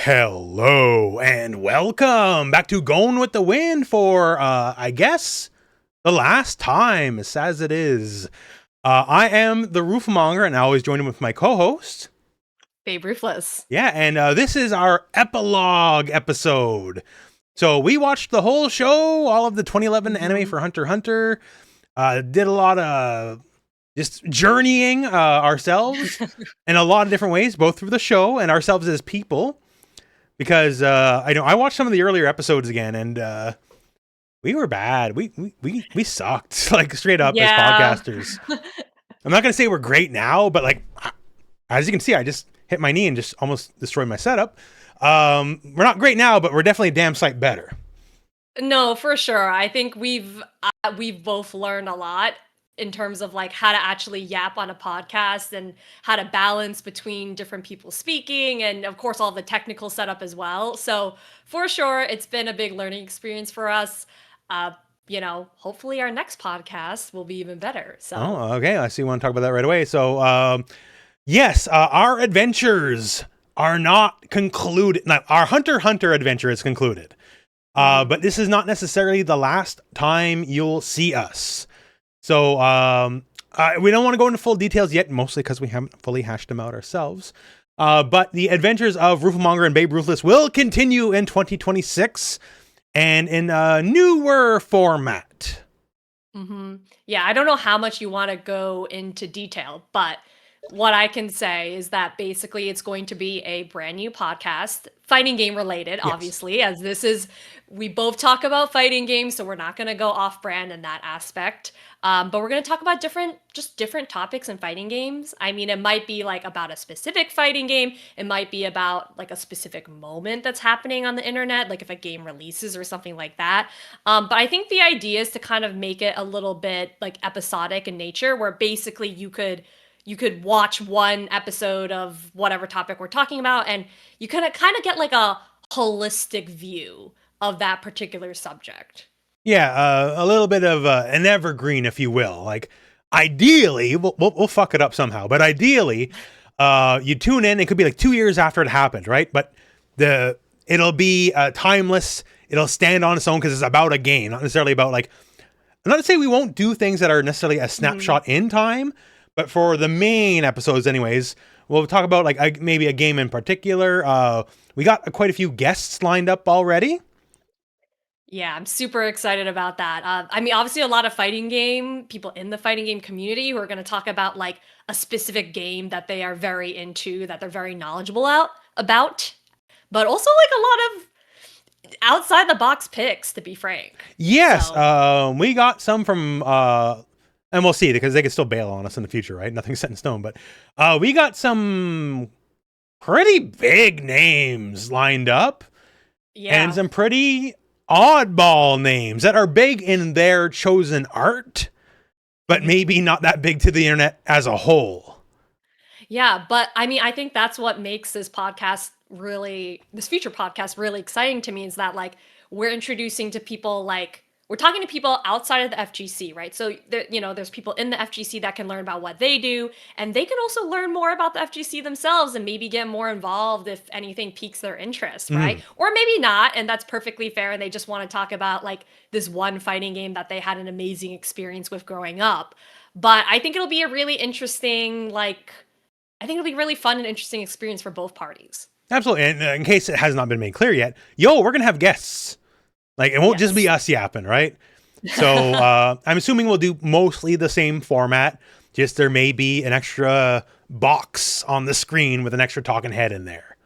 Hello and welcome back to Going with the Wind for, I guess, the last time, as sad as it is. I am the Rooflemonger, and I always join in with my co-host, BABERUTHLESS. Yeah, and this is our epilogue episode. So we watched the whole show, all of the 2011 anime for Hunter x Hunter. Did a lot of just journeying ourselves in a lot of different ways, both through the show and ourselves as people. Because I watched some of the earlier episodes again, and we were bad. We sucked, like, straight up as podcasters. I'm not gonna say we're great now, but like, as you can see, I just hit my knee and just almost destroyed my setup. We're not great now, but we're definitely a damn sight better. No, for sure. I think we've both learned a lot in terms of like how to actually yap on a podcast and how to balance between different people speaking and of course all the technical setup as well. So for sure, it's been a big learning experience for us. Hopefully our next podcast will be even better. So okay. I see you want to talk about that right away. So yes, our adventures are not concluded. Now, our Hunter x Hunter adventure is concluded. But this is not necessarily the last time you'll see us. So we don't want to go into full details yet, mostly because we haven't fully hashed them out ourselves. But the adventures of Rooflemonger and BABERUTHLESS will continue in 2026 and in a newer format. Yeah, I don't know how much you want to go into detail, but what I can say is that basically it's going to be a brand new podcast, fighting game related, Yes. obviously, as we both talk about fighting games, so we're not going to go off brand in that aspect. But we're going to talk about different topics in fighting games. I mean, it might be like about a specific fighting game. It might be about like a specific moment that's happening on the internet, like if a game releases or something like that. But I think the idea is to kind of make it a little bit like episodic in nature, where basically you could watch one episode of whatever topic we're talking about, and you kind of get like a holistic view of that particular subject. Yeah, a little bit of an evergreen, if you will. Like, ideally, we'll fuck it up somehow, but ideally, you tune in. It could be like 2 years after it happened, right? But it'll be timeless. It'll stand on its own because it's about a game, not necessarily about like. Not to say we won't do things that are necessarily a snapshot in time. But for the main episodes anyways, we'll talk about like maybe a game in particular. We got quite a few guests lined up already. Yeah, I'm super excited about that. I mean, obviously a lot of fighting game people in the fighting game community who are going to talk about like a specific game that they are very into, that they're very knowledgeable about, but also like a lot of outside the box picks, to be frank. Yes, So. we got some from and we'll see, because they can still bail on us in the future, right? Nothing's set in stone, but we got some pretty big names lined up. Yeah. And some pretty oddball names that are big in their chosen art, but maybe not that big to the internet as a whole. Yeah, but I mean, I think that's what makes this future podcast really exciting to me, is that like we're introducing to people, like we're talking to people outside of the FGC, right? So there's people in the FGC that can learn about what they do, and they can also learn more about the FGC themselves and maybe get more involved if anything piques their interest, right? Or maybe not, and that's perfectly fair, and they just want to talk about like this one fighting game that they had an amazing experience with growing up. But I think it'll be a really interesting, I think it'll be a really fun and interesting experience for both parties. Absolutely. And in case it has not been made clear yet, we're going to have guests. Like, it won't just be us yapping, right? So I'm assuming we'll do mostly the same format. Just there may be an extra box on the screen with an extra talking head in there.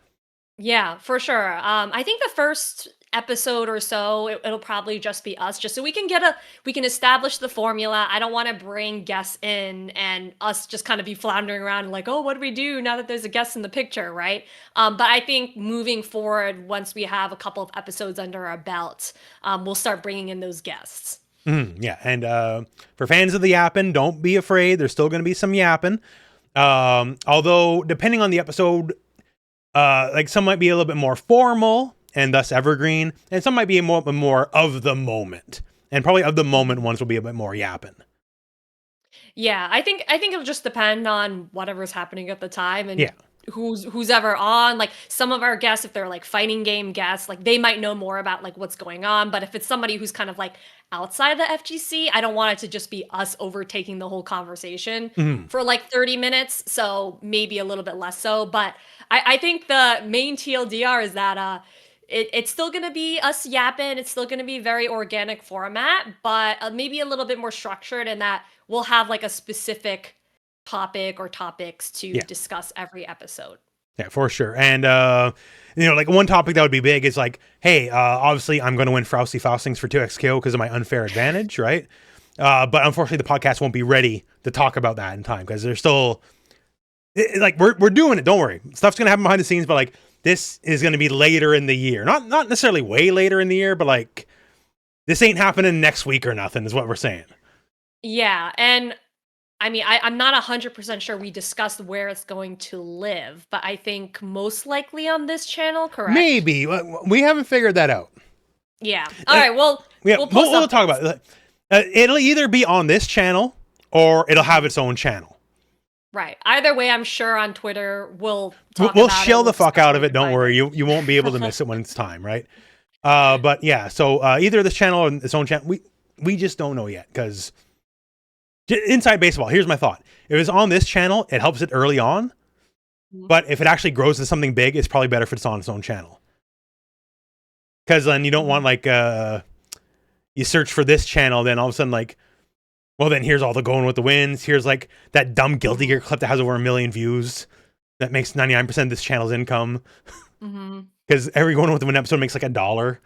Yeah, for sure. I think the first episode or so, it'll probably just be us, just so we can establish the formula. I don't want to bring guests in and us just kind of be floundering around and like, oh, what do we do now that there's a guest in the picture, right? But I think moving forward, once we have a couple of episodes under our belt, we'll start bringing in those guests. Yeah, and for fans of the yapping, don't be afraid. There's still going to be some yapping. Although, depending on the episode, like some might be a little bit more formal and thus evergreen, and some might be more of the moment. And probably of the moment ones will be a bit more yapping. Yeah, I think it'll just depend on whatever's happening at the time, and Yeah. who's ever on. Like some of our guests, if they're like fighting game guests, like they might know more about like what's going on. But if it's somebody who's kind of like outside the FGC, I don't want it to just be us overtaking the whole conversation Mhm. for like 30 minutes. So maybe a little bit less so. But I think the main TLDR is that it's still gonna be us yapping. It's still gonna be very organic format, but maybe a little bit more structured in that we'll have like a specific topic or topics to Yeah. discuss every episode. Yeah, for sure. And like one topic that would be big is like, hey, obviously I'm going to win Frosty Faustings for 2XKO because of my unfair advantage, right? But unfortunately, the podcast won't be ready to talk about that in time because there's still like we're doing it. Don't worry, stuff's gonna happen behind the scenes, but like this is gonna be later in the year, not necessarily way later in the year, but like this ain't happening next week or nothing, is what we're saying. Yeah, and I mean, I'm not 100% sure we discussed where it's going to live, but I think most likely on this channel, correct? Maybe we haven't figured that out. Yeah. All right. Well, Yeah, we'll post we'll talk updates. about it. It'll either be on this channel or it'll have its own channel. Right. Either way, I'm sure on Twitter we'll talk We'll about it. shill the We'll fuck discuss out it, of it. we can Don't find worry, it. you won't be able to miss it when it's time, right? But yeah, so either this channel or its own channel, we just don't know yet because inside baseball. Here's my thought: if it's on this channel, it helps it early on. Mhm. But if it actually grows to something big, it's probably better if it's on its own channel. Because then you don't want like you search for this channel, then all of a sudden like, well then here's all the going with the winds. Here's like that dumb Guilty Gear clip that has over 1 million views that makes 99% of this channel's income. Mhm. Because every going with the wind episode makes like $1,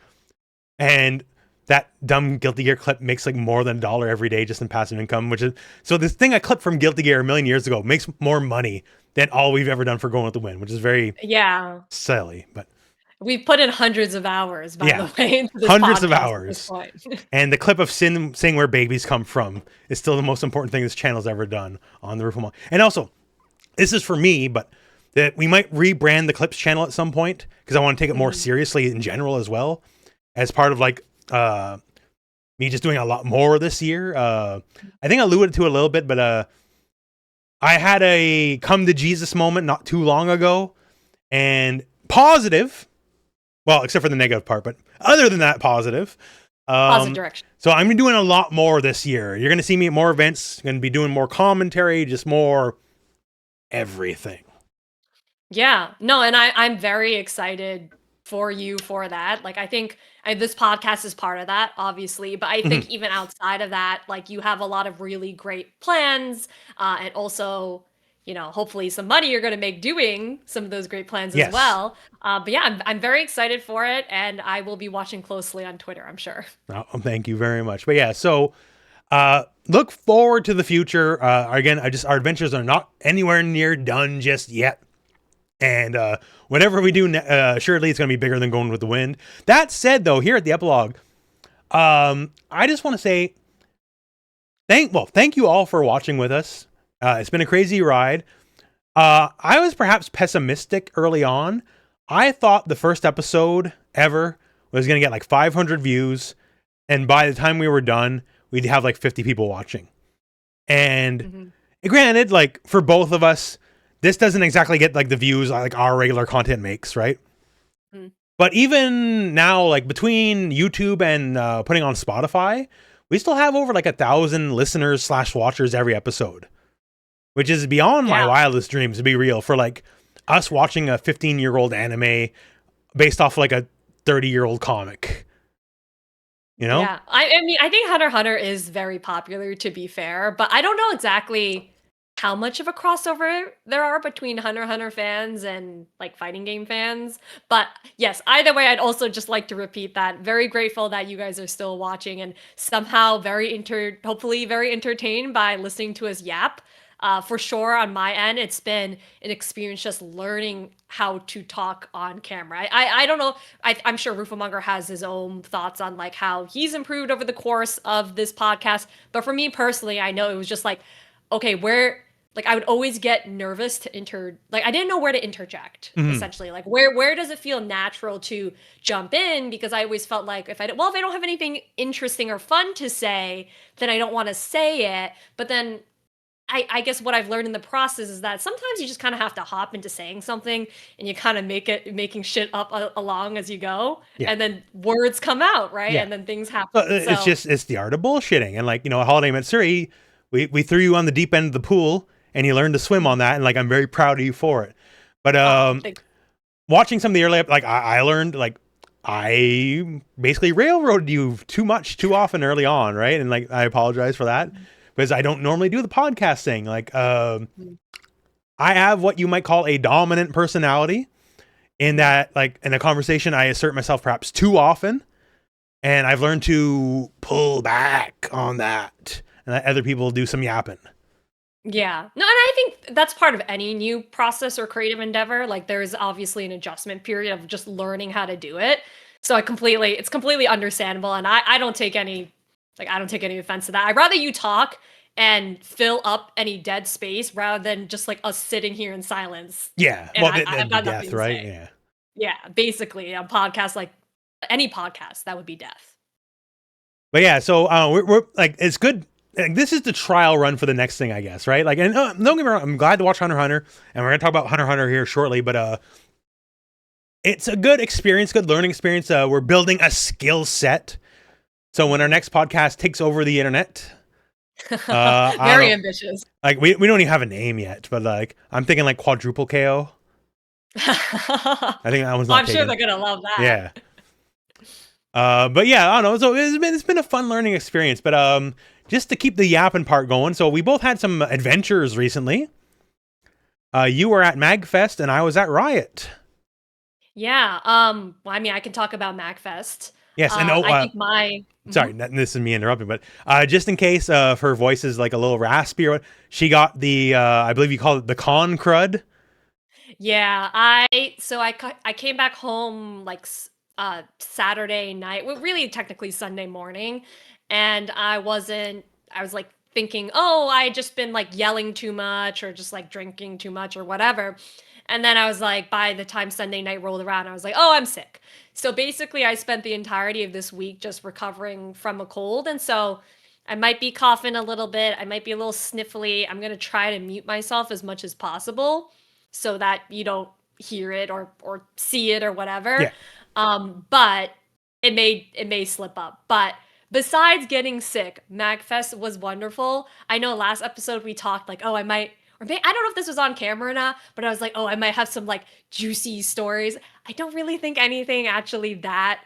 and that dumb Guilty Gear clip makes like more than $1 every day just in passive income. Which is so this thing I clipped from Guilty Gear 1 million years ago makes more money than all we've ever done for Going with the Wind, which is very Yeah. silly. But We've put in hundreds of hours, by yeah, the way, into this hundreds of podcast at this hours. point. And the clip of Sin saying where babies come from is still the most important thing this channel's ever done on the Rooflemonger. And also, this is for me, but that we might rebrand the Clips channel at some point because I want to take it more Mhm. seriously in general as well, as part of like me just doing a lot more this year. I think I alluded to it a little bit, but I had a come to Jesus moment not too long ago, and positive. Well, except for the negative part, but other than that, positive. Positive direction. So I'm doing a lot more this year. You're going to see me at more events. Going to be doing more commentary, just more everything. Yeah. No, and I'm very excited for you for that. Like I think this podcast is part of that, obviously, but I Mhm. think even outside of that, like you have a lot of really great plans, and also, hopefully some money you're going to make doing some of those great plans as Yes. well. But yeah, I'm very excited for it, and I will be watching closely on Twitter, I'm sure. Oh, thank you very much. But yeah, so look forward to the future. Again, our adventures are not anywhere near done just yet. And whatever we do, surely it's going to be bigger than Going with the Wind. That said, though, here at the Epilogue, I just want to say thank you all for watching with us. It's been a crazy ride. I was perhaps pessimistic early on. I thought the first episode ever was going to get like 500 views, and by the time we were done, we'd have like 50 people watching. And Mhm. granted, like for both of us, this doesn't exactly get like the views like our regular content makes, right? Mm. But even now, like between YouTube and putting on Spotify, we still have over like 1,000 listeners / watchers every episode, which is beyond my Yeah. wildest dreams, to be real. For like us watching a 15-year-old anime based off like a 30-year-old comic, you know? Yeah. I mean, I think Hunter x Hunter is very popular, to be fair, but I don't know exactly how much of a crossover there are between Hunter x Hunter fans and like fighting game fans. But yes, either way, I'd also just like to repeat that very grateful that you guys are still watching and somehow hopefully very entertained by listening to us yap. For sure, on my end, it's been an experience just learning how to talk on camera. I don't know. I'm sure Rooflemonger has his own thoughts on like how he's improved over the course of this podcast. But for me personally, I know it was just like, okay, like I would always get nervous to like I didn't know where to interject, Mhm. essentially. Like where does it feel natural to jump in? Because I always felt like if I don't have anything interesting or fun to say, then I don't want to say it. But then I guess what I've learned in the process is that sometimes you just kind of have to hop into saying something and you kind of making shit up along as you go, Yeah. and then words come out, right? Yeah. And then things So happen. it's So just, it's the art of bullshitting. And like, a Holiday Matsuri, we threw you on the deep end of the pool and you learned to swim on that. And like, I'm very proud of you for it. But thank watching some of the early, like I learned, like I basically railroaded you too much, too often early on. Right. And like, I apologize for that because I don't normally do the podcast thing. Like, I have what you might call a dominant personality in that, like in a conversation, I assert myself perhaps too often. And I've learned to pull back on that and let other people do some yapping. Yeah. No, and I think that's part of any new process or creative endeavor. Like there's obviously an adjustment period of just learning how to do it. So it's completely understandable. And I don't take any, like, I don't take any offense to that. I'd rather you talk and fill up any dead space rather than just like us sitting here in silence. Yeah. And Well, I've that'd be got nothing death, to right? say. Yeah. Yeah. Basically, a podcast, like any podcast, that would be death. But yeah, so we're like, it's good. Like, this is the trial run for the next thing, I guess, right? Like, and don't get me wrong, I'm glad to watch Hunter x Hunter, and we're gonna talk about Hunter x Hunter here shortly. But it's a good experience, good learning experience. We're building a skill set, so when our next podcast takes over the internet, Very ambitious. like we don't even have a name yet, but like I'm thinking like quadruple KO. I think that one's not I'm taken. sure they're gonna love that. Yeah. But yeah, I don't know. So it's been a fun learning experience. But just to keep the yapping part going, so we both had some adventures recently. You were at MagFest and I was at Riot. Yeah. Well, I mean, I can talk about MagFest. Yes, and I think my sorry, this is me interrupting, but just in case if her voice is like a little raspy or what, she got the I believe you call it the con crud. Yeah, I came back home like Saturday night, well, really technically Sunday morning, and I was like thinking, oh, I had just been like yelling too much or just like drinking too much or whatever. And then I was like, by the time Sunday night rolled around, I was like, oh, I'm sick. So basically, I spent the entirety of this week just recovering from a cold. And so I might be coughing a little bit. I might be a little sniffly. I'm going to try to mute myself as much as possible so that you don't hear it or see it or whatever. Yeah. But it may slip up. But besides getting sick, MagFest was wonderful. I know last episode we talked like, oh, I might, or I don't know if this was on camera or not, but I was like, oh, I might have some like juicy stories. I don't really think anything actually that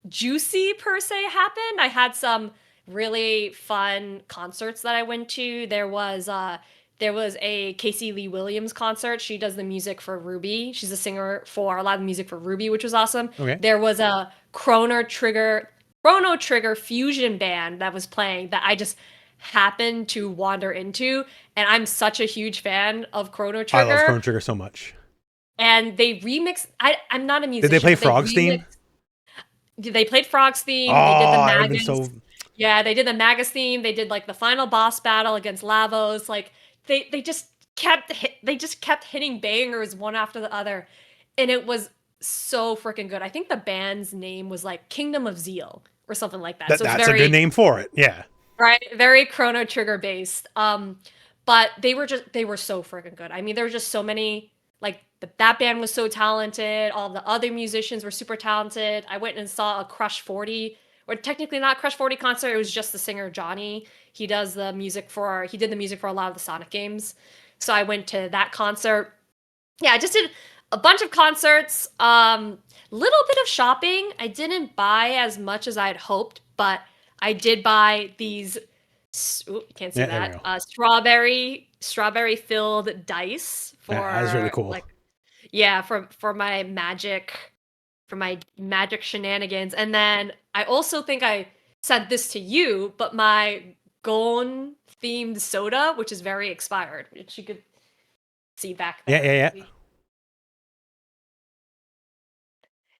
juicy per se happened. I had some really fun concerts that I went to. There was a Casey Lee Williams concert. She does the music for Ruby. She's a singer for a lot of the music for Ruby, which was awesome. Okay. There was a Chrono Trigger fusion band that was playing that I just happened to wander into, and I'm such a huge fan of Chrono Trigger. I love Chrono Trigger so much. And they remixed. I'm not a musician. Did they play Frog's theme? They played Frog's theme. Oh, they did the that would've Magus. been so... Yeah, they did the Magus theme. They did like the final boss battle against Lavos. Like they just kept hitting bangers one after the other, and it was so freaking good. I think the band's name was like Kingdom of Zeal or something like that. So that's a good name for it. Yeah. Right, very Chrono Trigger based. But they were so freaking good. I mean, there were just so many, like that band was so talented. All the other musicians were super talented. I went and saw a Crush 40, or technically not Crush 40 concert. It was just the singer Johnny. He did the music for a lot of the Sonic games. So I went to that concert. Yeah, I just did a bunch of concerts. Little bit of shopping. I didn't buy as much as I had hoped, but I did buy these. Ooh, can't see that. Strawberry filled dice for. Yeah, that's really cool. Like, yeah, for my magic shenanigans. And then I also think I sent this to you, but my Gon themed soda, which is very expired, which you could see back there. Yeah.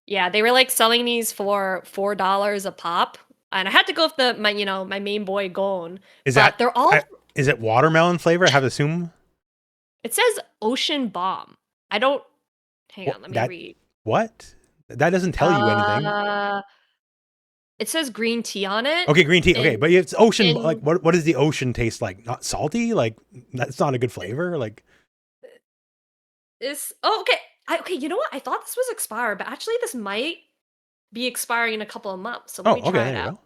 Yeah, they were like selling these for $4 a pop, and I had to go with my main boy Gon. They're all. Is it watermelon flavor? I have to assume. It says Ocean Bomb. I don't. Hang on, let me read. What? That doesn't tell you anything. It says green tea on it. Okay, green tea. Okay, but it's ocean. Like, what does the ocean taste like? Not salty? Like, that's not a good flavor. Like, okay. Okay, you know what? I thought this was expired, but actually this might be expiring in a couple of months. So let me try it out.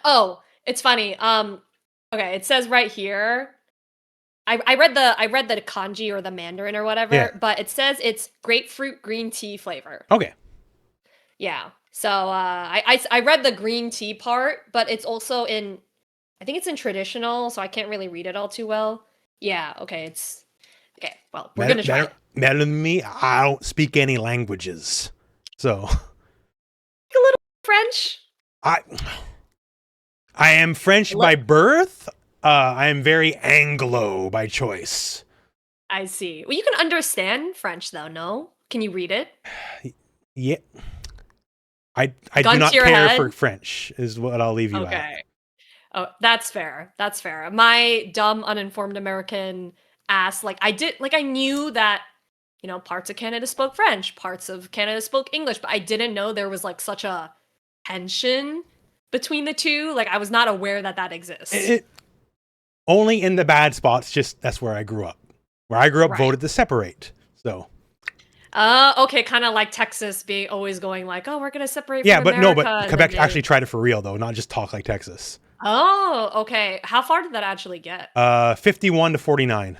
Oh, it's funny. Okay, it says right here. I read the kanji or the Mandarin or whatever, but it says it's grapefruit green tea flavor. Okay. Yeah. So I read the green tea part, but it's also in, I think it's in traditional, so I can't really read it all too well. Yeah. Okay. Okay. Well, we're gonna try it. Better than me. I don't speak any languages, so a little French. I am French by birth. I am very Anglo by choice. I see. Well, you can understand French though, no? Can you read it? Yeah. I do not care for French, is what I'll leave you at. Oh, that's fair. That's fair. My dumb, uninformed American ass, I knew that, parts of Canada spoke French, parts of Canada spoke English, but I didn't know there was like such a tension between the two. Like, I was not aware that exists. Only in the bad spots, just that's where I grew up. Where I grew up, voted to separate. So. Okay, kind of like Texas being always going like, oh, we're gonna separate. Yeah, from but America, no, but Quebec actually tried it for real though, not just talk like Texas. Oh, okay. How far did that actually get? 51 to 49.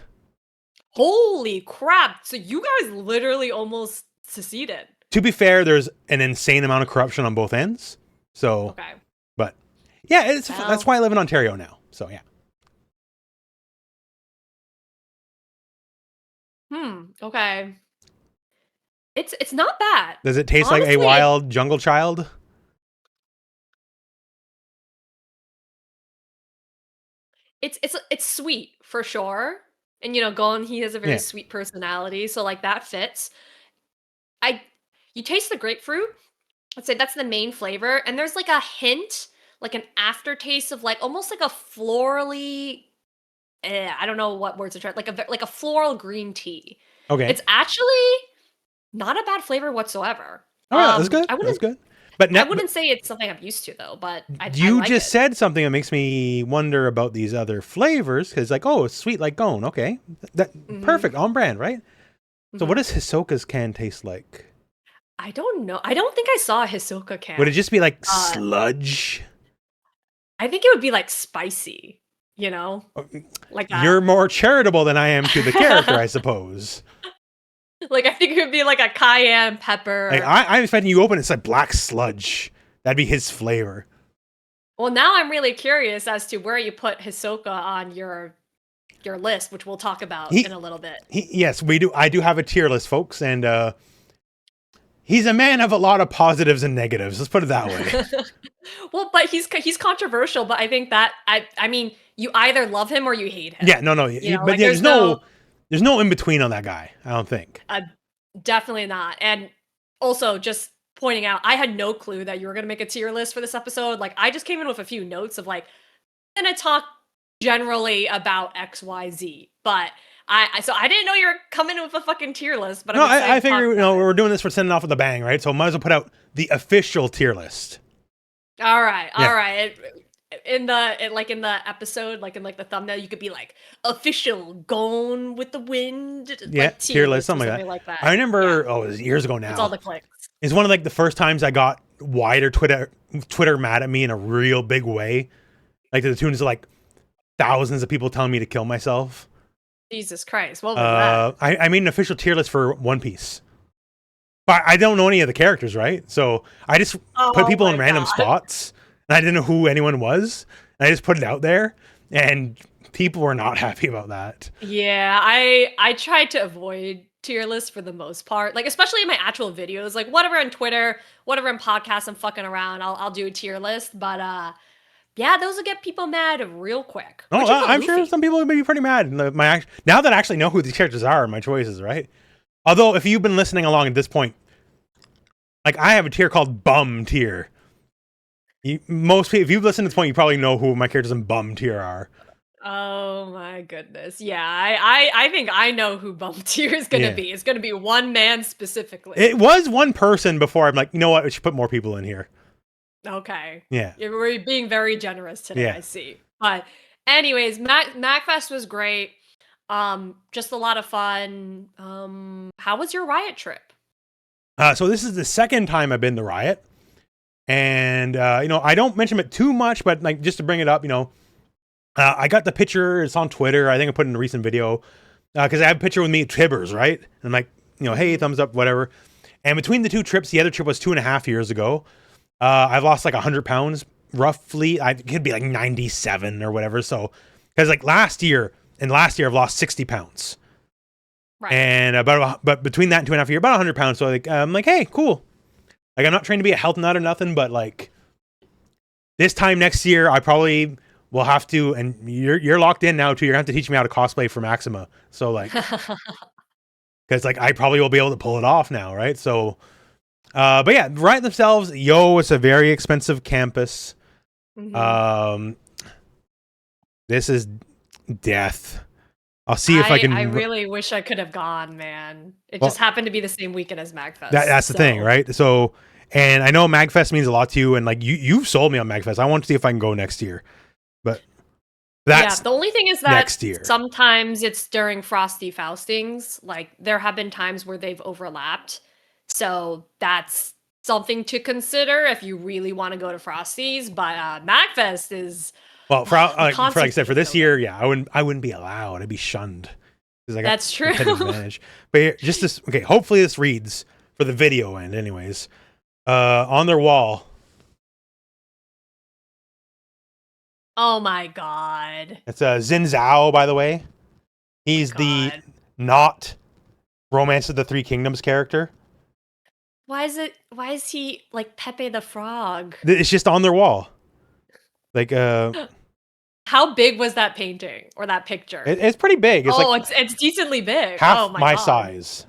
Holy crap! So you guys literally almost seceded. To be fair, there's an insane amount of corruption on both ends. So, okay, but yeah, that's why I live in Ontario now. So yeah. Okay. It's not bad. Does it taste honestly, like a wild jungle child? It's sweet for sure. And Gon, he has a very sweet personality, so like that fits. You taste the grapefruit. I'd say that's the main flavor, and there's like a hint, like an aftertaste of like almost like a florally I don't know what words to try, like a floral green tea. Okay. It's actually not a bad flavor whatsoever. Oh, yeah, that's good. That's good. But I wouldn't say it's something I'm used to though. But you like just said something that makes me wonder about these other flavors because, like, oh, it's sweet like Gon. Okay, perfect, on brand, right? So, what does Hisoka's can taste like? I don't know. I don't think I saw a Hisoka can. Would it just be like sludge? I think it would be like spicy. Like that. You're more charitable than I am to the character, I suppose. Like, I think it would be like a cayenne pepper. Like, I'm expecting you open it's like black sludge. That'd be his flavor. Well, now I'm really curious as to where you put Hisoka on your list, which we'll talk about in a little bit. Yes, we do. I do have a tier list, folks, and he's a man of a lot of positives and negatives. Let's put it that way. Well, but he's controversial, but I think that I mean, you either love him or you hate him. Yeah, no, but there's no in between on that guy. I don't think. Definitely not. And also, just pointing out, I had no clue that you were gonna make a tier list for this episode. Like, I just came in with a few notes of like, I'm gonna talk generally about XYZ, but so I didn't know you were coming with a fucking tier list. But no, I figure we're doing this for sending off with a bang, right? So might as well put out the official tier list. All right. In the episode, like in like the thumbnail, you could be like official Gone with the Wind. Yeah, like, tier list, something like that. I remember, it was years ago now. It's all the clicks. It's one of like the first times I got wider Twitter mad at me in a real big way, like to the tunes of like thousands of people telling me to kill myself. Jesus Christ! What was that? I made an official tier list for One Piece. But I don't know any of the characters, right? So I just put people in random spots, and I didn't know who anyone was. And I just put it out there, and people were not happy about that. Yeah, I tried to avoid tier lists for the most part, like especially in my actual videos, like whatever on Twitter, whatever in podcasts, I'm fucking around. I'll do a tier list, but yeah, those will get people mad real quick. Oh, I'm sure some people may be pretty mad. Now that I actually know who these characters are, my choices, right? Although, if you've been listening along at this point, like I have a tier called Bum Tier. Most people, if you've listened to this point, you probably know who my characters in Bum Tier are. Oh my goodness. Yeah, I think I know who Bum Tier is going to be. It's going to be one man specifically. It was one person before I'm like, you know what, we should put more people in here. Okay. Yeah. We're being very generous today, Yeah. I see. But anyways, MacFest was great. Just a lot of fun. How was your Riot trip? So this is the second time I've been to Riot. And, I don't mention it too much, but like just to bring it up, I got the picture. It's on Twitter. I think I put it in a recent video because I have a picture with me at Tibbers, right? And like, hey, thumbs up, whatever. And between the two trips, the other trip was 2.5 years ago. I've lost like 100 pounds roughly. It could be like 97 or whatever. So, because like last year I've lost 60 pounds. Right. And but between that and 2.5 years, about 100 pounds. So like, I'm like, hey, cool. Like, I'm not trying to be a health nut or nothing, but like this time next year, I probably will have to, and you're locked in now too. You're gonna have to teach me how to cosplay for Maxima. So like, because like I probably will be able to pull it off now, right? So, but yeah, Riot themselves, it's a very expensive campus. This is death. I'll see if I can. I really wish I could have gone, man. It just happened to be the same weekend as MagFest. That's the thing, right? So, and I know MagFest means a lot to you, and like you've sold me on MagFest. I want to see if I can go next year, but that's the only thing is that next year. Sometimes it's during Frosty Faustings. Like there have been times where they've overlapped, so that's something to consider if you really want to go to Frosty's. But MagFest is. Well, like I said, for this year, yeah, I wouldn't be allowed. I'd be shunned. That's true. Advantage. But just this, okay. Hopefully, this reads for the video end. Anyways, on their wall. Oh my god! It's Xin Zhao, by the way. He's the not Romance of the Three Kingdoms character. Why is he like Pepe the Frog? It's just on their wall. Like, how big was that painting or that picture? It's pretty big. It's it's decently big. Half my size.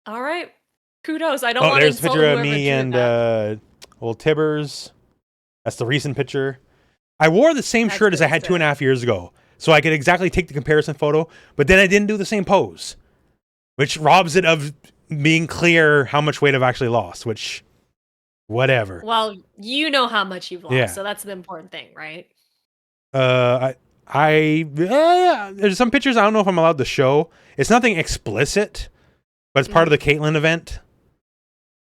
All right, kudos. I don't want to there's a insult picture of me and old Tibbers. That's the recent picture. I wore the same shirt as I had 2.5 years ago, so I could exactly take the comparison photo. But then I didn't do the same pose, which robs it of being clear how much weight I've actually lost. Which. Whatever. Well, you know how much you've lost, so that's the important thing, right? There's some pictures I don't know if I'm allowed to show. It's nothing explicit, but it's part of the Caitlyn event,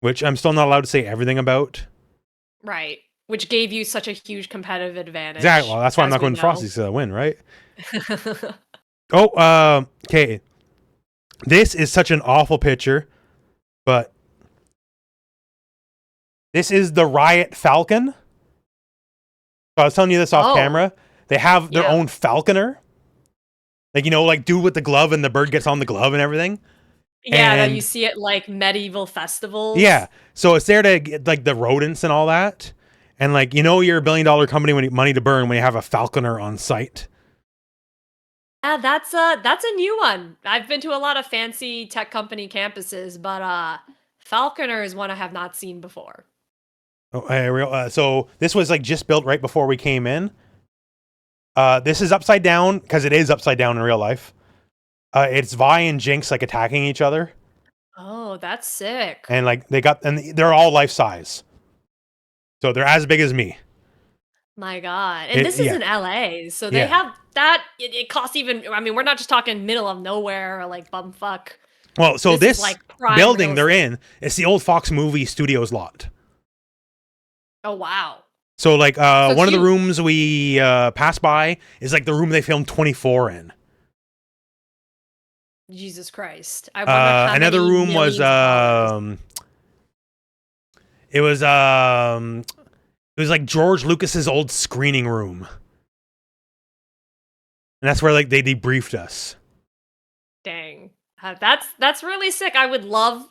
which I'm still not allowed to say everything about. Right. Which gave you such a huge competitive advantage. Exactly. Well, that's why I'm not going to Frosty so I win, right? Okay. This is such an awful picture, but this is the Riot Falcon. So I was telling you this off camera. They have their own falconer. Like, like dude with the glove and the bird gets on the glove and everything. Yeah, that you see at like medieval festivals. Yeah. So it's there to get like the rodents and all that. And like, you're a $1 billion company when you money to burn when you have a falconer on site. Yeah, that's a new one. I've been to a lot of fancy tech company campuses, but falconer is one I have not seen before. So this was like just built right before we came in. This is upside down because it is upside down in real life. It's Vi and Jinx like attacking each other. Oh, that's sick. And like they're all life size. So they're as big as me. My God. And this is in LA. So they have that. It costs even, I mean, we're not just talking middle of nowhere or like bumfuck. Well, so this like building they're in, it's the old Fox Movie Studios lot. Oh, wow. So, like, one of the rooms we passed by is, like, the room they filmed 24 in. Jesus Christ. I wonder how another room was, it was like George Lucas's old screening room. And that's where, like, they debriefed us. Dang. That's really sick. I would love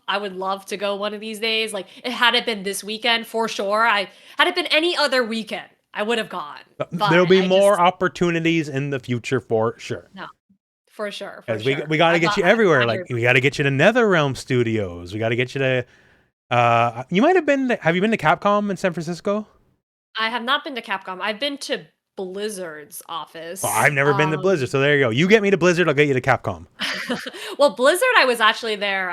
to go one of these days. Like, had it been this weekend, for sure. Had it been any other weekend, I would have gone. But there'll be more opportunities in the future for sure. No, for sure. We got to get you everywhere. Like, we got to get you to NetherRealm Studios. We got to get you to. You might have been. Have you been to Capcom in San Francisco? I have not been to Capcom. I've been to Blizzard's office. Well, I've never been to Blizzard, so there you go. You get me to Blizzard, I'll get you to Capcom. Well, Blizzard, I was actually there.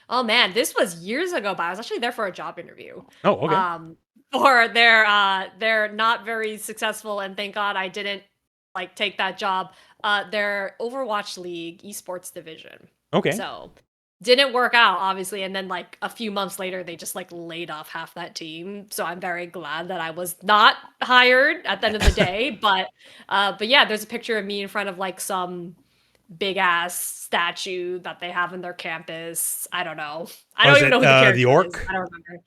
Oh man, this was years ago, but I was actually there for a job interview. Oh, okay. For their not very successful, and thank God I didn't like take that job. Their Overwatch League esports division. Okay. So didn't work out, obviously, and then like a few months later, they just like laid off half that team. So I'm very glad that I was not hired at the end of the day. But yeah, there's a picture of me in front of like some big ass statue that they have in their campus. I don't know. I don't even know who the character the orc? is. I don't remember.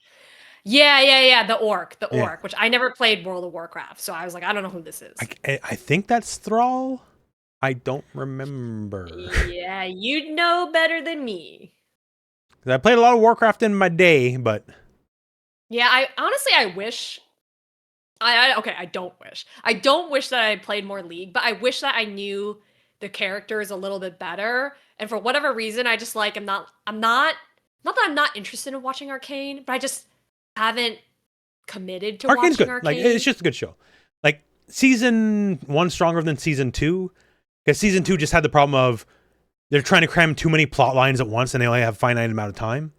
Yeah. The orc, Yeah. which I never played World of Warcraft, so I was like, I don't know who this is. I think that's Thrall. I don't remember. Yeah, you'd know better than me. I played a lot of Warcraft in my day, but yeah, I wish. I don't wish. I don't wish that I played more League, but I wish that I knew the characters a little bit better. And for whatever reason, I just like I'm not that I'm not interested in watching Arcane, but I just haven't committed to Arcane's watching good. Arcane. Like, it's just a good show. Like, season 1 stronger than season 2, because season 2 just had the problem of they're trying to cram too many plot lines at once and they only have a finite amount of time.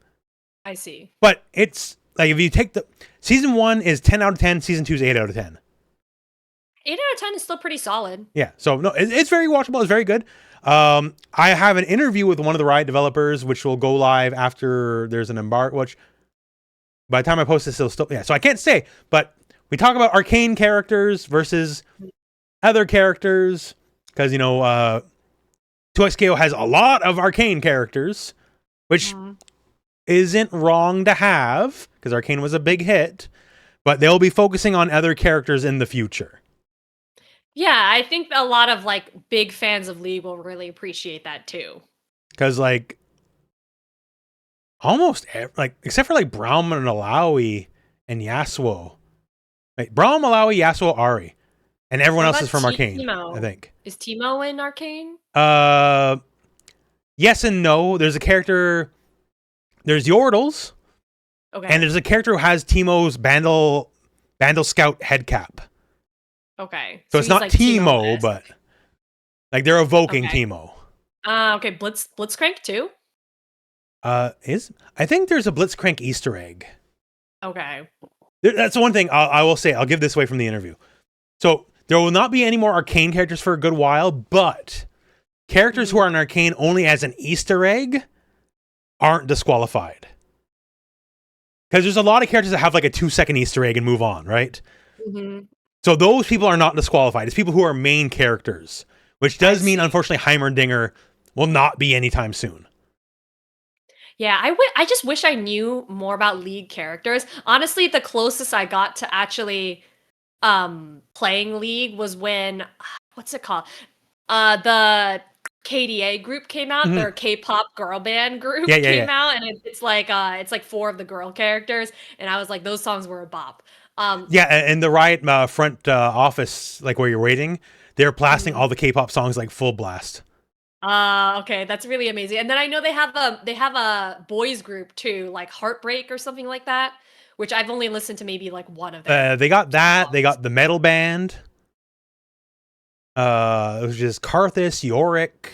I see. But it's like, if you take the season 1 is 10 out of 10, season 2 is 8 out of 10. 8 out of 10 is still pretty solid. Yeah, so no, it's very watchable. It's very good. I have an interview with one of the Riot developers, which will go live after there's an embargo, which by the time I post this, it'll still, yeah, so I can't say, but we talk about Arcane characters versus other characters, because, you know, 2XKO has a lot of Arcane characters, which isn't wrong to have, because Arcane was a big hit, but they'll be focusing on other characters in the future. Yeah, I think a lot of like big fans of League will really appreciate that too. Because like almost like except for like Braum and Alawi and Yasuo, like Braum, Alawi, Yasuo, Ari, and everyone else is from Arcane. Teemo? I think. Is Teemo in Arcane? Yes and no. There's a character. There's Yordles. Okay. And there's a character who has Teemo's Bandle Scout head cap. Okay. So it's not like Teemo, but like they're evoking okay. Teemo. Okay, Blitzcrank too? I think there's a Blitzcrank Easter egg. Okay. That's the one thing I will say. I'll give this away from the interview. So there will not be any more Arcane characters for a good while, but characters who are in Arcane only as an Easter egg aren't disqualified. Because there's a lot of characters that have like a 2-second Easter egg and move on, right? Mm-hmm. So those people are not disqualified. It's people who are main characters, which does mean, unfortunately, Heimerdinger will not be anytime soon. Yeah, I just wish I knew more about League characters. Honestly, the closest I got to actually playing League was when, what's it called? The KDA group came out, their K-pop girl band group came out, and it's like 4 of the girl characters, and I was like, those songs were a bop. And the Riot front office, like where you're waiting, they're blasting all the K-pop songs like full blast. Okay, that's really amazing. And then I know they have a boys group too, like Heartbreak or something like that, which I've only listened to maybe like one of them. They got that. Songs. They got the metal band. It was just Karthus, Yorick,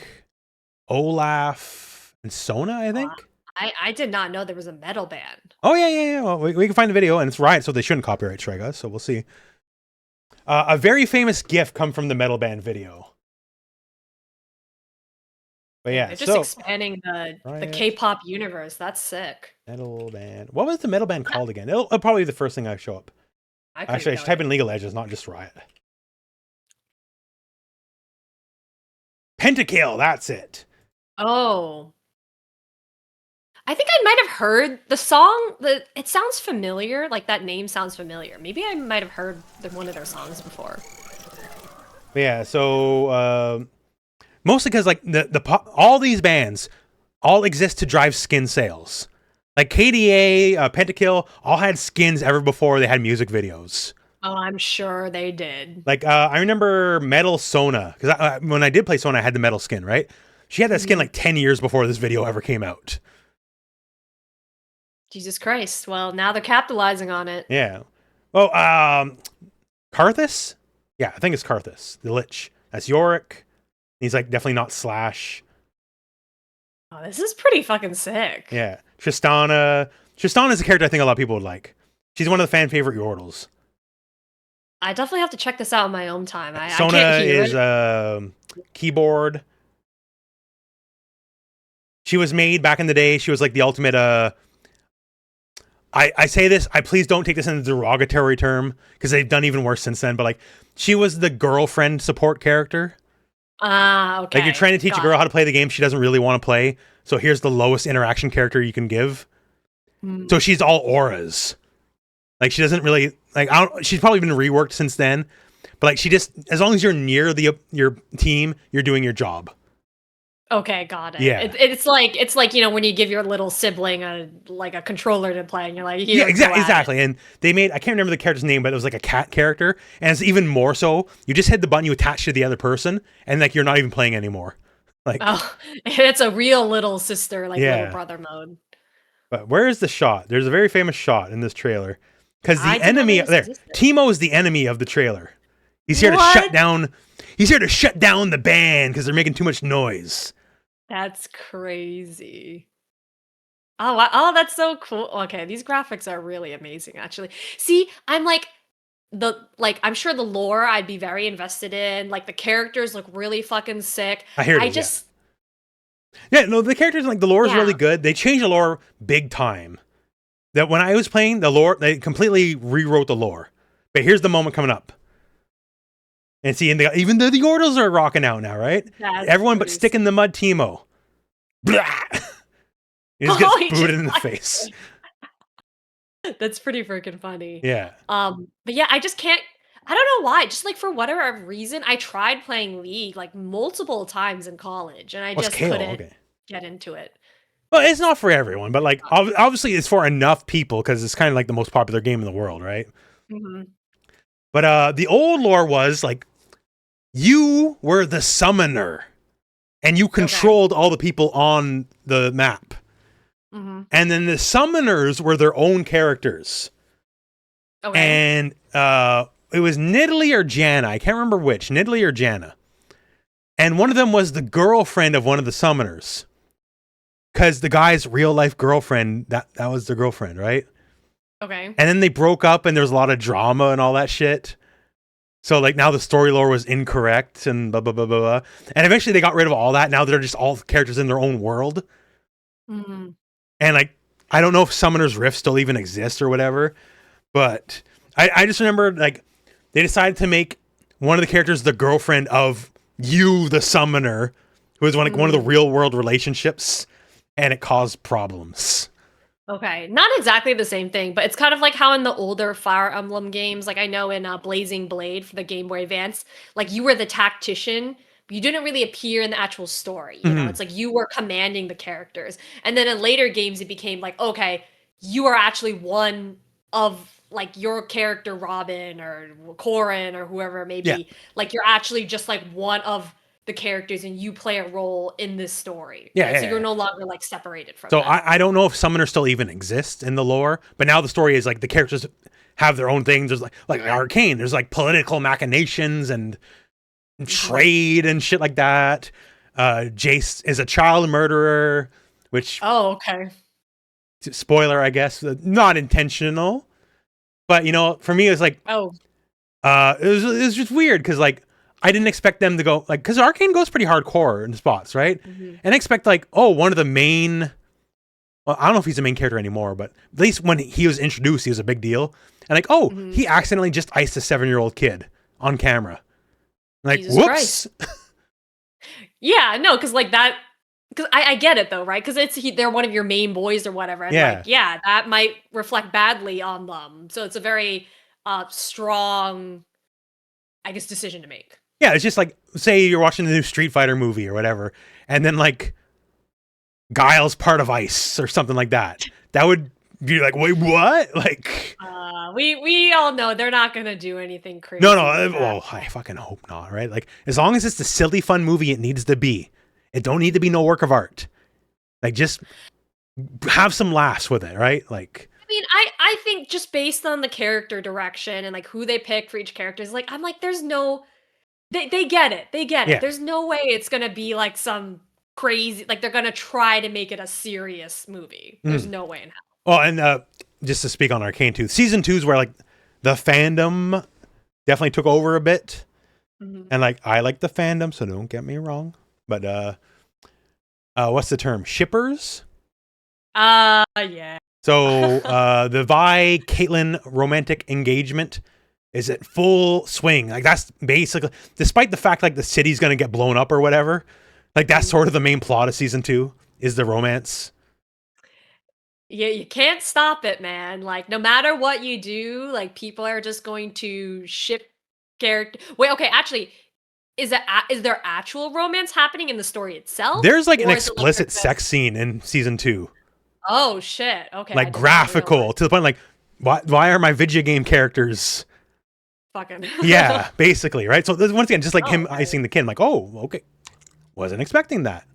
Olaf, and Sona, I think. I did not know there was a metal band. Oh, yeah. Well, we can find the video, and it's Riot, so they shouldn't copyright strike us, so we'll see. A very famous GIF come from the metal band video. But yeah, they're just expanding the K-pop universe. That's sick. Metal band. What was the metal band called again? It'll probably be the first thing I show up. Actually, I should type in League of Legends, not just Riot. Pentakill, that's it. Oh. I think I might have heard the song. It sounds familiar. Like that name sounds familiar. Maybe I might have heard one of their songs before. Yeah, so mostly because like all these bands all exist to drive skin sales. Like KDA, Pentakill, all had skins ever before they had music videos. Oh, I'm sure they did. Like I remember Metal Sona, because when I did play Sona, I had the metal skin, right? She had that skin like 10 years before this video ever came out. Jesus Christ. Well, now they're capitalizing on it. Yeah. Well, Karthus? Yeah, I think it's Karthus, the Lich. That's Yorick. He's like definitely not Slash. Oh, this is pretty fucking sick. Yeah. Tristana. Tristana is a character I think a lot of people would like. She's one of the fan favorite Yordles. I definitely have to check this out in my own time. I Sona can't hear is it. keyboard. She was made back in the day. She was like the ultimate. I say this. Please don't take this in a derogatory term because they've done even worse since then. But like, she was the girlfriend support character. Okay. Like you're trying to teach a girl how to play the game she doesn't really want to play. So here's the lowest interaction character you can give. So she's all auras. Like she doesn't really like. She's probably been reworked since then. But like she just, as long as you're near your team, you're doing your job. Okay, got it. Yeah. It's like, you know, when you give your little sibling a controller to play and you're like, yeah, exactly. And they made, I can't remember the character's name, but it was like a cat character. And it's even more so, you just hit the button you attach to the other person and like you're not even playing anymore. Like, oh, it's a real little sister, like Yeah. little brother mode. But where is the shot? There's a very famous shot in this trailer. Because I the didn't know enemy this there, existed. Timo is the enemy of the trailer. He's here to What? shut down. He's here to shut down the band because they're making too much noise. That's crazy. Oh, wow. Oh, that's so cool. Okay, these graphics are really amazing, actually. See, I'm like I'm sure the lore I'd be very invested in. Like the characters look really fucking sick. I hear it. Yeah, no, the characters, like the lore is really good. They changed the lore big time. That when I was playing the lore, they completely rewrote the lore. But here's the moment coming up. And see, even the Yordles are rocking out now, right? That's Everyone but pretty Stick in the Mud Timo. Blah! He just Oh, gets he booted just in the got- face. That's pretty freaking funny. Yeah. But yeah, I just can't. I don't know why. Just like for whatever reason, I tried playing League like multiple times in college, and I What's just Kale? couldn't Okay. get into it. Well, it's not for everyone, but like obviously it's for enough people because it's kind of like the most popular game in the world, right? Mm-hmm. But the old lore was like you were the summoner and you controlled all the people on the map. Mm-hmm. And then the summoners were their own characters. Okay. And it was Nidalee or Janna. I can't remember which, Nidalee or Janna. And one of them was the girlfriend of one of the summoners. Because the guy's real life girlfriend, that was the girlfriend, right? Okay. And then they broke up and there was a lot of drama and all that shit. So like now the story lore was incorrect and blah, blah, blah, blah, blah. And eventually they got rid of all that. Now they're just all characters in their own world. Mm-hmm. And like, I don't know if Summoner's Rift still even exists or whatever. But I just remember like they decided to make one of the characters the girlfriend of you, the Summoner, who was one of the real world relationships. And it caused problems. Okay, not exactly the same thing, but it's kind of like how in the older Fire Emblem games, like I know in Blazing Blade for the Game Boy Advance, like you were the tactician, but you didn't really appear in the actual story. You know, it's like you were commanding the characters. And then in later games, it became like, okay, you are actually one of like your character Robin or Corrin or whoever it may be. Yeah. Like you're actually just like one of the characters and you play a role in this story. Yeah, right? yeah, So you're yeah. no longer like separated from So them. I don't know if Summoner still even exists in the lore, but now the story is like the characters have their own things. There's like Arcane, there's like political machinations and trade and shit like that. Jace is a child murderer, which Oh, okay. spoiler, I guess, not intentional. But you know, for me, it was like Oh, it was just weird because like I didn't expect them to go like because Arcane goes pretty hardcore in spots, right? mhm. And I expect like, oh, one of the main. Well, I don't know if he's the main character anymore, but at least when he was introduced, he was a big deal. And like, oh, he accidentally just iced a 7-year-old kid on camera. Like, Jesus whoops. Christ. Yeah, no, because like that, because I get it though, right? Because they're one of your main boys or whatever, and Yeah. like yeah, that might reflect badly on them. So it's a very strong, I guess, decision to make. Yeah, it's just like, say you're watching the new Street Fighter movie or whatever, and then like Guile's part of Ice or something like that. That would be like, wait, what? Like, We all know they're not gonna do anything crazy. no, like that. well, I fucking hope not, right? Like, as long as it's the silly, fun movie it needs to be, it don't need to be no work of art. Like, just have some laughs with it, right? Like, I mean, I I think just based on the character direction and like who they pick for each character is like I'm like there's no they get it. They get it. Yeah. There's no way it's going to be like some crazy like they're going to try to make it a serious movie. There's no way in hell. Well, and just to speak on Arcane 2, season 2 is where like the fandom definitely took over a bit. And like I like the fandom, so don't get me wrong. But what's the term? Shippers? Yeah. So the Vi Caitlyn romantic engagement is at full swing. Like that's basically, despite the fact like the city's gonna get blown up or whatever, like that's sort of the main plot of season 2 is the romance. Yeah, you can't stop it, man. Like no matter what you do, like people are just going to ship character. Wait, okay, actually, is there actual romance happening in the story itself? There's like an Or is it, like, explicit they're sex scene in season 2. Oh shit. Okay. I Like did not graphical realize. to the point like why are my video game characters Fucking yeah, basically, right? So once again, just like him okay. icing the kid, I'm like, oh, okay. Wasn't expecting that.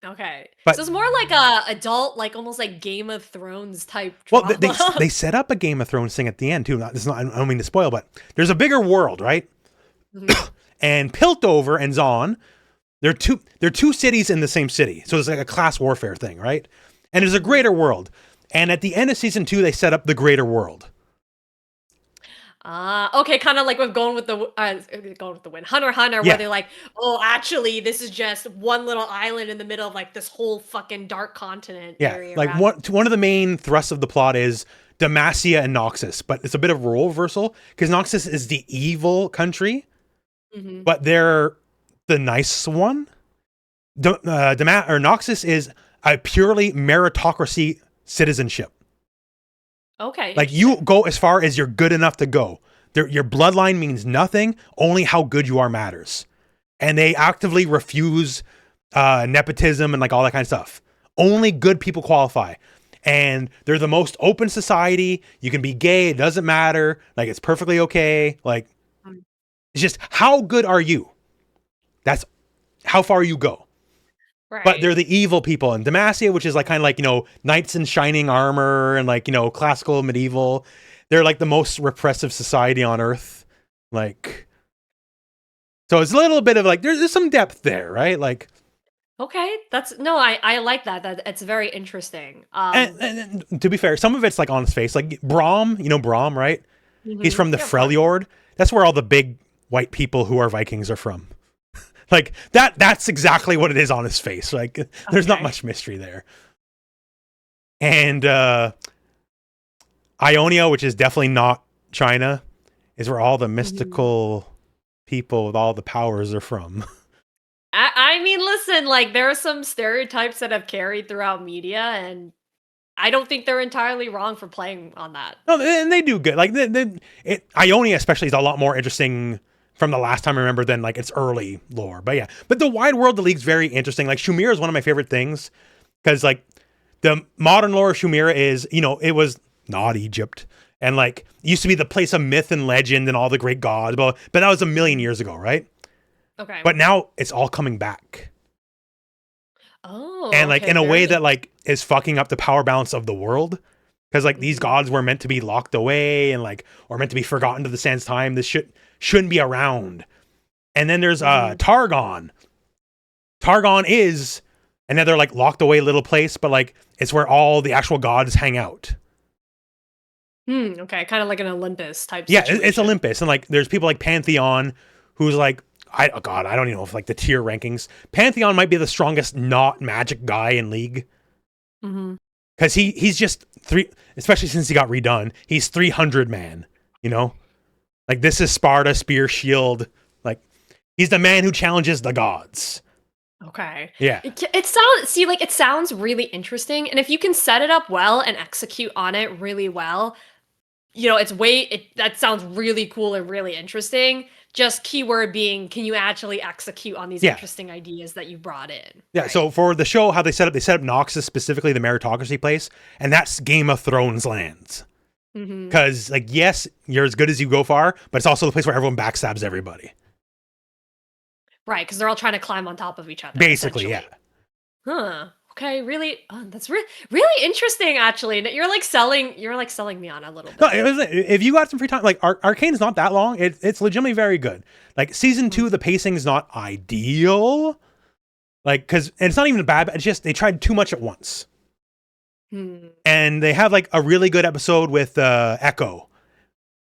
Okay. But- So it's more like a adult, like almost like Game of Thrones type Well, drama. they set up a Game of Thrones thing at the end too. I don't mean to spoil, but there's a bigger world, right? And Piltover and Zon, they're two cities in the same city, so it's like a class warfare thing, right? And there's a greater world. And at the end of season 2, they set up the greater world. Okay, kind of like with going with the wind, Hunter x Hunter, Yeah. where they're like, oh, actually, this is just one little island in the middle of like this whole fucking dark continent Yeah, area. like one of the main thrusts of the plot is Demacia and Noxus, but it's a bit of a role reversal because Noxus is the evil country, but they're the nice one. Noxus is a purely meritocracy citizenship. Okay. Like you go as far as you're good enough to go. Your bloodline means nothing. Only how good you are matters. And they actively refuse nepotism and like all that kind of stuff. Only good people qualify. And they're the most open society. You can be gay. It doesn't matter. Like it's perfectly okay. Like it's just how good are you? That's how far you go. Right. But they're the evil people. And Demacia, which is like kind of like, knights in shining armor and like, classical medieval. They're like the most repressive society on earth. Like, so it's a little bit of like, there's some depth there, right? Like, okay, I like that. It's very interesting. and to be fair, some of it's like on his face. Like Braum, Braum, right? He's from the Freljord. That's where all the big white people who are Vikings are from. Like that's exactly what it is on his face. Like there's not much mystery there. And Ionia, which is definitely not China, is where all the mystical people with all the powers are from. I mean, listen, like there are some stereotypes that have carried throughout media, and I don't think they're entirely wrong for playing on that. No, and they do good. Like Ionia especially is a lot more interesting from the last time I remember than like its early lore. But yeah, but the wide world of the league's very interesting. Like Shumira is one of my favorite things because like the modern lore of Shumira is, it was not Egypt and like it used to be the place of myth and legend and all the great gods, but that was a million years ago, right? Okay. But now it's all coming back. Oh. And like in a way that like is fucking up the power balance of the world. Because like these gods were meant to be locked away and like or meant to be forgotten to the sands time. This shouldn't be around. And then there's Targon. Targon is another like locked away little place, but like it's where all the actual gods hang out. Okay, kind of like an Olympus type situation. situation. It's Olympus. And like there's people like Pantheon who's like I don't even know if like the tier rankings. Pantheon might be the strongest not magic guy in League. Because he's just especially since he got redone, he's 300 man, Like this is Sparta, spear, shield. Like he's the man who challenges the gods. Okay. Yeah. It sounds really interesting. And if you can set it up well and execute on it really well, that sounds really cool and really interesting. Just keyword being, can you actually execute on these interesting ideas that you brought in? Yeah, right? So for the show, how they set up Noxus, specifically the meritocracy place, and that's Game of Thrones lands. Because, like, yes, you're as good as you go far, but it's also the place where everyone backstabs everybody. Right, because they're all trying to climb on top of each other. Basically, yeah. Huh. Okay, really, that's really interesting. Actually, you're like selling me on a little No, bit. if you got some free time, like Arcane's not that long. It's legitimately very good. Like season 2, the pacing's not ideal. Like, and it's not even bad, but it's just they tried too much at once. And they have like a really good episode with Echo.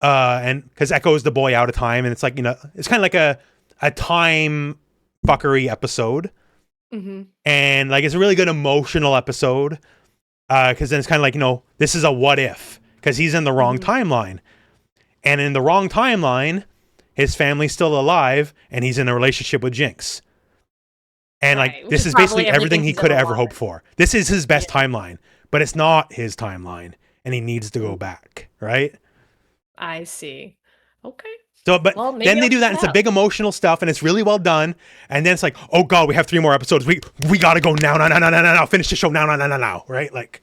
And because Echo is the boy out of time, and it's like, it's kind of like a time fuckery episode. And like it's a really good emotional episode. Because then it's kind of like, this is a what if, because he's in the wrong timeline. And in the wrong timeline, his family's still alive, and he's in a relationship with Jinx. And like this is basically everything he could have ever hoped for. This is his best timeline, but it's not his timeline, and he needs to go back, right? I see. Okay. So, but then they do that, and it's a big emotional stuff, and it's really well done. And then it's like, oh god, we have 3 more episodes. We gotta go now. Finish the show now. Right? Like.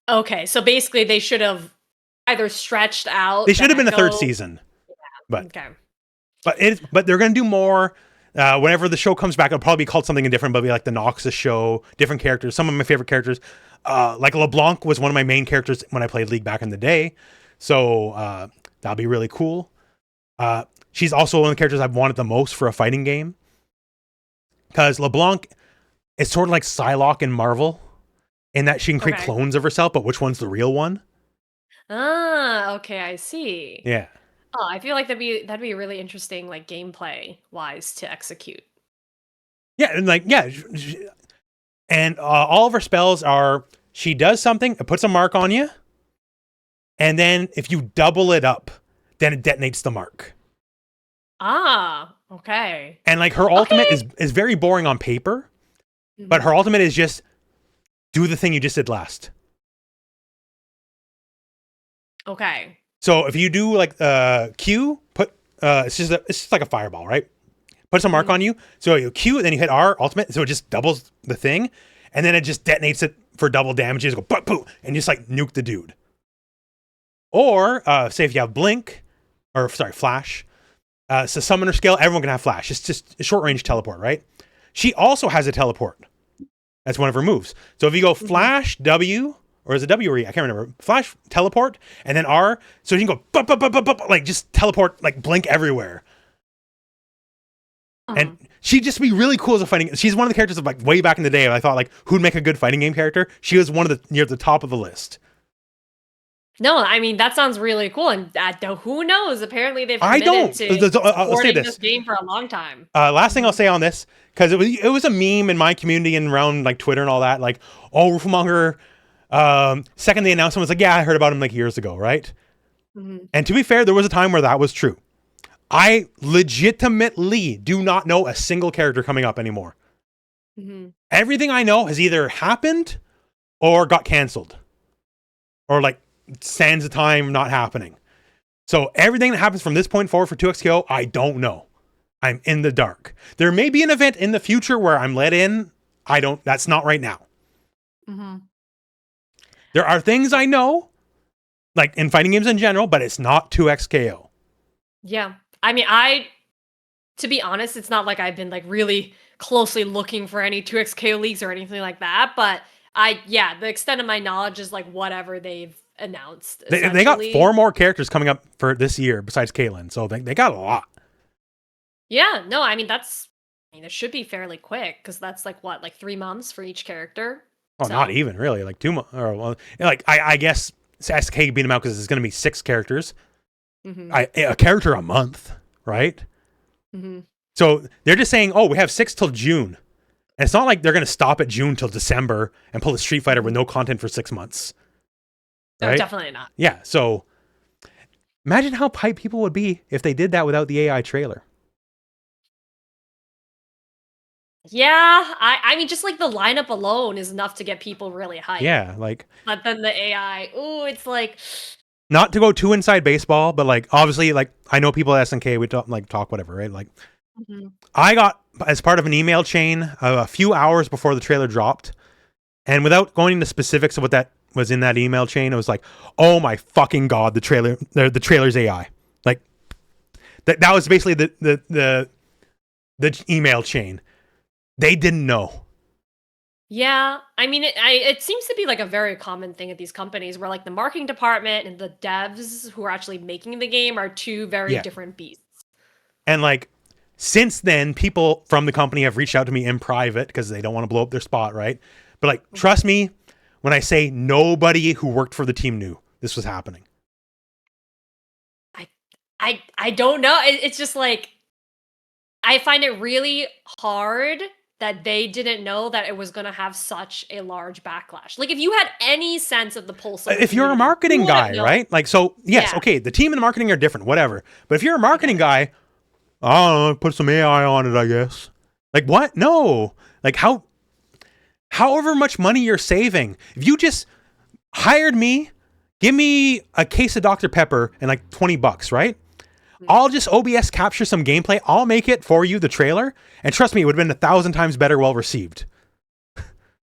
Okay, so basically, they should have either stretched out. They should have been a 3rd season. Yeah. But they're gonna do more. Whenever the show comes back, it'll probably be called something different, but it'll be like the Noxus show, different characters. Some of my favorite characters, like LeBlanc was one of my main characters when I played League back in the day. So that'll be really cool. She's also one of the characters I've wanted the most for a fighting game. Because LeBlanc is sort of like Psylocke in Marvel, in that she can create clones of herself, but which one's the real one? Ah, okay, I see. Yeah. Oh, I feel like that'd be really interesting, like gameplay wise, to execute. Yeah, and like and all of her spells are, she does something, it puts a mark on you, and then if you double it up, then it detonates the mark. Ah, okay. And like her ultimate is very boring on paper, but her ultimate is just do the thing you just did last. Okay. So if you do like Q, put it's just like a fireball, right? Puts a mark on you. So you Q, then you hit R ultimate, so it just doubles the thing, and then it just detonates it for double damage. You just go poof, and just like nuke the dude. Or say if you have Blink, or sorry, Flash. So summoner skill, everyone can have Flash. It's just a short range teleport, right? She also has a teleport. That's one of her moves. So if you go Flash W, or is it W or E? I can't remember. Flash, teleport, and then R. So you can go like just teleport, like blink everywhere. And she'd just be really cool as a fighting. She's one of the characters of like way back in the day. I thought like who'd make a good fighting game character. She was one of the near the top of the list. No, I mean that sounds really cool, and who knows? Apparently they've committed to supporting this game for a long time. Last thing I'll say on this, because it was a meme in my community and around like Twitter and all that. Like, oh, Rooflemonger. Second the announcement was like, yeah, I heard about him like years ago, right? And to be fair, there was a time where that was true. I legitimately do not know a single character coming up anymore. Everything I know has either happened or got canceled, or like sands of time not happening. So everything that happens from this point forward for 2XKO, I don't know. I'm in the dark. There may be an event in the future where I'm let in. That's not right now. There are things I know, like in fighting games in general, but it's not 2XKO. Yeah. I mean, to be honest, it's not like I've been like really closely looking for any 2XKO leaks or anything like that, but the extent of my knowledge is like whatever they've announced. They got 4 more characters coming up for this year besides Caitlyn, so they got a lot. Yeah, no, I mean it should be fairly quick because that's like what, like 3 months for each character. Oh, so. Not even really, like 2 months. Or well, like I guess SK beat them out because it's going to be 6 characters. A character a month, right? So they're just saying, oh, we have 6 till June. And it's not like they're going to stop at June till December and pull a Street Fighter with no content for 6 months. Right? No, definitely not. Yeah, so imagine how hyped people would be if they did that without the AI trailer. Yeah, I mean, just like the lineup alone is enough to get people really hyped. Yeah, like. But then the AI, it's like. Not to go too inside baseball, but like obviously, like I know people at SNK, we talk whatever, right? Like, I got as part of an email chain a few hours before the trailer dropped, and without going into specifics of what that was in that email chain, it was like, oh my fucking god, the trailer's AI. Like that was basically the email chain. They didn't know. Yeah, I mean, it seems to be like a very common thing at these companies where like the marketing department and the devs who are actually making the game are two very Yeah. different beasts. And like since then, people from the company have reached out to me in private because they don't want to blow up their spot, right? But like, Mhm. trust me when I say nobody who worked for the team knew this was happening. I I don't know. It's just like I find it really hard that they didn't know that it was going to have such a large backlash. Like if you had any sense of the pulse of the If you're a community, you marketing would have guy, known. right? Like, so yes, Yeah, okay, the team and the marketing are different, whatever. But if you're a I get marketing it. guy, I don't know, put some AI on it, I guess. Like, what? No. Like, however much money you're saving, if you just hired me, give me a case of Dr. Pepper and like $20, right? Mm. I'll just OBS capture some gameplay. I'll make it for you, the trailer. And trust me, it would have been 1,000 times better well received.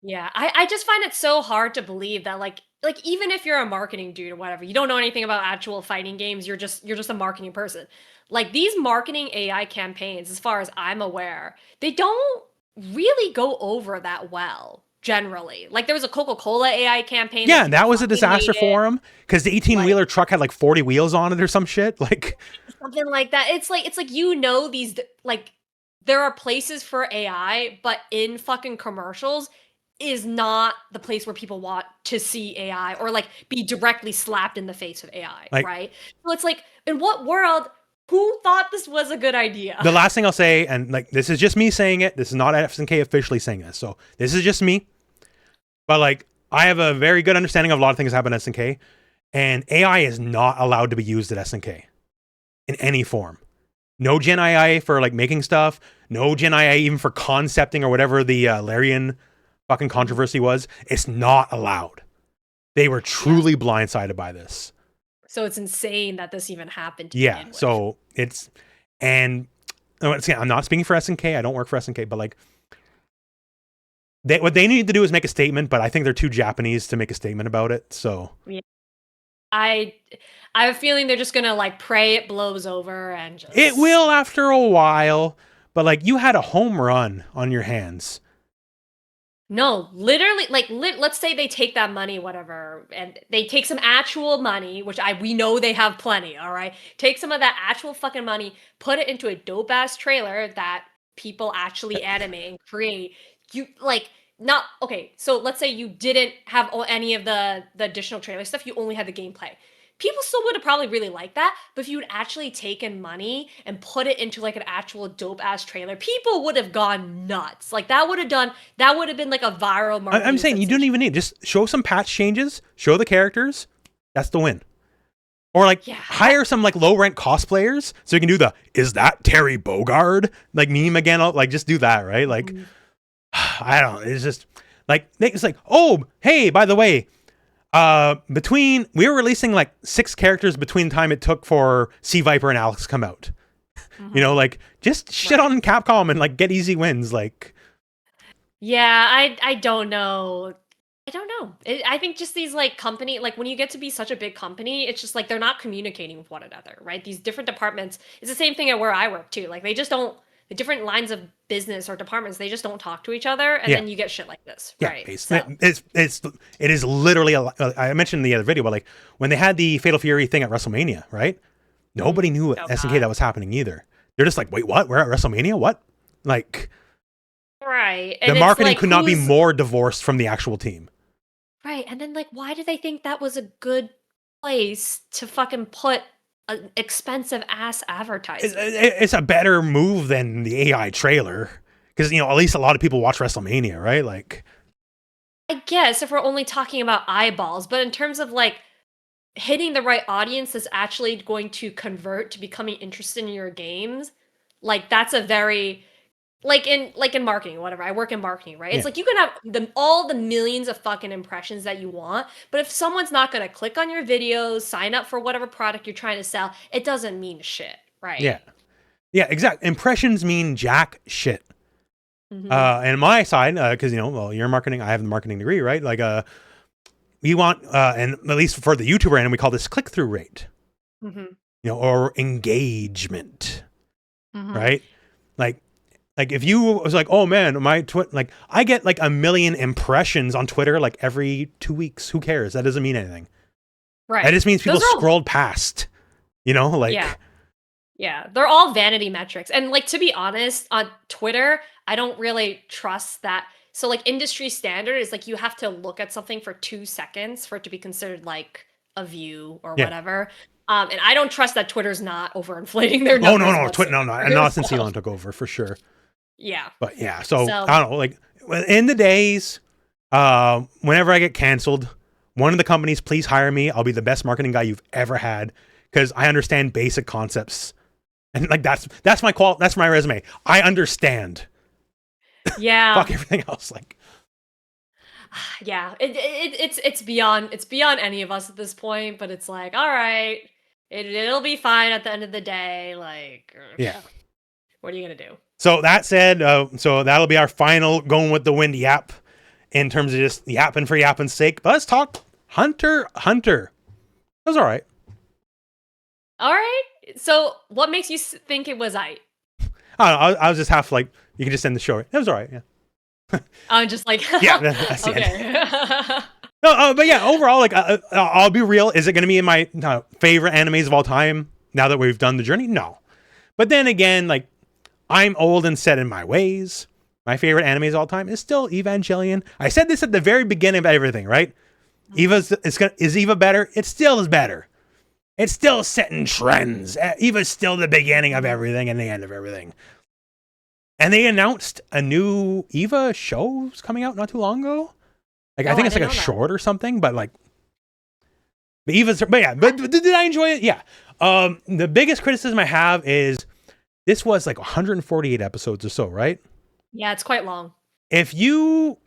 Yeah, I just find it so hard to believe that like even if you're a marketing dude or whatever, you don't know anything about actual fighting games, you're just a marketing person. Like these marketing AI campaigns, as far as I'm aware, they don't really go over that well generally. Like there was a Coca-Cola AI campaign that Yeah, people that was a fucking disaster hated, for him because the 18 like wheeler truck had like 40 wheels on it or some shit. Like, something like that. It's like these like there are places for AI, but in fucking commercials is not the place where people want to see AI or like be directly slapped in the face with AI, like right? So it's like in what world who thought this was a good idea? the last thing I'll say, and like this is just me saying it. This is not SNK officially saying this, so this is just me. But like, I have a very good understanding of a lot of things that happen at SNK, and AI is not allowed to be used at SNK in any form. No Gen AI for like making stuff. No Gen AI even for concepting or whatever the Larian fucking Mhm. controversy was. It's not allowed. They were Yeah. truly blindsided by this. So it's insane that this even happened to Yeah. begin with. So it's, and once again, I'm not speaking for SNK. I don't work for SNK, but like what they need to do is make a statement. But I think they're too Japanese to make a statement about it. So Yeah. I I have a feeling they're just gonna like pray it blows over and it just will after a while. But like you had a home run on your hands. no, literally, like, let's say they take that money, whatever, and they take some actual money, which we know they have plenty. All right, take some of that actual fucking money, put it into a dope ass trailer that people actually animate and create. You like not okay. So let's say you didn't have any of the additional trailer stuff. You only had the gameplay. People still would have probably really liked that, but if you had actually taken money and put it into like an actual dope ass trailer, people would have gone nuts. Like that would have been like a viral I'm marketing saying you don't sensation. even need, just show some patch changes, show the characters. That's the win. Or like Yeah, hire some like low rent cosplayers so you can do the "is that Terry Bogard" like meme again. Like just do that, right? Like mhm. I don't know. It's just like it's like, oh hey, by the way, between we were releasing like 6 characters between the time it took for Sea Viper and Alex come out. You know, Mhm. like just shit Right. on Capcom and like get easy wins. Like Yeah, I don't know. I don't know. I think just these like company like when you get to be such a big company, it's just like they're not communicating with one another, right? These different departments. It's the same thing at where I work too. Like they just don't the different lines of business or departments, they just don't talk to each other and yeah, then you get shit like this, yeah, right? So, basically, it is literally I mentioned in the other video, but like when they had the Fatal Fury thing at WrestleMania, right? Nobody mhm. knew at Oh SNK god. that was happening either. They're just like, wait, what? We're at WrestleMania? What? Like Right. the And it's marketing like could not be who's more divorced from the actual team. right. And then like why do they think that was a good place to fucking put an expensive ass advertisement? It's a better move than the AI trailer because you know at least a lot of people watch WrestleMania, right? Like I guess if we're only talking about eyeballs, but in terms of like hitting the right audience that's actually going to convert to becoming interested in your games, like that's a very like in marketing, whatever. I work in marketing, right? It's yeah, like you can have all the millions of fucking impressions that you want, but if someone's not going to click on your videos, sign up for whatever product you're trying to sell, it doesn't mean shit, right? yeah, yeah, exactly. Impressions mean jack shit. Mhm. And my side, because you know, well, you're in marketing, I have the marketing degree, right? Like, we want, and at least for the YouTuber end, we call this click through rate, Mhm. you know, or engagement, Mhm. right? Like like if you was like, oh man, like I get like 1 million impressions on Twitter like every 2 weeks. Who cares? That doesn't mean anything. Right. That just means people Those are all- scrolled past. You know, like Yeah, they're all vanity metrics. And like to be honest, on Twitter, I don't really trust that. So like industry standard is like you have to look at something for 2 seconds for it to be considered like a view or Yeah. whatever. And I don't trust that Twitter's not overinflating their oh numbers. no, Twitter, no, not since Elon took over for sure. Yeah. But yeah, so I don't know, like in the days, whenever I get canceled, one of the companies, please hire me. I'll be the best marketing guy you've ever had because I understand basic concepts. And like that's my resume. I understand. Yeah. Fuck everything else. Like, yeah, it's beyond any of us at this point. But it's like, all right, it'll be fine at the end of the day. Like, yeah. What are you gonna do? So that said, so that'll be our final going with the wind yap in terms of just yapping for yapping's sake. But let's talk Hunter. That was all right. All right. So, what makes you think it was I? I don't know. I was just half like, you can just end the show. It was all right. Yeah. I'm just like, yeah, that's the end. okay. No, but yeah, overall, like, I'll be real. Is it going to be in my favorite animes of all time now that we've done the journey? No. But then again, like, I'm old and set in my ways. My favorite animes of all time is still Evangelion. I said this at the very beginning of everything, right? Is Eva better? It still is better. It's still setting trends. Eva's still the beginning of everything and the end of everything. And they announced a new Eva show's coming out not too long ago. Like, I think it's like a short or something, but like, but did I enjoy it? Yeah. The biggest criticism I have is this was like 148 episodes or so, right? Yeah, it's quite long. If you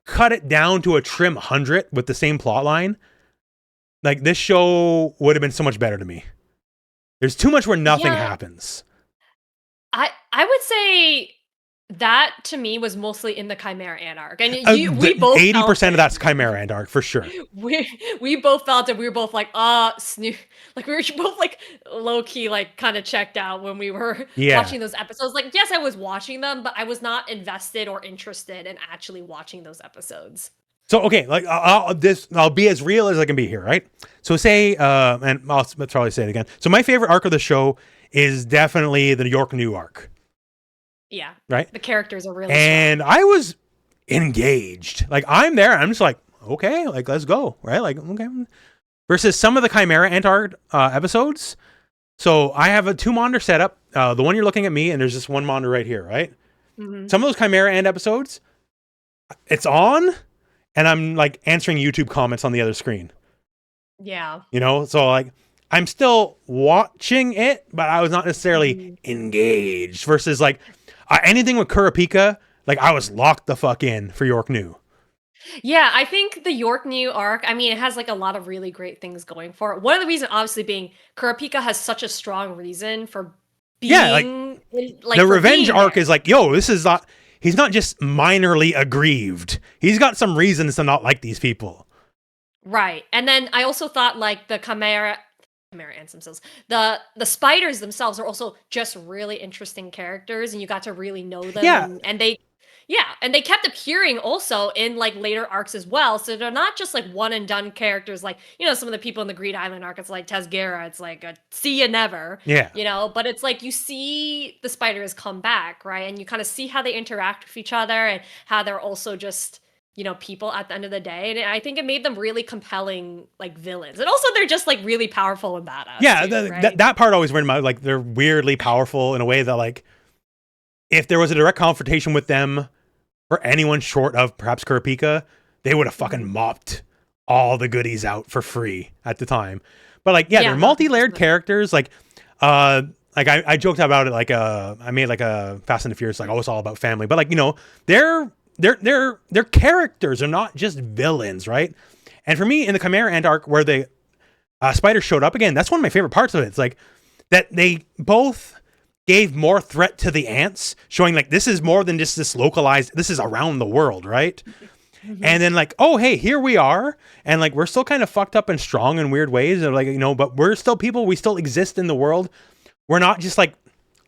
cut it down to a trim 100 with the same plot line, like this show would have been so much better to me. There's too much where nothing happens. I would say that to me was mostly in the Chimera Ant arc, and we both 80% of that's Chimera Ant arc for sure. We both felt it. We were both like, snoo. Like we were both like low key, like kind of checked out when we were watching those episodes. Like, yes, I was watching them, but I was not invested or interested in actually watching those episodes. So okay, like I'll be as real as I can be here, right? So say, and I'll probably say it again. So my favorite arc of the show is definitely the York New arc. Yeah. Right? The characters are really and strong. I was engaged. Like I'm there. I'm just like, okay, like let's go. Right? Like, okay. Versus some of the Chimera Ant arc episodes. So I have a 2 monitor setup. The one you're looking at me, and there's just 1 monitor right here, right? Mm-hmm. Some of those Chimera Ant episodes, it's on, and I'm like answering YouTube comments on the other screen. Yeah. You know, so like I'm still watching it, but I was not necessarily engaged. Versus like anything with Kurapika, like I was locked the fuck in for York New. Yeah, I think the York New arc, I mean, it has like a lot of really great things going for it. One of the reasons obviously being Kurapika has such a strong reason for being like the revenge arc is like, yo, this is not, he's not just minorly aggrieved. He's got some reasons to not like these people. Right. And then I also thought like the Chimera Ants themselves, the spiders themselves are also just really interesting characters, and you got to really know them. And they kept appearing also in like later arcs as well. So they're not just like one and done characters like, you know, some of the people in the Greed Island arc, it's like Tezgera, it's like a see ya never. Yeah. You know, but it's like you see the spiders come back, right? And you kind of see how they interact with each other and how they're also just, you know, people at the end of the day. And I think it made them really compelling, like villains. And also they're just like really powerful and badass. Yeah, too, right? that part always worried about, like they're weirdly powerful in a way that like if there was a direct confrontation with them or anyone short of perhaps Kurapika, they would have fucking mopped all the goodies out for free at the time. But like, they're multi-layered characters. Like I joked about it. Like, I made like a Fast and the Furious, like, oh, it's all about family. But like, you know, they're characters are not just villains, right? And for me, in the Chimera Ant arc, where the spiders showed up again, that's one of my favorite parts of it. It's like that they both gave more threat to the ants, showing like this is more than just this localized, this is around the world, right? Mm-hmm. And then like, oh, hey, here we are. And like, we're still kind of fucked up and strong in weird ways. And like, you know, but we're still people. We still exist in the world. We're not just like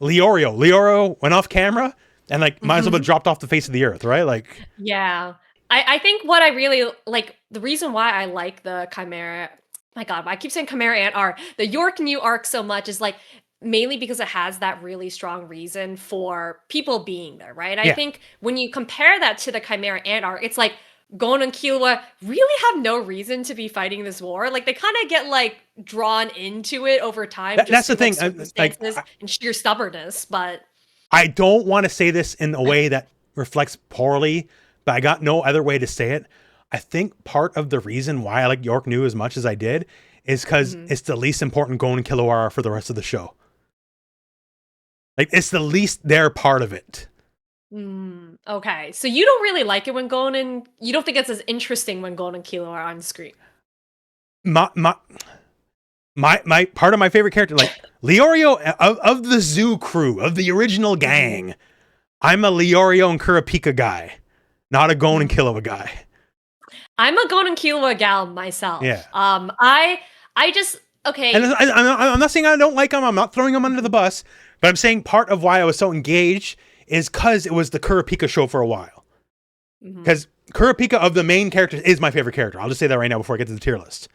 Leorio went off camera and like might as well have dropped off the face of the earth, right? Like, Yeah. I think what I really like, the reason why I like the Chimera, my God, I keep saying Chimera Ant arc, the York New arc so much is like mainly because it has that really strong reason for people being there, right? I yeah, think when you compare that to the Chimera Ant arc, it's like Gon and Killua really have no reason to be fighting this war. Like they kind of get like drawn into it over time that's just the through like thing. Like, circumstances and sheer stubbornness, but I don't want to say this in a way that reflects poorly, but I got no other way to say it. I think part of the reason why I like York New as much as I did is because it's the least important Gon and Killua are for the rest of the show. Like, it's the least their part of it. Okay, so you don't really like it when Gon and you don't think it's as interesting when Gon and Killua are on screen. My part of my favorite character, like Leorio of the zoo crew, of the original gang, I'm a Leorio and Kurapika guy, not a Gon and Killua guy. I'm a Gon and Killua gal myself. Yeah. I just okay. And I'm not saying I don't like him. I'm not throwing him under the bus, but I'm saying part of why I was so engaged is because it was the Kurapika show for a while. Because Kurapika of the main characters is my favorite character. I'll just say that right now before I get to the tier list.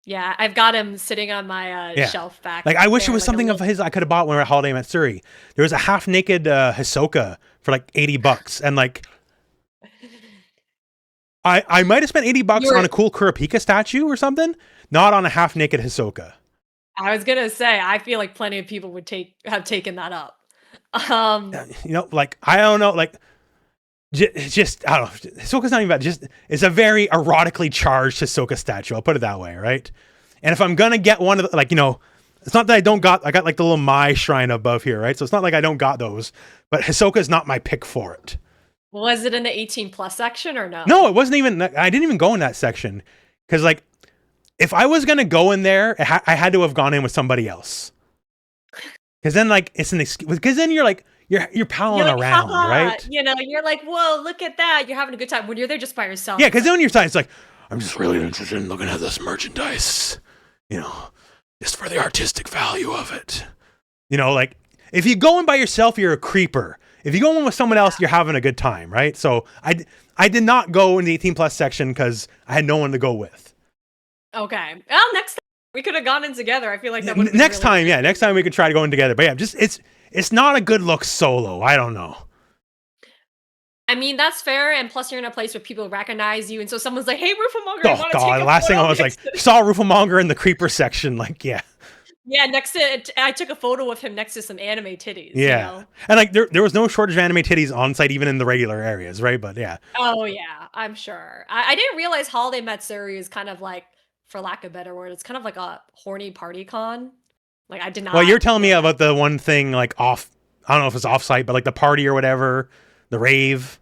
Yeah, I've got him sitting on my shelf back. Like, I wish there, it was like something of his I could have bought when we were at Holiday Matsuri. There was a half-naked Hisoka for like $80, and like I might have spent $80 on a cool Kurapika statue or something, not on a half-naked Hisoka. I was gonna say, I feel like plenty of people would have taken that up. You know, like, I don't know, like, just I don't know. Hisoka's not even bad. Just, it's a very erotically charged Hisoka statue. I'll put it that way, right? And if I'm gonna get one of the, like, you know, it's not that I got like the little Mai shrine above here, right? So it's not like I don't got those, but Hisoka's not my pick for it. Was it in the 18+ section or no? No, it wasn't even. I didn't even go in that section because, like, if I was gonna go in there, I had to have gone in with somebody else. Because then, like, it's an excuse. Because then you're like, you're palling around, right? You know, you're like, whoa, look at that. You're having a good time when you're there just by yourself. Yeah, because then when you're it's like, I'm just really interested in looking at this merchandise, you know, just for the artistic value of it. You know, like, if you go in by yourself, you're a creeper. If you go in with someone else, you're having a good time, right? So I did not go in the 18+ section because I had no one to go with. Okay. Well, next time we could have gone in together. I feel like that would next time, yeah, next time we could try to go in together. But yeah, just it's not a good look solo. I don't know. I mean, that's fair, and plus you're in a place where people recognize you, and so someone's like, "Hey, Rooflemonger, oh god!" The last thing I was like, saw Rooflemonger in the creeper section. Like, yeah. Yeah, next to it, I took a photo of him next to some anime titties. Yeah, you know? And like there was no shortage of anime titties on site, even in the regular areas, right? But yeah. Oh yeah, I'm sure. I didn't realize Holiday Matsuri is kind of like, for lack of a better word, it's kind of like a horny party con. Like, I did not. Well, you're telling me about the one thing like off. I don't know if it's off site, but like the party or whatever, the rave.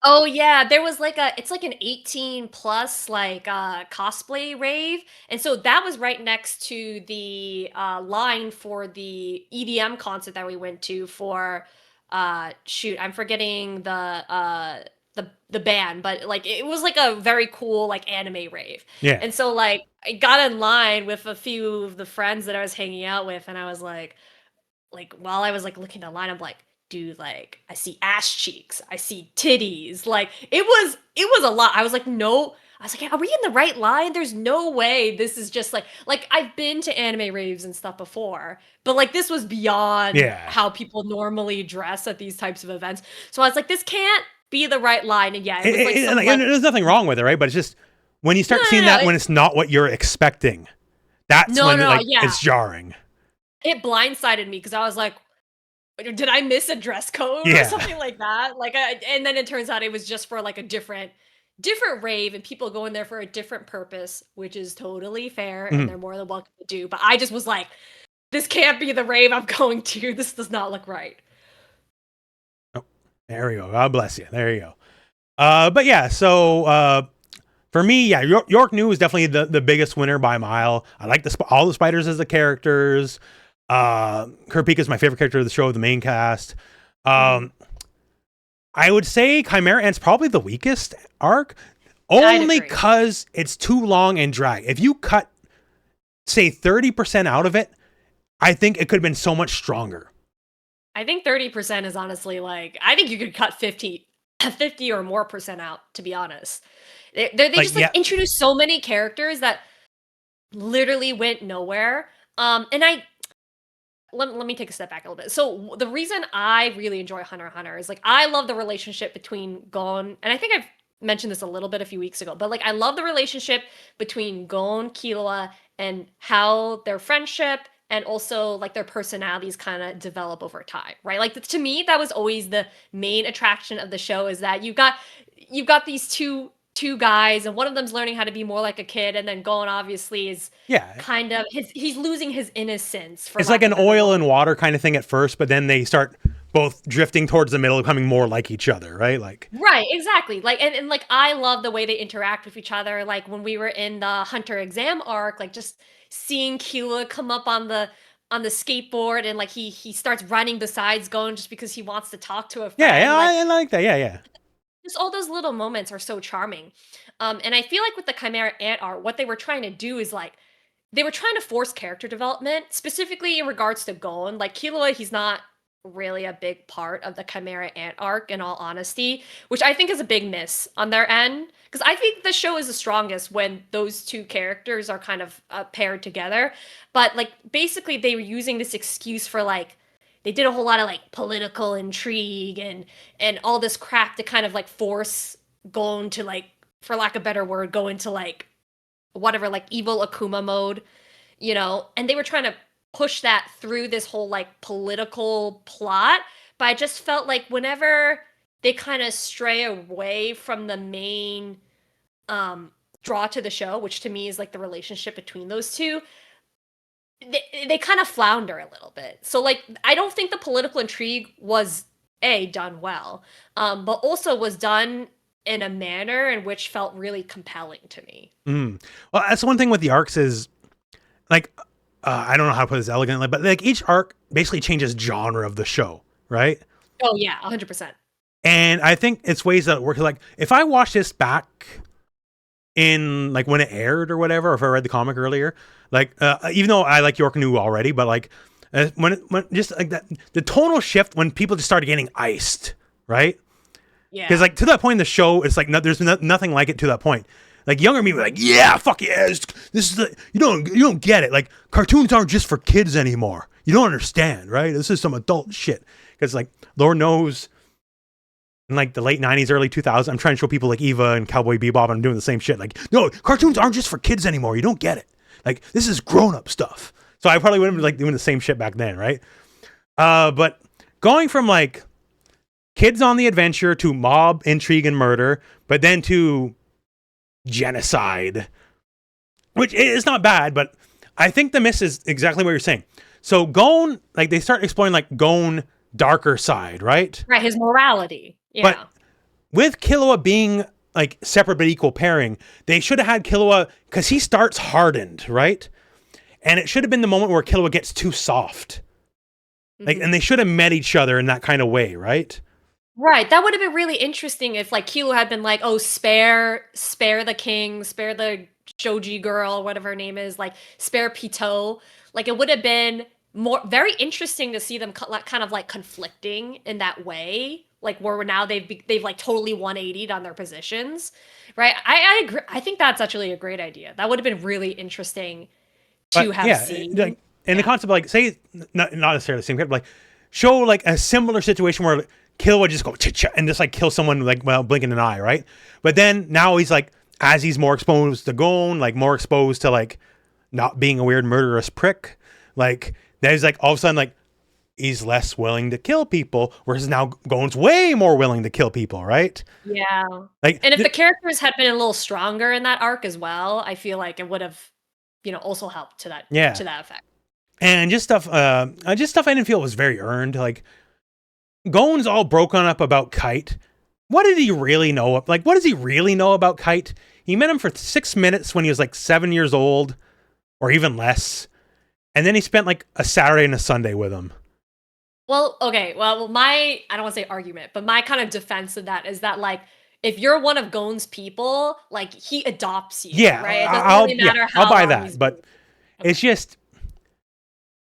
Oh yeah, there was like it's like an 18+ like cosplay rave, and so that was right next to the line for the EDM concert that we went to for shoot, I'm forgetting the band, but like it was like a very cool like anime rave. Yeah. And so like I got in line with a few of the friends that I was hanging out with, and I was like while I was like looking online, I'm like, dude, like I see ass cheeks, I see titties. Like it was a lot. I was like, no, I was like, are we in the right line? There's no way this is just like I've been to anime raves and stuff before, but like this was beyond how people normally dress at these types of events. So I was like, this can't be the right line. And yeah, it was like, and there's nothing wrong with it, right? But it's just when you start seeing that when it's not what you're expecting, that's when it's jarring. It blindsided me because I was like, did I miss a dress code or something like that? Like, and then it turns out it was just for like a different rave, and people go in there for a different purpose, which is totally fair, and they're more than welcome to do. But I just was like, this can't be the rave I'm going to. This does not look right. Oh, there we go. God bless you. There you go. But yeah, so for me, yeah, York New is definitely the biggest winner by a mile. I like all the spiders as the characters. Kurapika is my favorite character of the show, the main cast. I would say Chimera Ant's probably the weakest arc, only because it's too long and drag. If you cut, say, 30% out of it, I think it could have been so much stronger. I think 30% is honestly like I think you could cut 50 or more percent out, to be honest. They Like, just like yeah, introduced so many characters that literally went nowhere. And let me take a step back a little bit. So the reason I really enjoy Hunter x Hunter is like I love the relationship between Gon, and I think I've mentioned this a little bit a few weeks ago, but like I love the relationship between Gon, Killua, and how their friendship and also like their personalities kind of develop over time, right? Like to me, that was always the main attraction of the show is that you've got these two guys, and one of them's learning how to be more like a kid, and then Gon obviously is yeah. kind of he's losing his innocence for It's like lack an of better oil word. and water kind of thing at first, but then they start both drifting towards the middle, becoming more like each other, right? Like, Right, exactly. Like and like I love the way they interact with each other. Like when we were in the Hunter exam arc, like just seeing Killua come up on the skateboard and like he starts running besides Gon just because he wants to talk to a yeah, yeah, friend. Like I like that. Yeah, yeah. just all those little moments are so charming. And I feel like with the Chimera Ant art, what they were trying to do is like they were trying to force character development, specifically in regards to Gon. Like Killua, he's not really a big part of the Chimera Ant arc, in all honesty, which I think is a big miss on their end. Because I think the show is the strongest when those two characters are kind of paired together. But like basically, they were using this excuse for like they did a whole lot of like political intrigue and all this crap to kind of like force Gon to like, for lack of a better word, go into like whatever like evil Akuma mode, and they were trying to push that through this whole like political plot, but I just felt like whenever they kind of stray away from the main um draw to the show, which to me is like the relationship between those two, they kind of flounder a little bit. So like I don't think the political intrigue was done well, but also was done in a manner in which felt really compelling to me. Mm. Well, that's one thing with the arcs is like, I don't know how to put this elegantly, but like each arc basically changes genre of the show, right? Oh yeah, 100%. And I think it's ways that work. Like, if I watch this back in like when it aired or whatever, or if I read the comic earlier, like even though I like York New already, but like when just like that, the tonal shift when people just started getting iced, right? Yeah. Because like to that point in the show, it's like there's nothing like it to that point. Like younger me were like, yeah, fuck yeah, this is the you don't get it. Like cartoons aren't just for kids anymore. You don't understand, right? This is some adult shit. Because like Lord knows, in like the late '90s, early 2000s, I'm trying to show people like Eva and Cowboy Bebop, and I'm doing the same shit. Like, no, cartoons aren't just for kids anymore. You don't get it. Like this is grown up stuff. So I probably wouldn't be like doing the same shit back then, right? But going from like kids on the adventure to mob intrigue and murder, but then to genocide, which is not bad, but I think the miss is exactly what you're saying. So Gon, like they start exploring like Gon darker side, right? Right, his morality. Yeah. But with Killua being like separate but equal pairing, they should have had Killua because he starts hardened, right? And it should have been the moment where Killua gets too soft. Like, and they should have met each other in that kind of way, right? Right, that would have been really interesting if like Killua had been like, "Oh, spare the king, spare the Shoji girl, whatever her name is, like spare Pito." Like it would have been more very interesting to see them kind of like conflicting in that way, like where now they've like totally 180'd on their positions, right? I agree. I think that's actually a great idea. That would have been really interesting to But have yeah, seen. like, and the Yeah. concept of like, say, not necessarily the same kind, but like show like a similar situation where Killua would just go cha and just like kill someone like, well, blinking an eye, right? But then now he's like, as he's more exposed to Gon, like more exposed to like not being a weird murderous prick, like then he's like all of a sudden like he's less willing to kill people, whereas now Gon's way more willing to kill people, right? Yeah. Like, And if the characters had been a little stronger in that arc as well, I feel like it would have, also helped yeah, to that effect. and just stuff I didn't feel was very earned. Like Gon's all broken up about Kite. What did he really know? Like, what does he really know about Kite? He met him for 6 minutes when he was like 7 years old, or even less, and then he spent like a Saturday and a Sunday with him. Well, okay. Well, I don't want to say argument, but my kind of defense of that is that like if you're one of Gon's people, like he adopts you, Yeah, right? It doesn't really matter I'll how buy long he's that, but been. it's just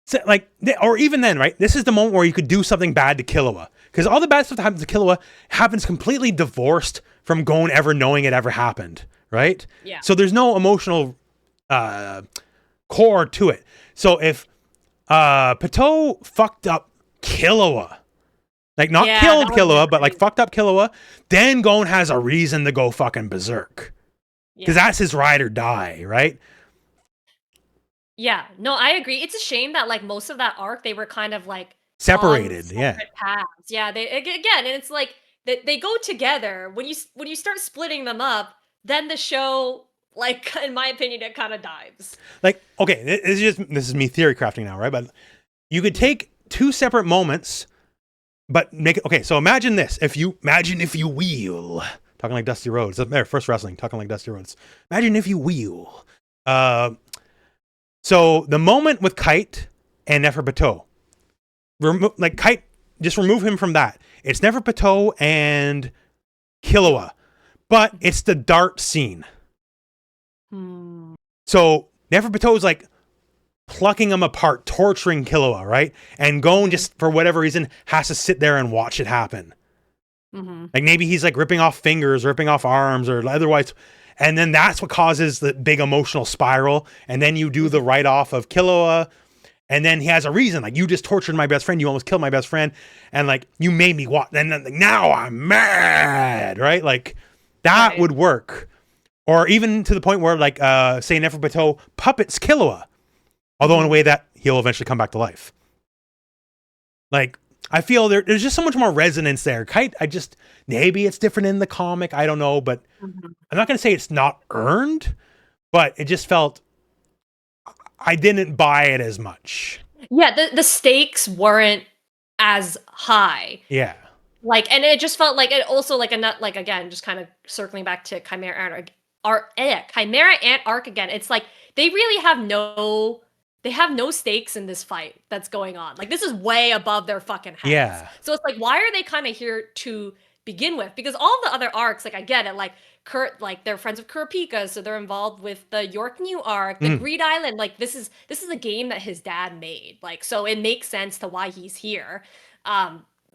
So, like, or even then, right? This is the moment where you could do something bad to Killua, because all the bad stuff that happens to Killua happens completely divorced from Gon ever knowing it ever happened, right? Yeah. So there's no emotional core to it. So if Pato fucked up Killua, like not killed Killua, but like fucked up Killua, then Gon has a reason to go fucking berserk, because that's his ride or die, right? Yeah, no, I agree. It's a shame that like most of that arc they were kind of like Separated, yeah. paths. Yeah, they again, and it's like they go together. When you start splitting them up, then the show, like in my opinion, it kind of dives. Like, okay, this is me theory crafting now, right? But you could take two separate moments, but make it okay. So imagine this: if you will, talking like Dusty Rhodes, there, first wrestling, talking like Dusty Rhodes. Imagine if you will. So the moment with Kite and Neferpitou, like Kite, just remove him from that. It's Neferpitou and Killua, but it's the dart scene. So Neferpitou is like plucking him apart, torturing Killua, right? And Gon just for whatever reason has to sit there and watch it happen. Like maybe he's like ripping off fingers, ripping off arms, or otherwise. And then that's what causes the big emotional spiral. And then you do the write-off of Killua. And then he has a reason. Like, you just tortured my best friend. You almost killed my best friend. And, like, you made me watch. And then, like, now I'm mad, right? Like, that would work. Or even to the point where, like, say Neferpitou puppets Killua. Although in a way that he'll eventually come back to life. Like, I feel there's just so much more resonance there. Kite, maybe it's different in the comic. I don't know, but I'm not going to say it's not earned, but it just felt I didn't buy it as much. Yeah, the stakes weren't as high. Yeah. Like, and it just felt like it also like again, just kind of circling back to Chimera Ant Chimera Ant arc again. It's like they really have no stakes in this fight that's going on. Like, this is way above their fucking heads. Yeah. So it's like, why are they kind of here to begin with? Because all the other arcs, like, I get it, like Kurt, like they're friends with Kurapika, so they're involved with the York New arc, the Greed Island. Like, this is a game that his dad made. Like, so it makes sense to why he's here.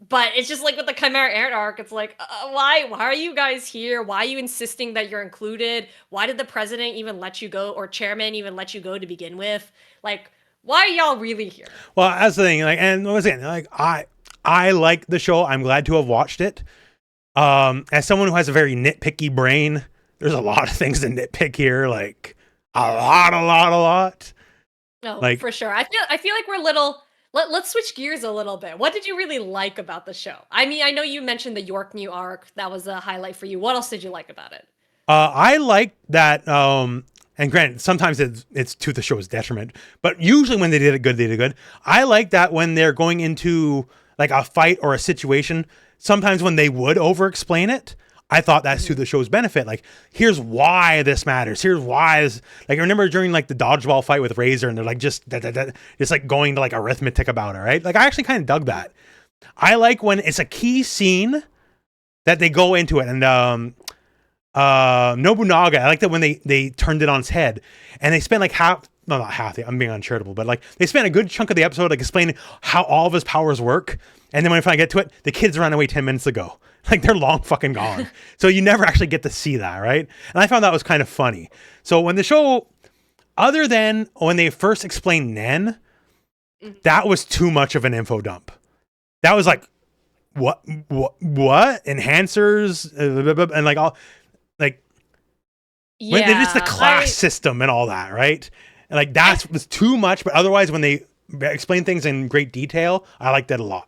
But it's just like with the Chimera Ant arc, it's like, why are you guys here? Why are you insisting that you're included? Why did the president even let you go, or chairman even let you go to begin with? Like, why are y'all really here? Well, that's the thing. Like, and once again, like I like the show. I'm glad to have watched it. As someone who has a very nitpicky brain, there's a lot of things to nitpick here. Like a lot. No, like, for sure. I feel like we're little. Let's switch gears a little bit. What did you really like about the show? I mean, I know you mentioned the York New arc. That was a highlight for you. What else did you like about it? I like that. And granted, sometimes it's to the show's detriment, but usually when they did it good, they did it good. I like that when they're going into like a fight or a situation, sometimes when they would over-explain it, I thought that's to the show's benefit. Like, here's why this matters. Here's why this, like, I remember during like the dodgeball fight with Razor, and they're like just like going to like arithmetic about it, right? Like, I actually kind of dug that. I like when it's a key scene that they go into it, and Nobunaga, I like that when they turned it on its head, and they spent like not half, I'm being uncharitable, but like they spent a good chunk of the episode like explaining how all of his powers work, and then when I finally get to it, the kids ran away 10 minutes ago. Like, they're long fucking gone. So you never actually get to see that, right? And I found that was kind of funny. So when the show, other than when they first explained Nen, that was too much of an info dump. That was like, what enhancers and like all, like, when they just the class system and all that, right? And like that was too much. But otherwise, when they explain things in great detail, I liked that a lot.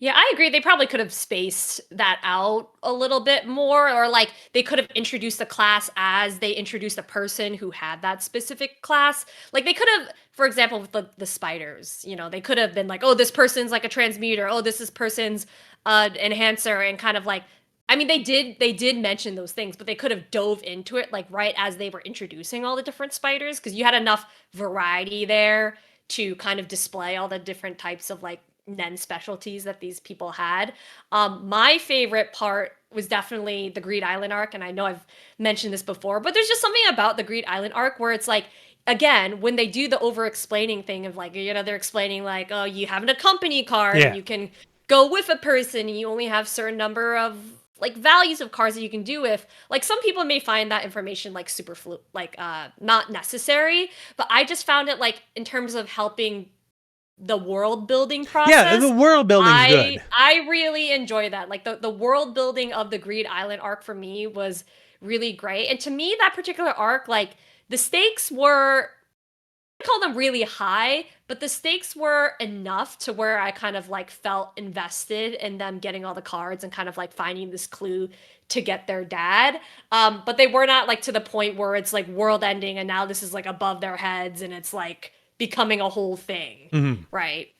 Yeah, I agree. They probably could have spaced that out a little bit more, or like they could have introduced the class as they introduced a person who had that specific class. Like, they could have, for example, with the spiders, you know, they could have been like, oh, this person's like a transmuter. Oh, this is person's enhancer, and kind of like, I mean, they did mention those things, but they could have dove into it like right as they were introducing all the different spiders, because you had enough variety there to kind of display all the different types of like Nen specialties that these people had. My favorite part was definitely the Greed Island arc, and I know I've mentioned this before, but there's just something about the Greed Island arc where it's like, again, when they do the over explaining thing of like, they're explaining like, oh, you have a company card, Yeah. and you can go with a person, and you only have certain number of like values of cards that you can do with. Like some people may find that information like not necessary, but I just found it like in terms of helping the world building Yeah, process. the world building's good. I really enjoy that. Like the world building of the Greed Island arc for me was really great. And to me, that particular arc, like the stakes were, I call them really high, but the stakes were enough to where I kind of like felt invested in them getting all the cards and kind of like finding this clue to get their dad. But they were not like to the point where it's like world ending and now this is like above their heads and it's like becoming a whole thing. Mm-hmm. Right.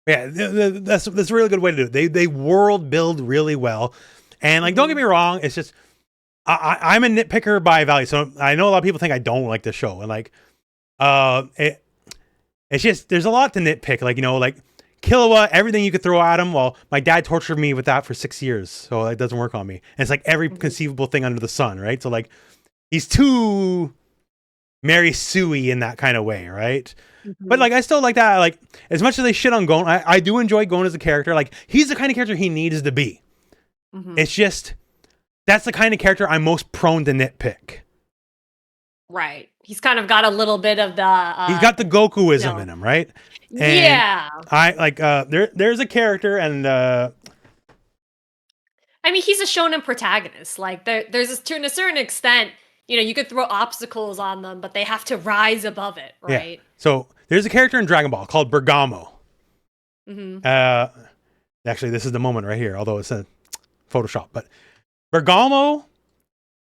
Yeah, that's a really good way to do it. They world build really well. And like, don't get me wrong, it's just I'm a nitpicker by value. So I know a lot of people think I don't like this show. And like it's just there's a lot to nitpick. Like, like Killua, everything you could throw at him. Well, my dad tortured me with that for 6 years, so it doesn't work on me. And it's like every conceivable thing under the sun, right? So like he's too Mary Sue-y in that kind of way, right? But like I still like that. Like as much as they shit on Gon, I do enjoy Gon as a character. Like he's the kind of character he needs to be. It's just that's the kind of character I'm most prone to nitpick. Right. He's kind of got a little bit of the he's got the Gokuism in him, right? And yeah. I like there's a character and I mean, he's a shonen protagonist. Like there's to a certain extent, you could throw obstacles on them, but they have to rise above it, right? Yeah. So there's a character in Dragon Ball called Bergamo. Actually, this is the moment right here, although it's a Photoshop. But Bergamo,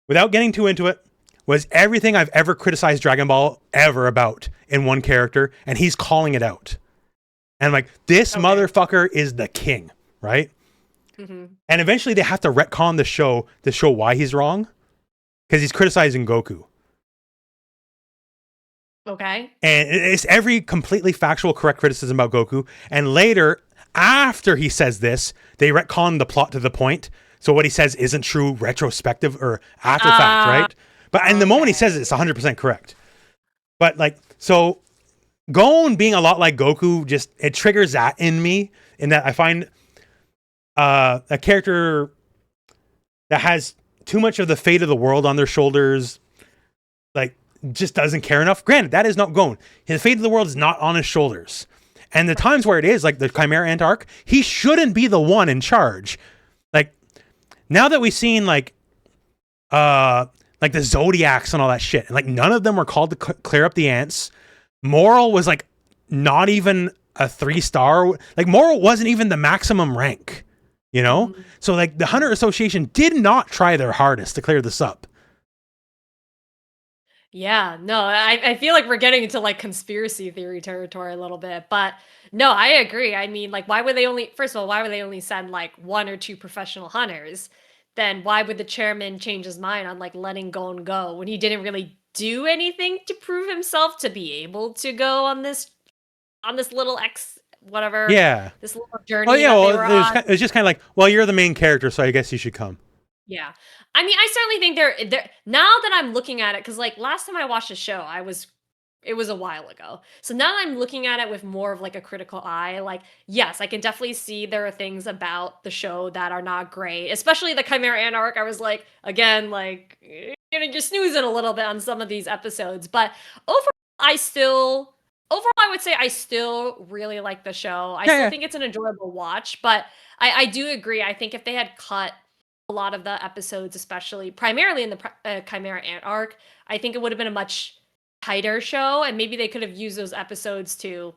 without getting too into it, was everything I've ever criticized Dragon Ball ever about in one character, and he's calling it out. And I'm like, this motherfucker is the king, right? And eventually they have to retcon the show to show why he's wrong, because he's criticizing Goku. Okay. And it's every completely factual, correct criticism about Goku. And later, after he says this, they retcon the plot to the point. So what he says isn't true retrospective or after fact, right? But in the moment he says it, it's 100% correct. But like, so Gon being a lot like Goku, just it triggers that in me, in that I find a character that has too much of the fate of the world on their shoulders, like just doesn't care enough. Granted, that is not Gon. His fate of the world is not on his shoulders. And the times where it is, like the Chimera Ant arc, he shouldn't be the one in charge. Like now that we've seen like the Zodiacs and all that shit, and like none of them were called to clear up the ants. Moral was like not even a 3-star. Like Moral wasn't even the maximum rank, So like the Hunter Association did not try their hardest to clear this up. Yeah, no, I feel like we're getting into like conspiracy theory territory a little bit, but no, I agree. I mean, like, why would they only send like 1 or 2 professional hunters? Then why would the chairman change his mind on like letting Gon go when he didn't really do anything to prove himself to be able to go on this little this little journey? Oh yeah, well, it was just kind of like, well, you're the main character, so I guess you should come. Yeah. I mean, I certainly think they're now that I'm looking at it, because like last time I watched the show, it was a while ago. So now that I'm looking at it with more of like a critical eye, like, yes, I can definitely see there are things about the show that are not great, especially the Chimera Ant arc. I was like, again, like, you're snoozing a little bit on some of these episodes, but overall, I would say I still really like the show. I still think it's an enjoyable watch, but I do agree. I think if they had cut a lot of the episodes, especially primarily in the Chimera Ant arc, I think it would have been a much tighter show, and maybe they could have used those episodes to,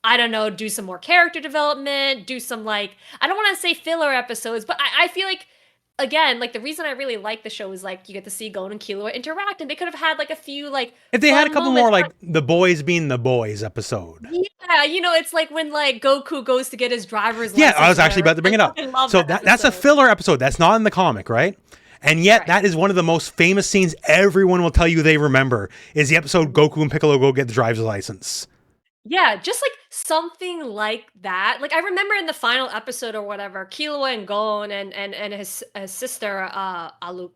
I don't know, do some more character development, do some like, I don't want to say filler episodes, but I feel like, again, like the reason I really like the show is like you get to see Gon and Killua interact, and they could have had like a few like, if they had a couple more like the boys being the boys episode. Yeah, it's like when like Goku goes to get his driver's license. Yeah, I was actually about to bring it up. So that's a filler episode. That's not in the comic, right? And yet that is one of the most famous scenes everyone will tell you they remember, is the episode Goku and Piccolo go get the driver's license. Yeah, just like something like that. Like I remember in the final episode or whatever, Killua and Gon and his sister Alika.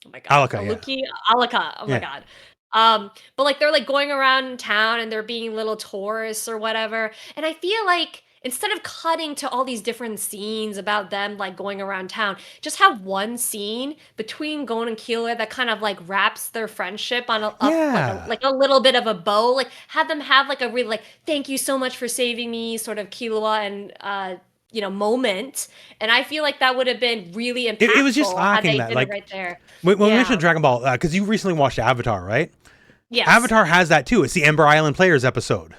Alika, Alika. Oh my god. But like they're like going around town and they're being little tourists or whatever. And I feel like instead of cutting to all these different scenes about them like going around town, just have one scene between Gon and Killua that kind of like wraps their friendship on a up Yeah. like a little bit of a bow. Like have them have like a really like thank you so much for saving me sort of Killua and moment. And I feel like that would have been really It was just impactful had lacking they that. did it Like, right there. when we Yeah. mentioned Dragon Ball, because you recently watched Avatar, right? Yes. Avatar has that too. It's the Ember Island Players episode.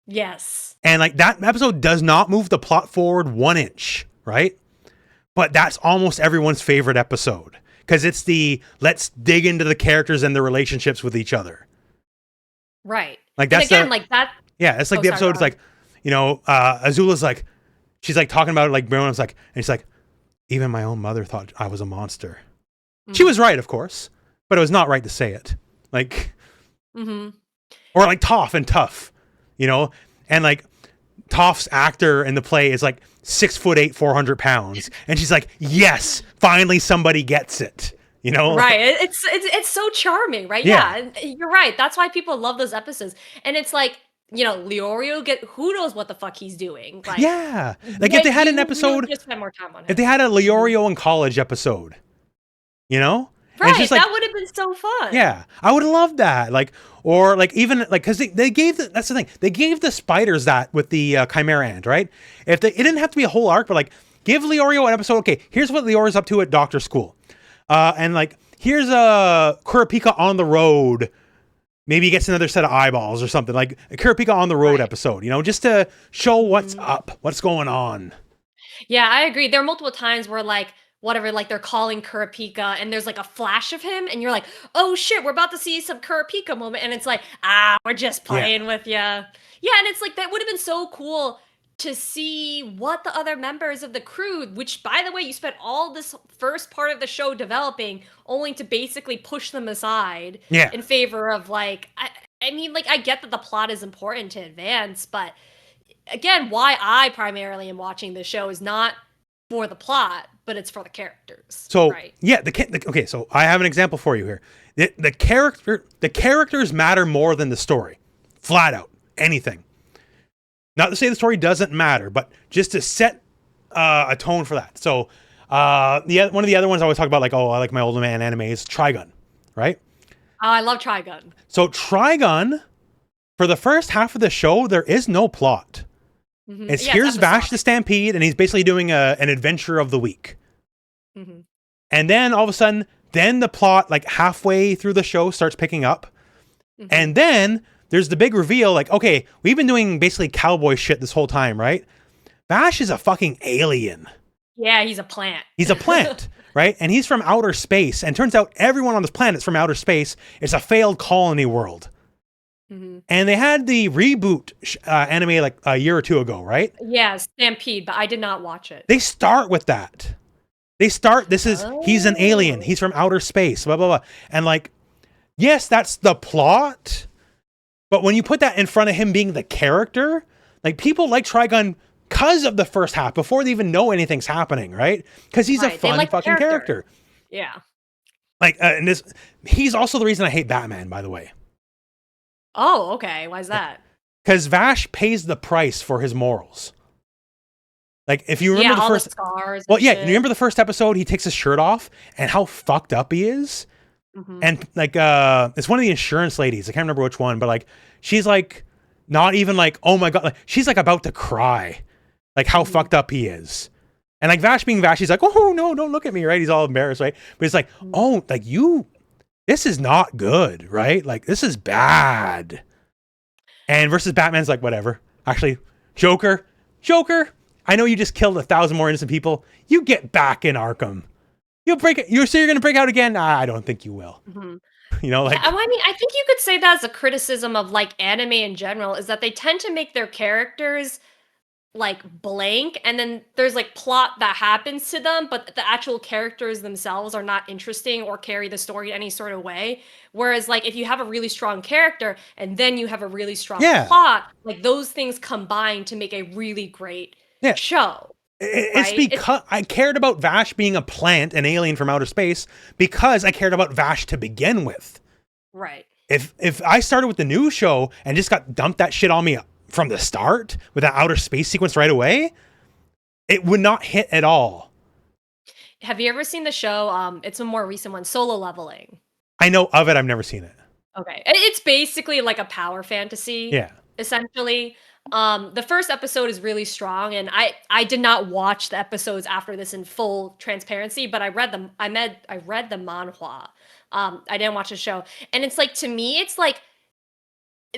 Yes. And like that episode does not move the plot forward 1 inch, right? But that's almost everyone's favorite episode because it's the let's dig into the characters and their relationships with each other. Right. Like And that's again, like that. yeah, it's like Oh, the sorry, episode go is like, Azula's like, she's like talking about it like Bruno's like, and she's like, even my own mother thought I was a monster. She was right, of course, but it was not right to say it. Like, or like Toph and Tough, and like Toph's actor in the play is like 6'8", 400 pounds, and she's like, yes, finally somebody gets it. Right. It's so charming, right? Yeah. Yeah. And you're right. That's why people love those episodes. And it's like, Leorio who knows what the fuck he's doing. Like, Yeah. Like if they had an episode, just spend more time on him. if they had a Leorio in college episode, And it's Right, just like, that would have been so fun. yeah, I would have loved that. Like, or like even like, cause they gave that's the thing. They gave the spiders that with the Chimera Ant, right? It didn't have to be a whole arc, but like give Leorio an episode. Okay, here's what Leorio's up to at doctor school. And like, here's a Kurapika on the road. Maybe he gets another set of eyeballs or something, like a Kurapika on the road episode, just to show what's up, what's going on. Yeah, I agree. There are multiple times where like whatever, like they're calling Kurapika and there's like a flash of him and you're like, oh shit, we're about to see some Kurapika moment. And it's like, we're just playing with you. Yeah, and it's like that would have been so cool to see what the other members of the crew, which by the way, you spent all this first part of the show developing, only to basically push them aside in favor of like, I mean, like I get that the plot is important to advance, but again, why I primarily am watching this show is not for the plot, but it's for the characters. So right? yeah, okay. So I have an example for you here. The characters matter more than the story, flat out. Anything. Not to say the story doesn't matter, but just to set a tone for that. So one of the other ones I always talk about, like, oh, I like my old man anime is Trigun, right? Oh, I love Trigun. So Trigun, for the first half of the show, there is no plot. It's here's Vash the Stampede, and he's basically doing an adventure of the week. And then all of a sudden, then the plot, like halfway through the show, starts picking up. And then there's the big reveal, like, okay, we've been doing basically cowboy shit this whole time, right? Vash is a fucking alien. Yeah, he's a plant. He's a plant, right? And he's from outer space. And turns out everyone on this planet is from outer space. It's a failed colony world. And they had the reboot anime like a year or two ago, right? Yeah, Stampede, but I did not watch it. They start with that. He's an alien. He's from outer space, blah, blah, blah. And like, yes, that's the plot. But when you put that in front of him being the character, like people like Trigun because of the first half, before they even know anything's happening, right? Because he's a fun fucking character. Yeah. Like, he's also the reason I hate Batman, by the way. Oh, okay. Why is that? Because Vash pays the price for his morals. Like, if you remember the first, the scars. you remember the first episode, he takes his shirt off and how fucked up he is. And like, it's one of the insurance ladies. I can't remember which one, but like, she's like, not even like, oh my God, like, she's like about to cry, like how fucked up he is. And like Vash being Vash, he's like, oh no, don't look at me, right? He's all embarrassed, right? But it's like, oh, like this is not good, right? Like, this is bad. And versus Batman's like, whatever. Actually, Joker, I know you just killed 1,000 more innocent people. You get back in Arkham. You'll break it. You're going to break out again? I don't think you will. Like, yeah, I mean, I think you could say that as a criticism of like anime in general, is that they tend to make their characters like blank, and then there's like plot that happens to them, but the actual characters themselves are not interesting or carry the story in any sort of way. Whereas like if you have a really strong character and then you have a really strong plot, like those things combine to make a really great show. It's because I cared about Vash being a plant, an alien from outer space, because I cared about Vash to begin with. Right. if I started with the new show and just got dumped that shit on me from the start with that outer space sequence right away, it would not hit at all. Have you ever seen the show? It's a more recent one, Solo Leveling. I know of it. I've never seen it. Okay. It's basically like a power fantasy. Yeah. Essentially. The first episode is really strong, and I did not watch the episodes after this in full transparency, but I read the manhwa. I didn't watch the show. And it's like, to me, it's like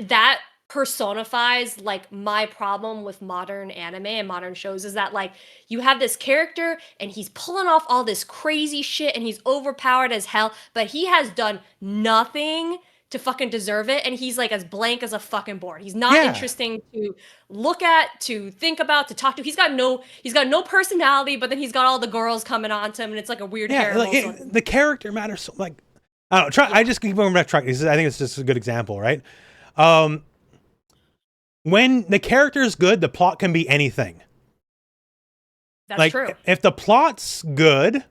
that personifies like my problem with modern anime and modern shows, is that like you have this character and he's pulling off all this crazy shit and he's overpowered as hell, but he has done nothing to fucking deserve it, and he's like as blank as a fucking board. He's not interesting to look at, to think about, to talk to. He's got no personality, but then he's got all the girls coming on to him, and it's like a weird hair. Like the character matters. So, like, I don't know. I just keep going back to track. I think it's just a good example, right? When the character is good, the plot can be anything. That's like, true. If the plot's good,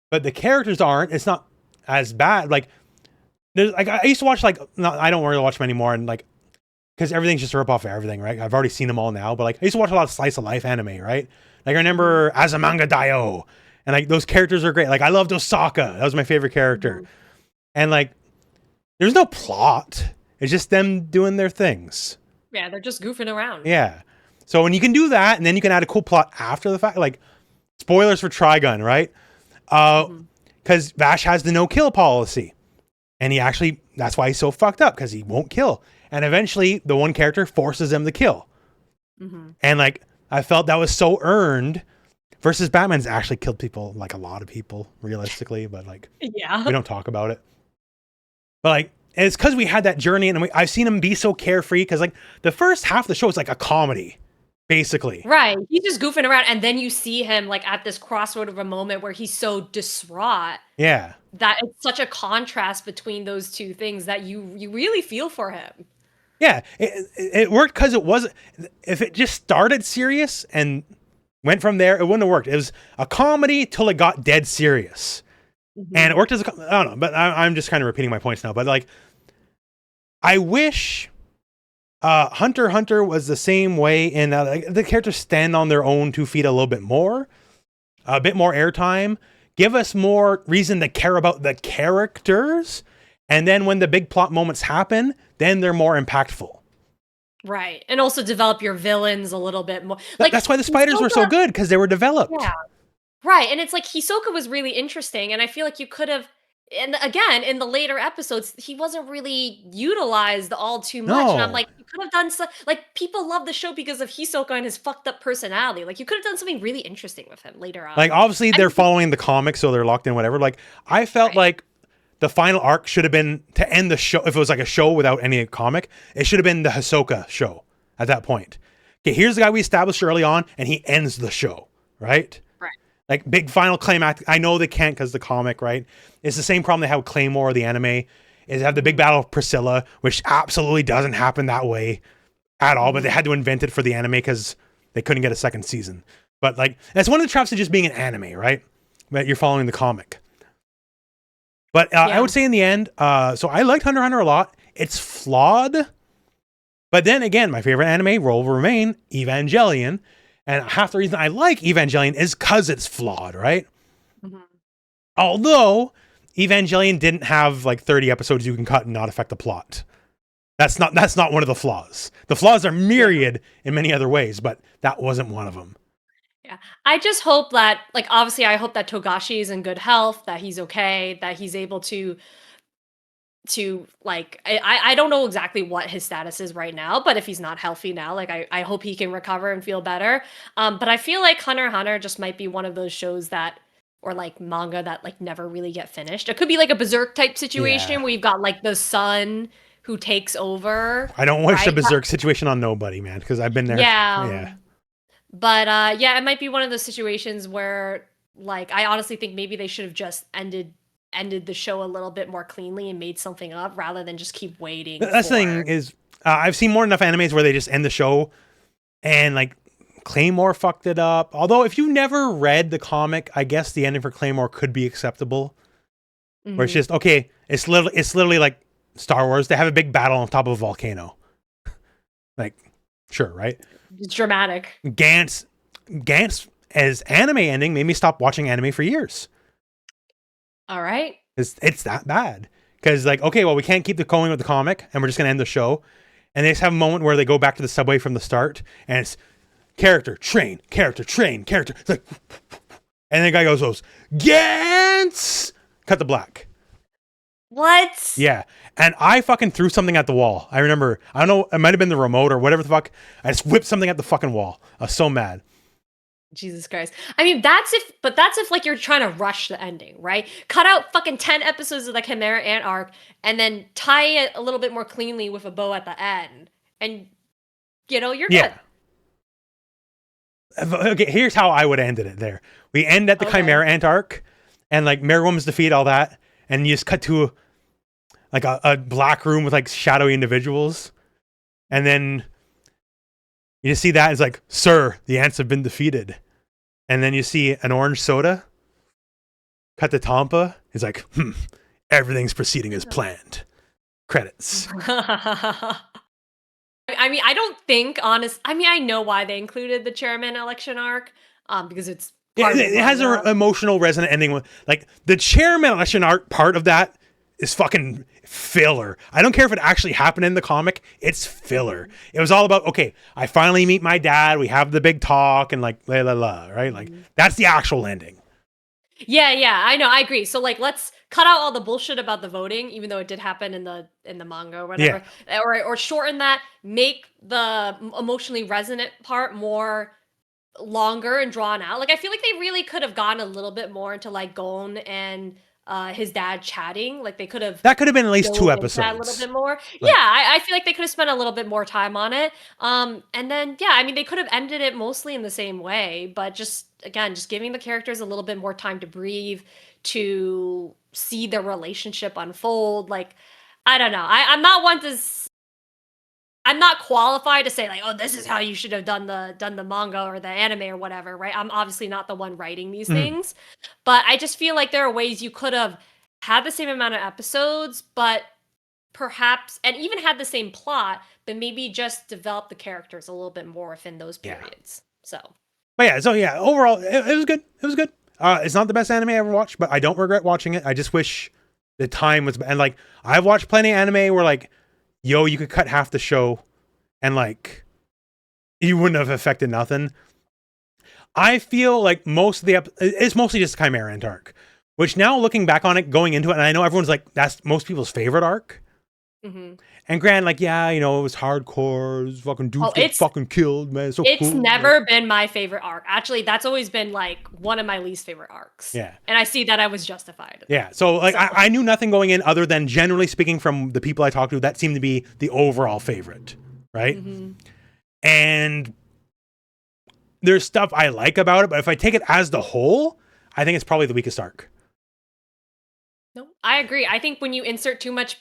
but the characters aren't, it's not as bad. Like, there's like, I used to watch like, I don't really watch them anymore, and like, because everything's just a rip off of everything, right? I've already seen them all now, but like, I used to watch a lot of slice of life anime, right? Like, I remember Azumanga Daioh, and like those characters are great. Like, I loved Osaka. That was my favorite character. Mm-hmm. And like, there's no plot. It's just them doing their things. Yeah, they're just goofing around. Yeah. So when you can do that, and then you can add a cool plot after the fact, like, spoilers for Trigun, right? Because Vash has the no-kill policy. And he actually, that's why he's so fucked up, because he won't kill. And eventually, the one character forces him to kill. Mm-hmm. And like, I felt that was so earned, versus Batman's actually killed people, like a lot of people, realistically, but like, yeah, we don't talk about it. But like, it's because we had that journey, and I've seen him be so carefree, because like, the first half of the show is like a comedy, basically. Right. He's just goofing around, and then you see him like at this crossroad of a moment where he's so distraught. Yeah. That it's such a contrast between those two things that you really feel for him. Yeah, it worked because it wasn't. If it just started serious and went from there, it wouldn't have worked. It was a comedy till it got dead serious, and it worked as a. I don't know, but I'm just kind of repeating my points now. But like, I wish Hunter x Hunter was the same way, in like, the characters stand on their own 2 feet a little bit more, a bit more airtime. Give us more reason to care about the characters. And then when the big plot moments happen, then they're more impactful. Right. And also develop your villains a little bit more. Like, that's why the spiders were so good, because they were developed. Yeah. Right. And it's like Hisoka was really interesting. And I feel like you could have, and again, in the later episodes, he wasn't really utilized all too much. No. And I'm like, you could have done so, like, people love the show because of Hisoka and his fucked up personality. Like, you could have done something really interesting with him later on. Like, obviously they're following the comics, so they're locked in, whatever. Like, I felt like the final arc should have been to end the show. If it was like a show without any comic, it should have been the Hisoka show at that point. Okay, here's the guy we established early on, and he ends the show, right? Like, big final climax. I know they can't because the comic, right? It's the same problem they have with Claymore, the anime, is they have the big battle of Priscilla, which absolutely doesn't happen that way at all, but they had to invent it for the anime because they couldn't get a second season. But like, that's one of the traps of just being an anime, right? That you're following the comic. But I would say in the end, so I liked Hunter x Hunter a lot. It's flawed. But then again, my favorite anime will remain Evangelion. And half the reason I like Evangelion is because it's flawed, right? Mm-hmm. Although Evangelion didn't have like 30 episodes you can cut and not affect the plot. That's not one of the flaws. The flaws are myriad in many other ways, but that wasn't one of them. Yeah. I just hope that, like, obviously I hope that Togashi is in good health, that he's okay, that he's able to like, I don't know exactly what his status is right now, but if he's not healthy now, like, I hope he can recover and feel better. But I feel like Hunter x Hunter just might be one of those shows that, or like manga that like never really get finished. It could be like a Berserk type situation where you've got like the son who takes over. I don't wish a Berserk situation on nobody, man, because I've been there. Yeah. But it might be one of those situations where, like, I honestly think maybe they should have just ended the show a little bit more cleanly and made something up rather than just keep waiting. That's the thing is, I've seen more enough animes where they just end the show and like Claymore fucked it up. Although if you never read the comic, I guess the ending for Claymore could be acceptable. Mm-hmm. Where it's just, okay, it's literally like Star Wars, they have a big battle on top of a volcano. Like, sure, right? It's dramatic. Gantz as anime ending made me stop watching anime for years. All right. It's that bad. Because, like, okay, well, we can't keep going with the comic, and we're just going to end the show. And they just have a moment where they go back to the subway from the start, and it's character, train, character, train, character. It's like, and then the guy goes, Gantz! Cut the black. What? Yeah. And I fucking threw something at the wall. I remember, I don't know, it might have been the remote or whatever the fuck. I just whipped something at the fucking wall. I was so mad. Jesus Christ. I mean, that's if like you're trying to rush the ending, right? Cut out fucking 10 episodes of the Chimera Ant arc and then tie it a little bit more cleanly with a bow at the end. And, you know, you're good. Okay, here's how I would have ended it there. We end at the Chimera Ant arc, and like Mary Woman's defeat, all that, and you just cut to a black room with like shadowy individuals, and then you just see that it's like, sir, the ants have been defeated. And then you see an orange soda. Cut to Tampa. It's like, everything's proceeding as planned. Credits. I mean, I don't think, I mean, I know why they included the chairman election arc, because it's it has an emotional resonant ending with, like, the chairman election arc part of that is fucking filler. I don't care if it actually happened in the comic. It's filler. It was all about, okay, I finally meet my dad. We have the big talk and like, la la la, right? Like, that's the actual ending. Yeah, I know, I agree. So like, let's cut out all the bullshit about the voting, even though it did happen in the manga or whatever, or shorten that, make the emotionally resonant part more longer and drawn out. Like, I feel like they really could have gone a little bit more into like Gon and his dad chatting. Like, they could have, that could have been at least 2 episodes, a little bit more. Like, yeah, I feel like they could have spent a little bit more time on it. And then I mean, they could have ended it mostly in the same way, but just giving the characters a little bit more time to breathe, to see their relationship unfold. Like, I don't know, I'm not one to I'm not qualified to say like, oh, this is how you should have done the manga or the anime or whatever, right? I'm obviously not the one writing these things, but I just feel like there are ways you could have had the same amount of episodes, but perhaps, and even had the same plot, but maybe just develop the characters a little bit more within those periods. But overall, it was good. It was good. It's not the best anime I ever watched, but I don't regret watching it. I just wish the time was, and like, I've watched plenty of anime where like, yo, you could cut half the show and like, you wouldn't have affected nothing. I feel like most of it's mostly just Chimera Ant arc, which now looking back on it, going into it, and I know everyone's like, that's most people's favorite arc. And Grant, like, yeah, you know, it was hardcore. It was fucking dudes get fucking killed, man. It's so it's cool. never been my favorite arc. Actually, that's always been like one of my least favorite arcs. Yeah. And I see that I was justified. Yeah. So like, I knew nothing going in other than, generally speaking, from the people I talked to, that seemed to be the overall favorite. Right. And there's stuff I like about it, but if I take it as the whole, I think it's probably the weakest arc. No, I agree. I think when you insert too much,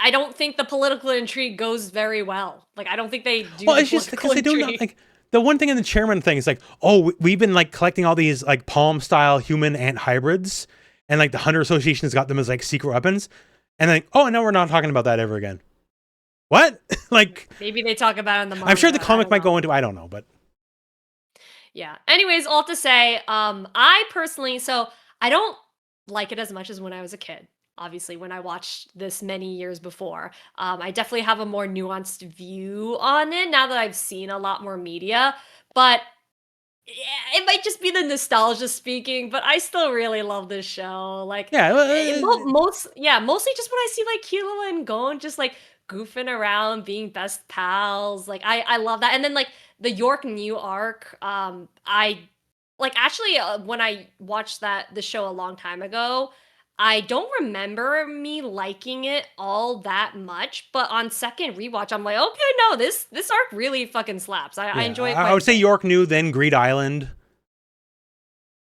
I don't think the political intrigue goes very well. Like, I don't think they do. Well, it's just because they do not, like, the one thing in the chairman thing is like, oh, we've been like collecting all these like palm style human ant hybrids, and like the Hunter Association has got them as like secret weapons, and like, oh no, we're not talking about that ever again. What? Like, maybe they talk about it in the manga. I'm sure the comic might go into, I don't know, but yeah. Anyways, all to say, I personally, so I don't like it as much as when I was a kid. Obviously, when I watched this many years before, I definitely have a more nuanced view on it now that I've seen a lot more media. But yeah, it might just be the nostalgia speaking, but I still really love this show. Like, mostly just when I see like Kilo and Gon just like goofing around, being best pals. Like, I love that. And then like the York New arc, I like actually when I watched the show a long time ago, I don't remember me liking it all that much, but on second rewatch, I'm like, okay, no, this arc really fucking slaps. I enjoy it. I would say York New, then Greed Island,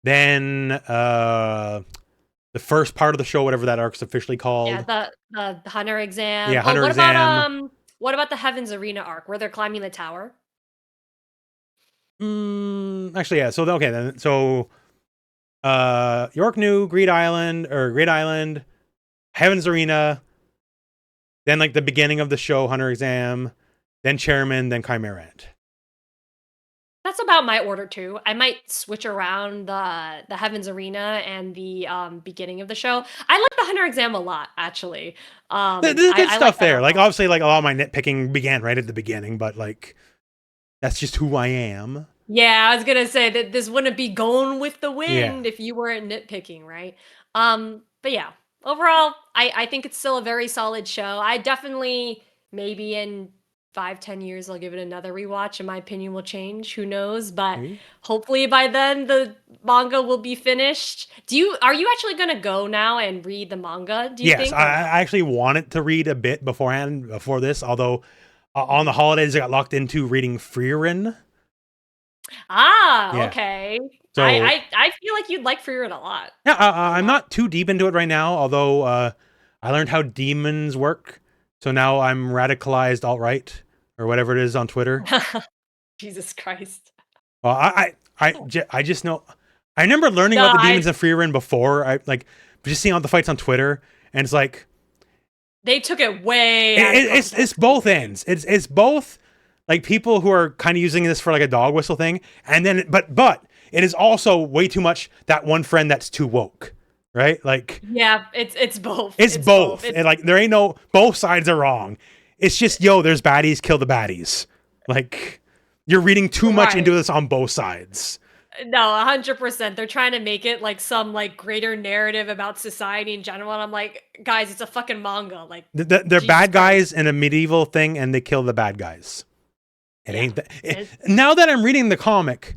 then the first part of the show, whatever that arc's officially called. Yeah, the Hunter exam. Yeah, Hunter exam. What about the Heaven's Arena arc, where they're climbing the tower? Actually, yeah. So okay, then York New, Greed Island, Heaven's Arena, then like the beginning of the show, Hunter Exam, then Chairman, then Chimera. That's about my order too. I might switch around the Heaven's Arena and the beginning of the show. I like the Hunter Exam a lot, actually. There's good I stuff like that there. a Like lot. obviously, like a lot of my nitpicking began right at the beginning, but like that's just who I am. Yeah, I was gonna say that this wouldn't be going with the Yeah. wind if you weren't nitpicking, right? But yeah, overall, I think it's still a very solid show. I definitely maybe in 5, 10 years I'll give it another rewatch and my opinion will change. Who knows? But Maybe. hopefully by then the manga will be finished. Are you actually gonna go now and read the manga, do you Yes, think, I or no? I actually wanted to read a bit beforehand before this, although on the Mhm. holidays I got locked into reading Frieren. Ah, Yeah. okay. So I feel like you'd like Frieren a lot. yeah, A I'm lot. not too deep into it right now, although I learned how demons work. So now I'm radicalized alt-right or whatever it is on Twitter. Jesus Christ. Well, I just know. I remember learning No, about the demons in Frieren before. I like just seeing all the fights on Twitter, and it's like they took it way out of it's context. both ends. It's both like people who are kind of using this for like a dog whistle thing, and then but it is also way too much that one friend that's too woke, right? Like Yeah, it's both. it's It's both. both, and like there ain't no both sides are wrong. It's just there's baddies, kill the baddies. Like you're reading too much into Right. this on both sides. No, 100%. They're trying to make it like some like greater narrative about society in general. And I'm like, guys, it's a fucking manga. Like, They're Jesus bad Christ. guys in a medieval thing, and they kill the bad guys. It Yeah. ain't that. It- Now that I'm reading the comic,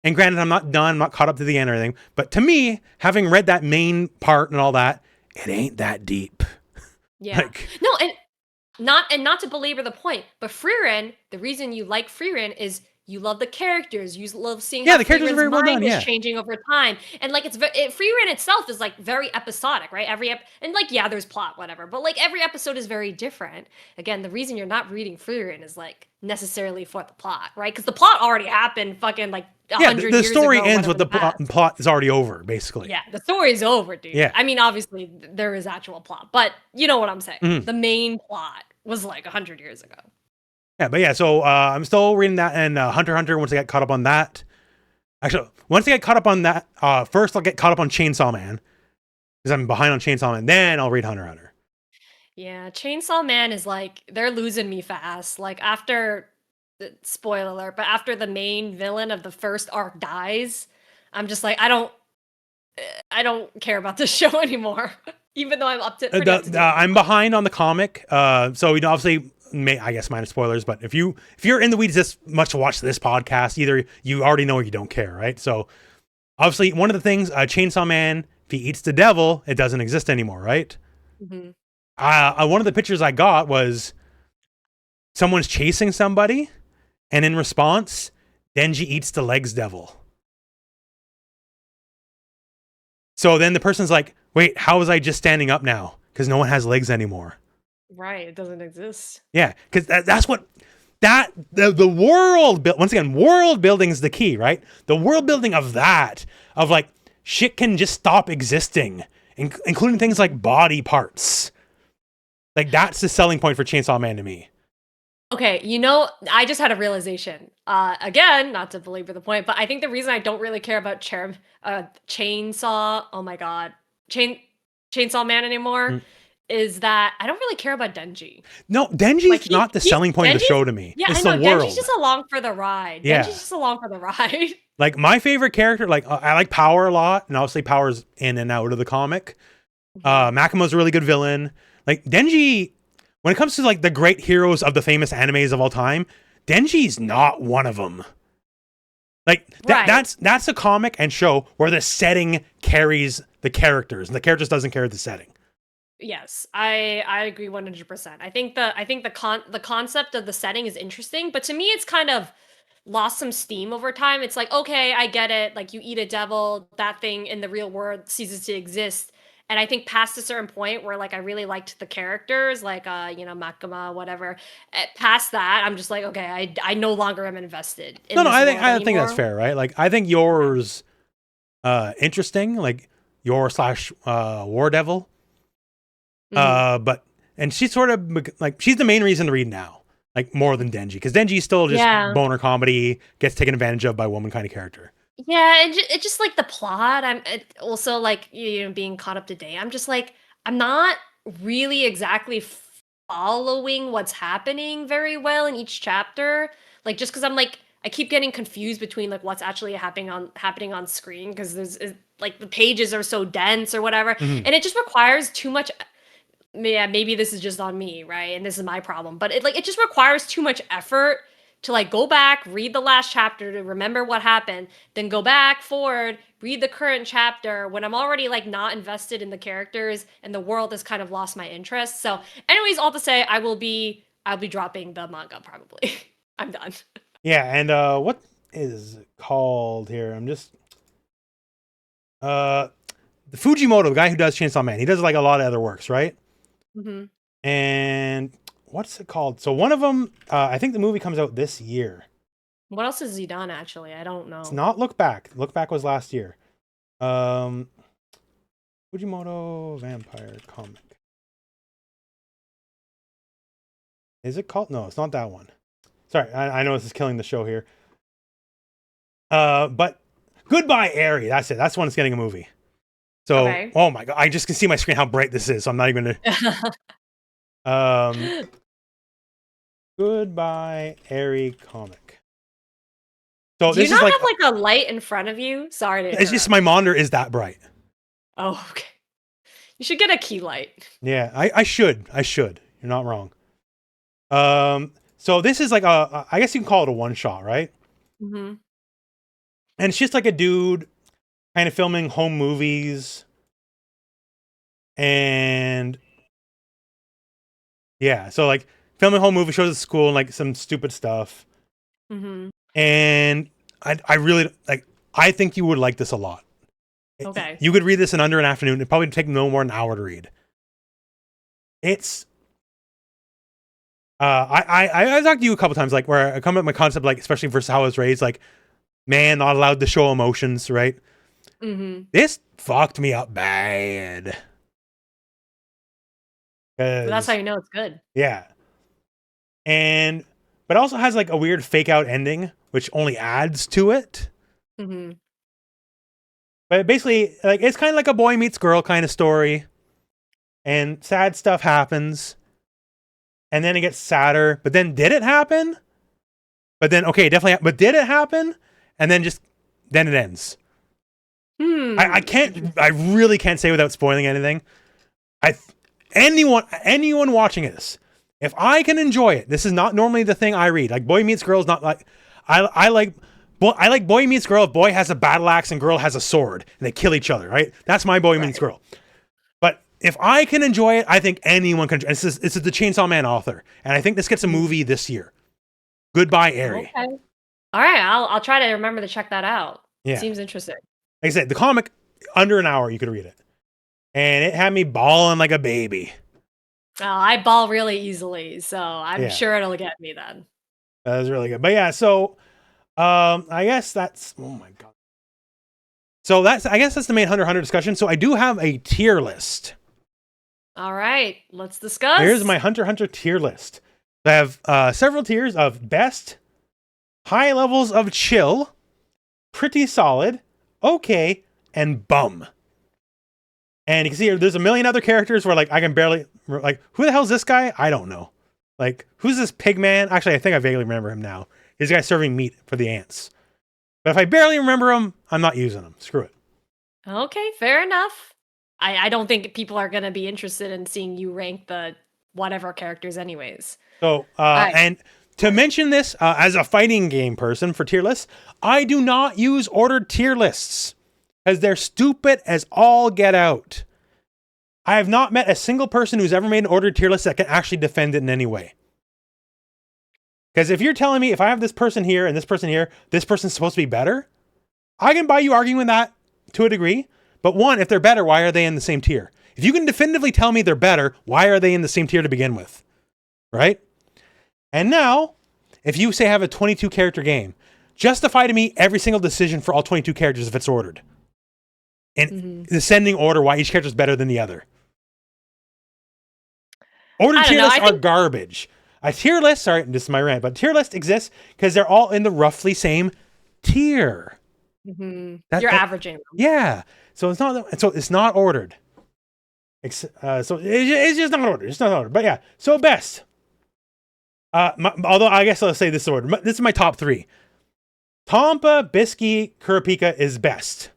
and granted, I'm not done, I'm not caught up to the end or anything, but to me, having read that main part and all that, it ain't that deep. yeah. Like, No, and not to belabor the point, but Frieren, the reason you like Frieren is you love the characters. You love seeing yeah, how the characters are Frieren's very well mind done. is Yeah, changing over time, and like Frieren itself is like very episodic, right? And like yeah, there's plot, whatever, but like every episode is very different. Again, the reason you're not reading Frieren is like necessarily for the plot, right? Because the plot already happened, fucking like a yeah. hundred The years story ago, ends whatever with the the past. plot is already over, basically. Yeah, the story's over, dude. Yeah. I mean, obviously there is actual plot, but you know what I'm saying. Mhm. The main plot was like 100 years ago. Yeah, but yeah. So I'm still reading that, and Hunter x Hunter. Once I get caught up on that, actually, once I get caught up on that, first I'll get caught up on Chainsaw Man because I'm behind on Chainsaw Man. Then I'll read Hunter x Hunter. Yeah, Chainsaw Man is like they're losing me fast. Like after spoiler alert, but after the main villain of the first arc dies, I'm just like I don't care about this show anymore. Even though I'm pretty up to date. I'm behind on the comic, so we obviously I guess minus spoilers. But if you're in the weeds this much to watch this podcast, either you already know or you don't care, right? So obviously, one of the things, Chainsaw Man, if he eats the devil, it doesn't exist anymore, right? Mhm. One of the pictures I got was someone's chasing somebody, and in response, Denji eats the legs devil. So then the person's like, wait, how was I just standing up now? Because no one has legs anymore. Right, it doesn't exist. Yeah, because that's what the world build. Once again, world building is the key, right? The world building of like shit can just stop existing, including things like body parts. Like that's the selling point for Chainsaw Man to me. Okay, I just had a realization. Again, not to belabor the point, but I think the reason I don't really care about Chainsaw, oh my god, Chainsaw Man anymore, Mm. is that I don't really care about Denji. No, Denji's Like not the selling point of the show to me. Yeah, It's I know. the world. Denji's just along for the ride. Yeah. Denji's just along for the ride. Like my favorite character, like I like Power a lot, and obviously Power's in and out of the comic. Makima's a really good villain. Like Denji, when it comes to like the great heroes of the famous animes of all time, Denji's not one of them. Like Right. that's a comic and show where the setting carries the characters, and the characters doesn't carry the setting. Yes, I agree 100%. The concept of the setting is interesting, but to me it's kind of lost some steam over time. It's like, okay, I get it. Like you eat a devil, that thing in the real world ceases to exist. And I think past a certain point where like I really liked the characters, like Makima, whatever. Past that, I'm just like, okay, I no longer am invested in No, this I world think that's anymore. fair, right? Like I think yours interesting, like your slash War Devil. Mhm. But and she's sort of like, she's the main reason to read now, like more than Denji, because Denji's still just boner comedy, gets taken advantage of by woman kind of character. Yeah, it just like the plot. Also like being caught up to date. I'm just like I'm not really exactly following what's happening very well in each chapter. Like just because I'm like I keep getting confused between like what's actually happening on screen because there's like the pages are so dense or whatever, and it just requires too much. Yeah, maybe this is just on me, right? And this is my problem, but it just requires too much effort to like go back, read the last chapter to remember what happened, then go back forward, read the current chapter when I'm already like not invested in the characters and the world has kind of lost my interest. So, anyways, all to say, I'll be dropping the manga probably. I'm done. Yeah, and what is it called here? I'm just the Fujimoto, the guy who does Chainsaw Man. He does like a lot of other works, right? And what's it called? So one of them, I think the movie comes out this year. What else has he done? Actually, I don't know. It's not Look Back. Look Back was last year. Fujimoto vampire comic. Is it called? No, it's not that one. Sorry, I know this is killing the show here. But Goodbye Eri. That's it. That's the one that's getting a movie. So, okay. Oh my god, I just can see my screen how bright this is. So I'm not even gonna. Goodbye Eri comic. So do you not have like a light in front of you? Sorry to interrupt. It's just my monitor is that bright. Oh, okay. You should get a key light. Yeah, I should. You're not wrong. So this is like I guess you can call it a one shot, right? And it's just like a dude kind of filming home movies. And yeah, so like filming home movie shows at school and like some stupid stuff. And I really like, I think you would like this a lot. Okay. You could read this in under an afternoon. It'd probably take no more than an hour to read. It's I talked to you a couple times, like where I come up with my concept, like especially versus how I was raised, like man not allowed to show emotions, right? This fucked me up bad. Well, that's how you know it's good. Yeah. But also has like a weird fake out ending, which only adds to it. But basically, like it's kind of like a boy meets girl kind of story. And sad stuff happens. And then it gets sadder. But then did it happen? But then, okay, definitely. But did it happen? And then then it ends. I really can't say without spoiling anything. Anyone watching this, if I can enjoy it, this is not normally the thing I read. Like boy meets girl is not like, I like boy meets girl if boy has a battle axe and girl has a sword and they kill each other, right? That's my boy meets girl. But if I can enjoy it, I think anyone can. This is the Chainsaw Man author, and I think this gets a movie this year. Goodbye Eri. Okay. All right, I'll try to remember to check that out. Yeah. Seems interesting. Like I said, the comic, under an hour you could read it. And it had me bawling like a baby. Oh, I bawl really easily, so I'm sure it'll get me then. That was really good. But yeah, so I guess that's, oh my god. So I guess that's the main Hunter x Hunter discussion. So I do have a tier list. All right, let's discuss. Here's my Hunter x Hunter tier list. I have several tiers of best, high levels of chill, pretty solid, okay, and bum. And you can see there's a million other characters where like I can barely, like, who the hell's this guy? I don't know. Like, who's this pig man? Actually, I think I vaguely remember him now. He's the guy serving meat for the ants. But if I barely remember him, I'm not using him. Screw it. Okay, fair enough. I don't think people are going to be interested in seeing you rank the whatever characters anyways. So, and to mention this, as a fighting game person for tier lists, I do not use ordered tier lists. Because they're stupid as all get out. I have not met a single person who's ever made an ordered tier list that can actually defend it in any way. Because if you're telling me if I have this person here and this person here, this person's supposed to be better, I can buy you arguing with that to a degree. But one, if they're better, why are they in the same tier? If you can definitively tell me they're better, why are they in the same tier to begin with? Right? And now, if you say I have a 22 character game, justify to me every single decision for all 22 characters if it's ordered. In descending order, why each character is better than the other. Ordered I don't tier know. lists I are think garbage. A tier list, sorry, this is my rant, but tier list exists because they're all in the roughly same tier. you're That averaging them. yeah. So it's not ordered. So it's just not ordered. It's not ordered. But yeah. So best. Although I guess I'll say this order. This is my top 3. Tompa, Bisky, Kurapika is best.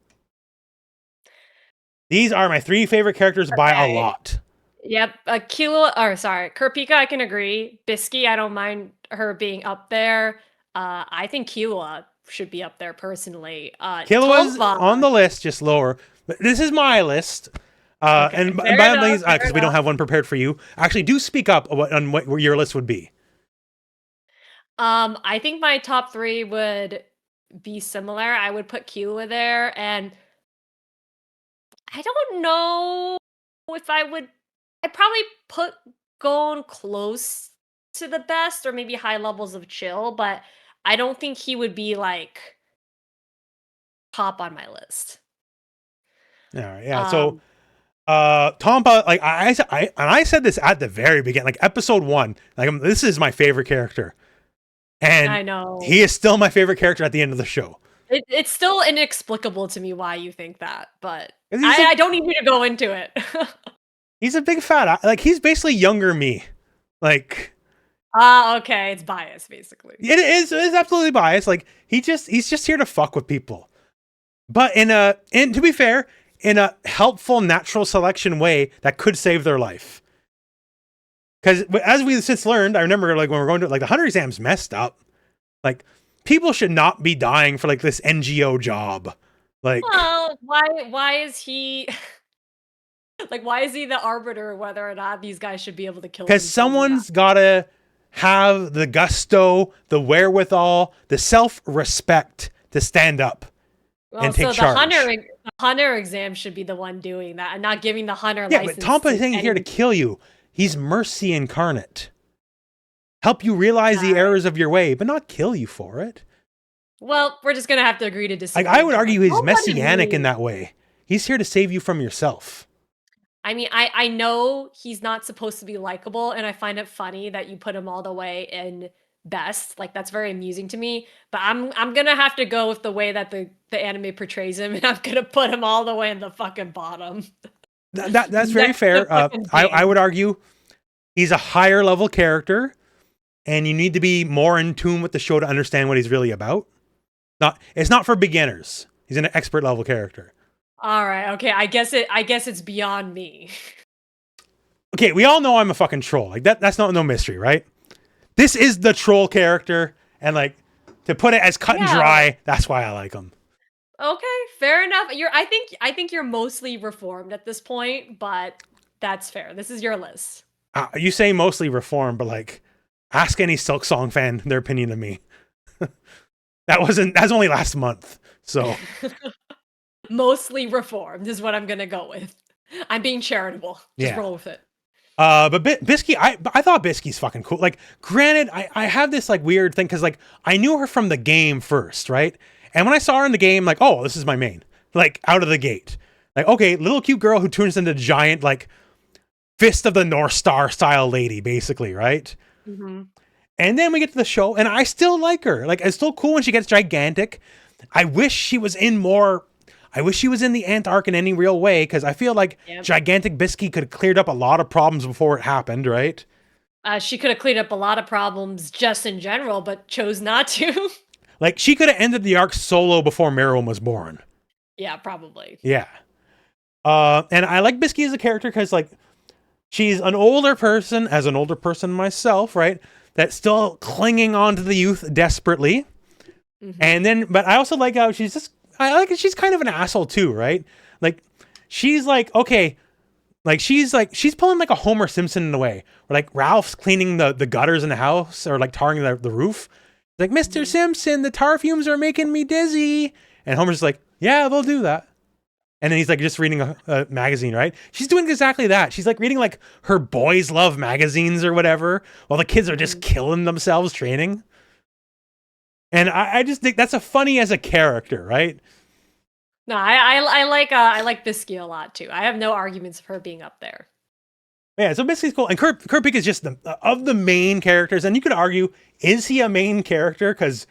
These are my 3 favorite characters by a Okay. lot. Yep. Kurapika, I can agree. Bisky, I don't mind her being up there. I think Killua should be up there personally. Killua's Tompa. on the list, just lower. But this is my list. Okay, And fair by enough, fair because we don't enough. have one prepared for you, actually do speak up on what your list would be. I think my top 3 would be similar. I would put Killua there, and I don't know if I'd probably put Gon close to the best or maybe high levels of chill, but I don't think he would be like top on my list. All right, yeah. So Um, Tompa, like I said this at the very beginning, like episode 1, like this is my favorite character. And I know. he is still my favorite character at the end of the show. It's still inexplicable to me why you think that, but He's I don't need you to go into it. he's a big fat, like he's basically younger me. Like Okay, it's bias basically. it is absolutely biased. Like he's just here to fuck with people. But to be fair, in a helpful natural selection way that could save their life. Because as we since learned, I remember like when we're going to like the hunter exam's messed up. Like people should not be dying for like this NGO job. Like, Well, why is he like why is he the arbiter whether or not these guys should be able to kill because themselves or not? someone's gotta have the gusto, the wherewithal, the self-respect to stand up Well, and take so charge. the hunter exam should be the one doing that and not giving the hunter Yeah, but license. Tompa isn't here to kill you. He's mercy incarnate. Help you realize the errors of your way, but not kill you for it. Well, we're just gonna have to agree to disagree. Like I would argue he's Nobody messianic in knew. that way. He's here to save you from yourself. I mean, I know he's not supposed to be likable, and I find it funny that you put him all the way in best. Like that's very amusing to me. But I'm gonna have to go with the way that the anime portrays him, and I'm gonna put him all the way in the fucking bottom. That's very Next to fair. fucking I would Jane. argue he's a higher level character, and you need to be more in tune with the show to understand what he's really about. It's not for beginners. He's an expert level character. All right, okay. I guess it's beyond me. Okay, we all know I'm a fucking troll. Like that's not no mystery, right? This is the troll character, and like to put it as cut and Yeah. dry, that's why I like him. Okay, fair enough. I think you're mostly reformed at this point, but that's fair. This is your list. You say mostly reformed, but like ask any Silk Song fan their opinion of me. That's only last month. So Mostly reformed is what I'm gonna go with. I'm being charitable. Just Yeah. roll with it. but Bisky, I thought Bisky's fucking cool. Like, granted, I have this like weird thing because like I knew her from the game first, right? And when I saw her in the game, like, oh, this is my main, like out of the gate. Like, okay, little cute girl who turns into giant, like Fist of the North Star style lady, basically, right? Mm-hmm. And then we get to the show, and I still like her. Like, it's still cool when she gets gigantic. I wish she was in more. I wish she was in the Ant arc in any real way, because I feel like gigantic Bisky could have cleared up a lot of problems before it happened, right? She could have cleared up a lot of problems just in general, but chose not to. Like, she could have ended the arc solo before Meruem was born. Yeah, probably. Yeah. And I like Bisky as a character because, like, she's an older person, as an older person myself, right? That's still clinging on to the youth desperately. Mm-hmm. And then, but I also like how I like she's kind of an asshole too, right? Like, she's like, okay, like she's pulling like a Homer Simpson in a way. Where like Ralph's cleaning the gutters in the house or like tarring the roof. Like, Mr. Simpson, the tar fumes are making me dizzy. And Homer's like, yeah, they'll do that. And then he's like just reading a magazine, right? She's doing exactly that. She's like reading like her boys love magazines or whatever, while the kids are just killing themselves training. And I just think that's a funny as a character, right? No, I like Bisky a lot too. I have no arguments of her being up there. Yeah, so basically it's cool. And Kurapika is just of the main characters, and you could argue, is he a main character? Because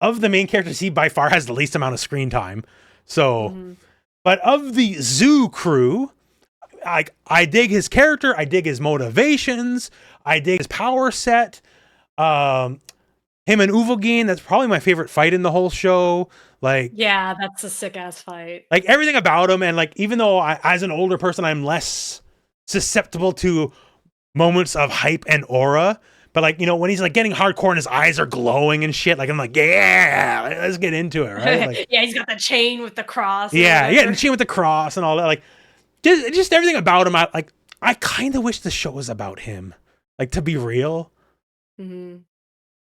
of the main characters, he by far has the least amount of screen time. So, but of the zoo crew, I dig his character, I dig his motivations, I dig his power set. Him and Uvogin, that's probably my favorite fight in the whole show. Like, yeah, that's a sick ass fight. Like everything about him, and like even though as an older person, I'm less susceptible to moments of hype and aura. But like, you know, when he's like getting hardcore and his eyes are glowing and shit, like I'm like, yeah, let's get into it, right? Like, yeah, he's got the chain with the cross. Yeah, and the chain with the cross and all that. Like, just everything about him. I kind of wish the show was about him. Like, to be real.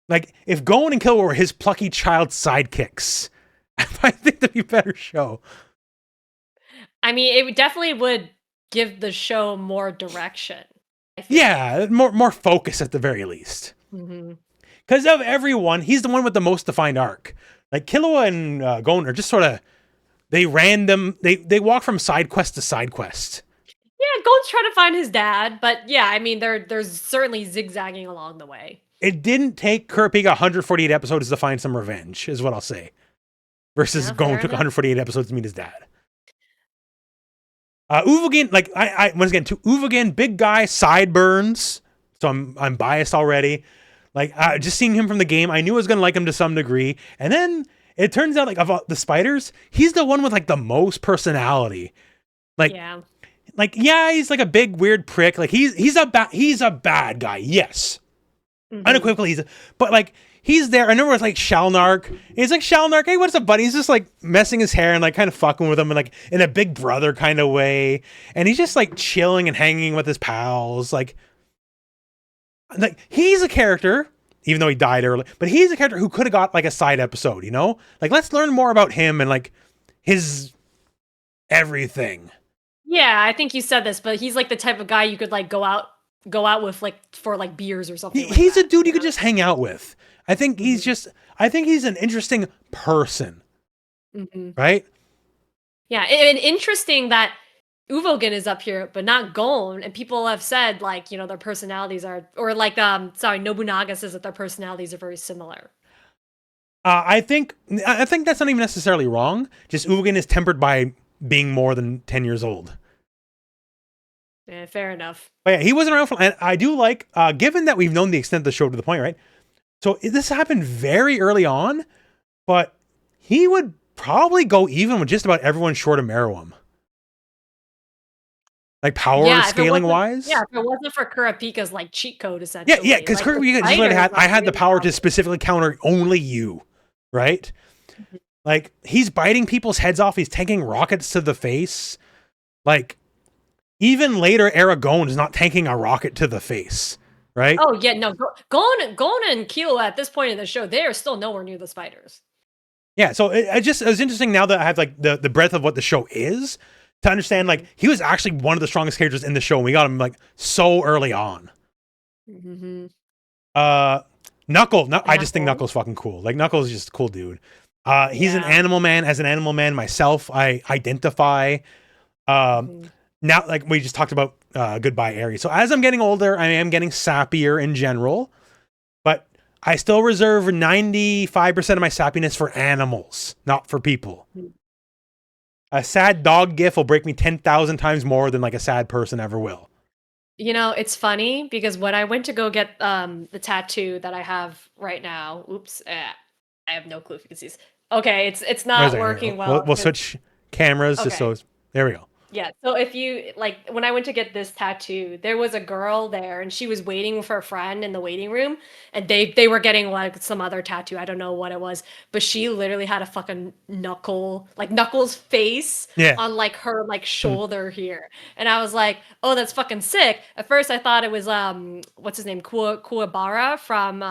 Like, if Gon and Killua were his plucky child sidekicks, I think that'd be a better show. I mean, it definitely would give the show more direction. Yeah, more focus at the very least. Because of everyone, he's the one with the most defined arc. Like Killua and Gon are just sort of they walk from side quest to side quest. Yeah, Gon's trying to find his dad, but yeah, I mean, there's certainly zigzagging along the way. It didn't take Kurapika 148 episodes to find some revenge, is what I'll say. Versus Gon took 148 episodes to meet his dad. Uvogin, like I once again to Uvogin, big guy, sideburns. So I'm biased already. Like just seeing him from the game, I knew I was gonna like him to some degree. And then it turns out like of the spiders, he's the one with like the most personality. Like yeah, he's like a big weird prick. Like he's a bad guy. Yes, unequivocally. But like he's there. I remember it's like Shalnark. It's like Shalnark. Hey, what's up, buddy? He's just like messing his hair and like kind of fucking with him and like in a big brother kind of way. And he's just like chilling and hanging with his pals. Like he's a character, even though he died early. But he's a character who could have got like a side episode. You know, like let's learn more about him and like his everything. Yeah, I think you said this, but he's like the type of guy you could like go out with like for like beers or something. He's a dude you could just hang out with. I think he's an interesting person. Right? Yeah, and interesting that Uvogin is up here, but not Gon. And people have said like, you know, their personalities are, or like, Nobunaga says that their personalities are very similar. I think that's not even necessarily wrong. Just Uvogin is tempered by being more than 10 years old. Yeah, fair enough. But yeah, he wasn't around for, and I do like, given that we've known the extent of the show to the point, right? So this happened very early on, but he would probably go even with just about everyone short of Meruem. Like power scaling wise. Yeah, if it wasn't for Kurapika's like cheat code essentially. Yeah, because Kurapika just literally I had the power to specifically counter only you, right? Like he's biting people's heads off, he's tanking rockets to the face. Like even later Gon is not tanking a rocket to the face. Right? Oh yeah, no. Gon and Killua at this point in the show, they are still nowhere near the spiders. Yeah, so it was interesting now that I have like the breadth of what the show is to understand like he was actually one of the strongest characters in the show, and we got him like so early on. Knuckle, I just think Knuckle's fucking cool. Like Knuckle's just a cool dude. He's an animal man. As an animal man myself, I identify. Now, like we just talked about Goodbye Aerie. So as I'm getting older, I am getting sappier in general, but I still reserve 95% of my sappiness for animals, not for people. A sad dog gif will break me 10,000 times more than like a sad person ever will. You know, it's funny because when I went to go get the tattoo that I have right now, I have no clue if you can see this. Okay, it's not working well. We'll switch cameras just so there we go. Yeah, so if you like, when I went to get this tattoo, there was a girl there and she was waiting for a friend in the waiting room, and they were getting like some other tattoo. I don't know what it was, but she literally had a fucking Knuckles face on like her like shoulder here. And I was like, oh, that's fucking sick. At first I thought it was what's his name? Kuwabara from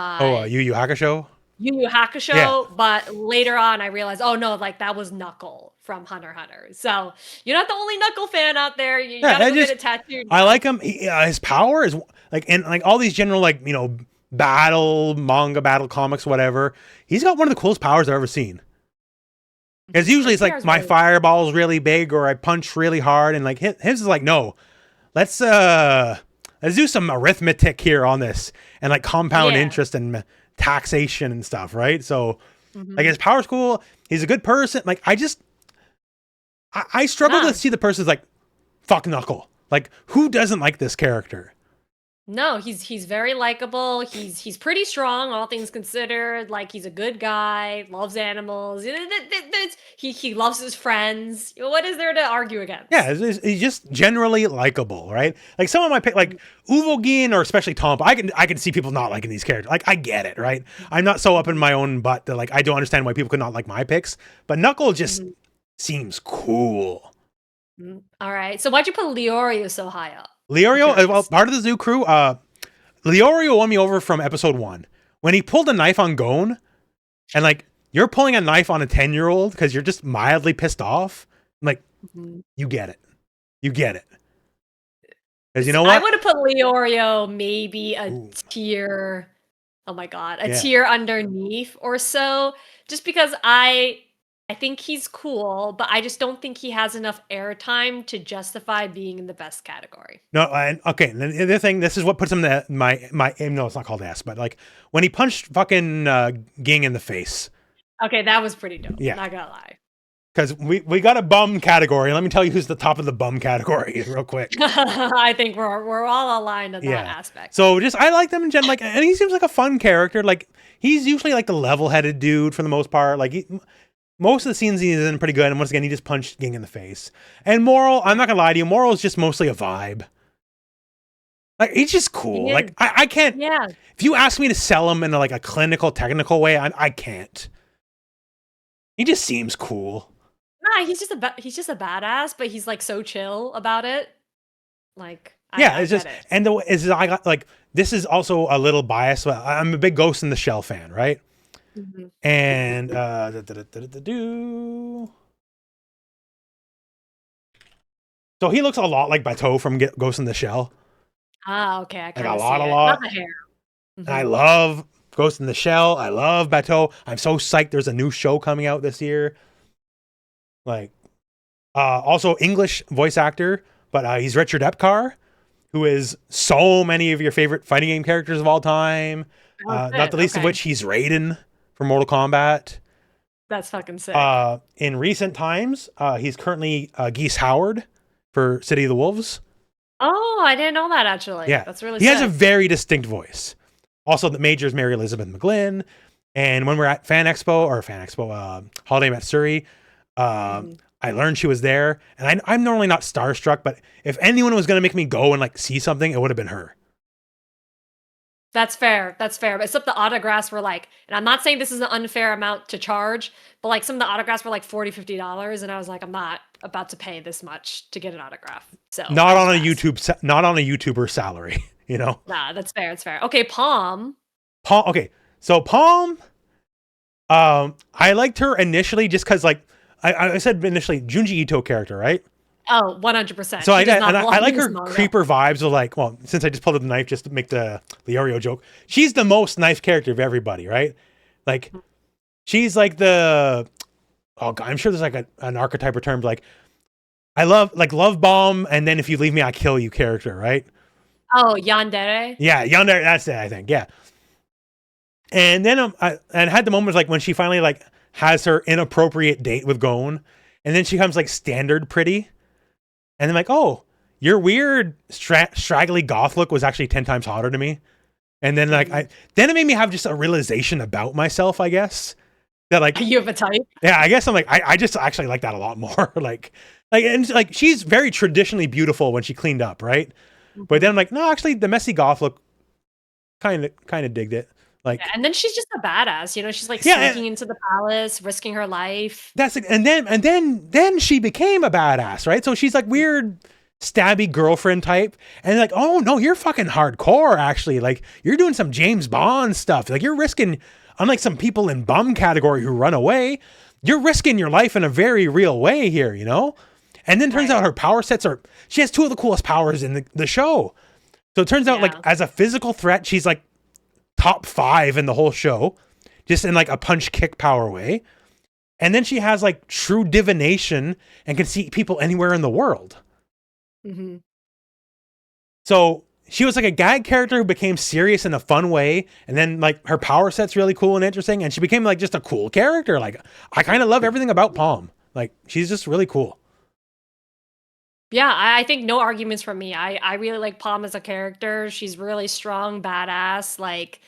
Yu Yu Hakusho? Yu Yu Hakusho, but later on I realized, oh no, like that was Knuckle from Hunter x Hunter. So you're not the only Knuckle fan out there. You gotta go get a tattoo. I like him. His power is like, and like all these general like, you know, manga battle comics, whatever. He's got one of the coolest powers I've ever seen. Because usually it's like my fireball's really big or I punch really hard, and like his is like, no, let's let's do some arithmetic here on this and like compound Yeah. interest and taxation and stuff, right? So Mhm. like his power's cool. He's a good person. Like I struggle Nah. to see the person's like, fuck Knuckle. Like, who doesn't like this character? No, he's very likable. He's pretty strong, all things considered. Like he's a good guy, loves animals. He loves his friends. What is there to argue against? Yeah, he's just generally likable, right? Like some of my pick, like Uvogin or especially Tomp, I can see people not liking these characters. Like I get it, right? I'm not so up in my own butt that like I don't understand why people could not like my picks. But Knuckle just seems cool. All right. So why'd you put Leorio so high up? Leorio, well, part of the zoo crew. Leorio won me over from episode 1 when he pulled a knife on Gon, and like you're pulling a knife on a 10-year-old because you're just mildly pissed off. I'm like, you get it, because you know what? I would have put Leorio maybe a tier. Oh my god, a tier underneath or so, just because I think he's cool, but I just don't think he has enough airtime to justify being in the best category. No, and okay. And the other thing, this is what puts him in my. No, it's not called S, but like when he punched fucking Ging in the face. Okay, that was pretty dope. Yeah, not gonna lie. Because we got a bum category. Let me tell you who's the top of the bum category real quick. I think we're all aligned on that aspect. So just I like them in general, like, and he seems like a fun character. Like he's usually like the level-headed dude for the most part. Like most of the scenes he's in pretty good. And once again, he just punched Ging in the face. And Moral, I'm not gonna lie to you, Moral is just mostly a vibe. Like he's just cool. Like I can't. Yeah. If you ask me to sell him in like a clinical, technical way, I can't. He just seems cool. Nah, he's just a badass, but he's like so chill about it. Like it's just and I got like this is also a little biased. I'm a big Ghost in the Shell fan, right? And so he looks a lot like Bateau from Ghost in the Shell. Ah, okay. I like a lot. Not the hair. I love Ghost in the Shell. I love Bateau. I'm so psyched. There's a new show coming out this year. Like, also English voice actor, but he's Richard Epcar, who is so many of your favorite fighting game characters of all time. Not the least of which he's Raiden from Mortal Kombat. That's fucking sick. In recent times, he's currently Geese Howard for City of the Wolves. Oh, I didn't know that actually. Yeah, that's really. He has a very distinct voice. Also, the major is Mary Elizabeth McGlynn. And when we're at Holiday Met Surrey, I learned she was there. And I'm normally not starstruck, but if anyone was going to make me go and like see something, it would have been her. That's fair. But except the autographs were like, and I'm not saying this is an unfair amount to charge, but like some of the autographs were like $40, $50. And I was like, I'm not about to pay this much to get an autograph. So not on a YouTuber salary, you know? Nah, that's fair. It's fair. Okay. Palm. Okay. So Palm, I liked her initially just cause like, I said initially Junji Ito character, right? Oh, 100%. So I like her creeper vibes of like, well, since I just pulled up the knife just to make the Leorio joke, she's the most knife character of everybody, right? Like, she's like God, I'm sure there's like an archetype or term, like, I love bomb, and then if you leave me, I kill you character, right? Oh, Yandere? Yeah, Yandere, that's it, I think, yeah. And then I had the moment like when she finally like has her inappropriate date with Gon, and then she comes like standard pretty. And then like, oh, your weird straggly goth look was actually 10 times hotter to me. And then like then it made me have just a realization about myself, I guess. That like you have a type? Yeah, I guess I'm like I just actually like that a lot more. like and like she's very traditionally beautiful when she cleaned up, right? But then I'm like, no, actually the messy goth look kind of digged it. Like, and then she's just a badass, you know. She's like sneaking into the palace, risking her life. That's and then she became a badass, right? So she's like weird, stabby girlfriend type, and like, oh no, you're fucking hardcore. Actually, like you're doing some James Bond stuff. Like you're risking, unlike some people in bum category who run away, you're risking your life in a very real way here, you know. And then turns out her power sets she has two of the coolest powers in the show. So it turns out like as a physical threat, she's like top 5 in the whole show, just in like a punch kick power way. And then she has like true divination and can see people anywhere in the world. Mm-hmm. So she was like a gag character who became serious in a fun way, and then like her power set's really cool and interesting, and she became like just a cool character. Like I kind of love everything about Palm. Like she's just really cool. Yeah, I think no arguments from me. I really like Palm as a character. She's really strong, badass, like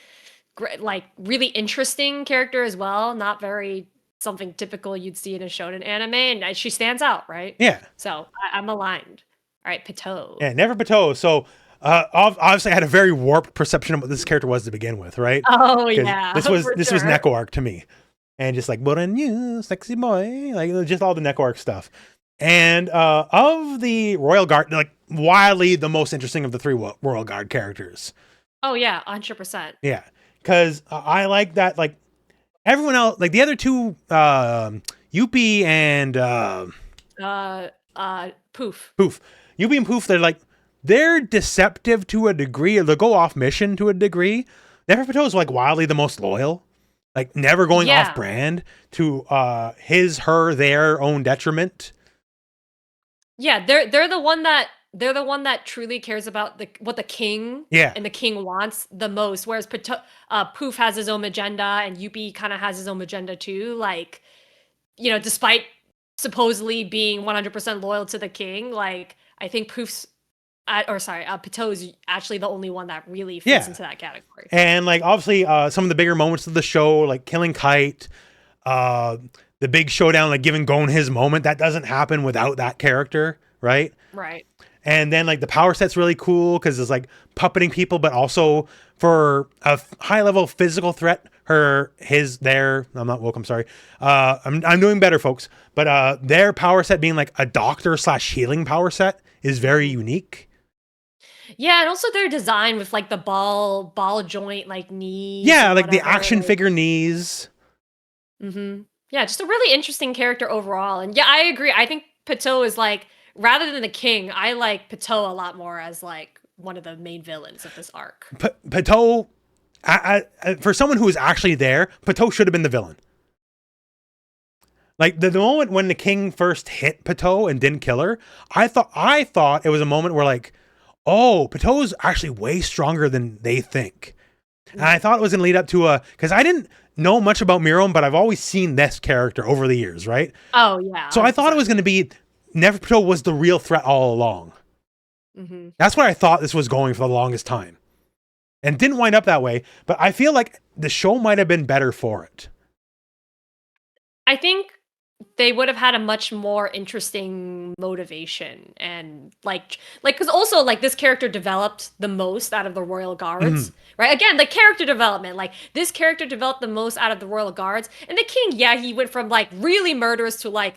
really interesting character as well. Not very something typical you'd see in a shonen anime, and she stands out, right? Yeah. So I'm aligned. All right, Pato. Yeah, never Pato. So obviously I had a very warped perception of what this character was to begin with, right? Oh yeah, This was sure. Neko arc to me. And just like, what a new sexy boy, like just all the Neko arc stuff. And of the Royal Guard, like wildly the most interesting of the three Royal Guard characters. Oh yeah, 100%. Yeah, because I like that. Like everyone else, like the other two, Yuppie and Poof. Yuppie and Poof, they're deceptive to a degree. They go off mission to a degree. Never Pato is like wildly the most loyal. Like never going off brand to their own detriment. Yeah, they're the one that truly cares about what the king and the king wants the most. Whereas Poof has his own agenda, and Yuppie kind of has his own agenda too. Like, you know, despite supposedly being 100% loyal to the king, like I think Pato is actually the only one that really fits into that category. And like obviously some of the bigger moments of the show, like killing Kite, the big showdown, like giving Gon his moment, that doesn't happen without that character, right? Right. And then like the power set's really cool because it's like puppeting people, but also for a high level physical threat, I'm not woke, I'm sorry. I'm doing better, folks. But their power set being like a doctor / healing power set is very unique. Yeah, and also their design with like the ball joint like knees. Yeah, like the action figure knees. Mm-hmm. Yeah, just a really interesting character overall. And yeah, I agree. I think Pato is like, rather than the king, I like Pato a lot more as like one of the main villains of this arc. Pato, for someone who was actually there, Pato should have been the villain. Like the moment when the king first hit Pato and didn't kill her, I thought it was a moment where like, oh, Pato's actually way stronger than they think. And I thought it was going to lead up to because I didn't know much about Mirom, but I've always seen this character over the years, right? Oh, yeah. So I thought it was going to be Never Pato was the real threat all along. Mm-hmm. That's what I thought this was going for the longest time. And didn't wind up that way, but I feel like the show might have been better for it. I think they would have had a much more interesting motivation, and like because also like this character developed the most out of the Royal Guards, right? Again, like character development, like this character developed the most out of the Royal Guards, and the king, he went from like really murderous to like,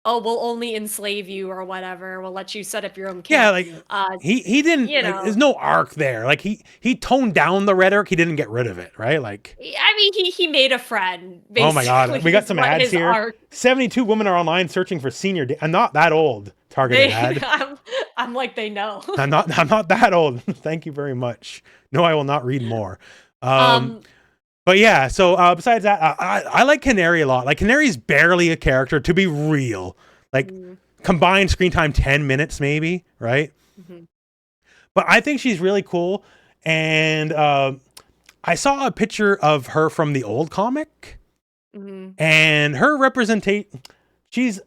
oh, we'll only enslave you or whatever. We'll let you set up your own camp. Yeah, like he didn't. There's no arc there. Like he toned down the rhetoric. He didn't get rid of it, right? Like I mean, he made a friend. Oh my god, we got some ads here. Arc. 72 women are online searching for senior. I'm not that old. Targeted ad. I'm like they know. I'm not that old. Thank you very much. No, I will not read more. But yeah, so besides that, I like Canary a lot. Like Canary's barely a character, to be real. Like combined screen time 10 minutes maybe, right? Mm-hmm. But I think she's really cool. And I saw a picture of her from the old comic. Mm-hmm. And her representation, she's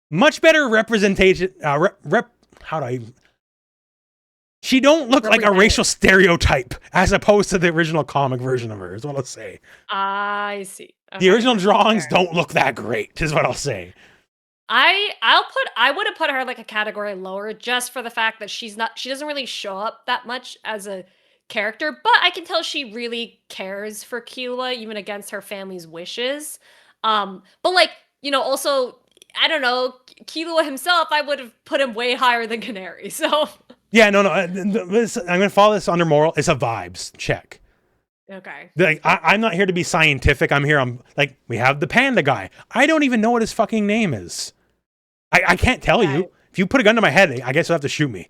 much better representation. She don't look like a racial stereotype as opposed to the original comic version of her, is what I'll say. I see. Okay. The original drawings don't look that great, is what I'll say. I would have put her like a category lower just for the fact that she doesn't really show up that much as a character, but I can tell she really cares for Killua even against her family's wishes. But like, you know, also I don't know, Killua himself, I would have put him way higher than Canary. So yeah, no. I'm going to follow this under moral. It's a vibes check. Okay. Like, I'm not here to be scientific. I'm like, we have the panda guy. I don't even know what his fucking name is. I can't tell you. If you put a gun to my head, I guess you'll have to shoot me.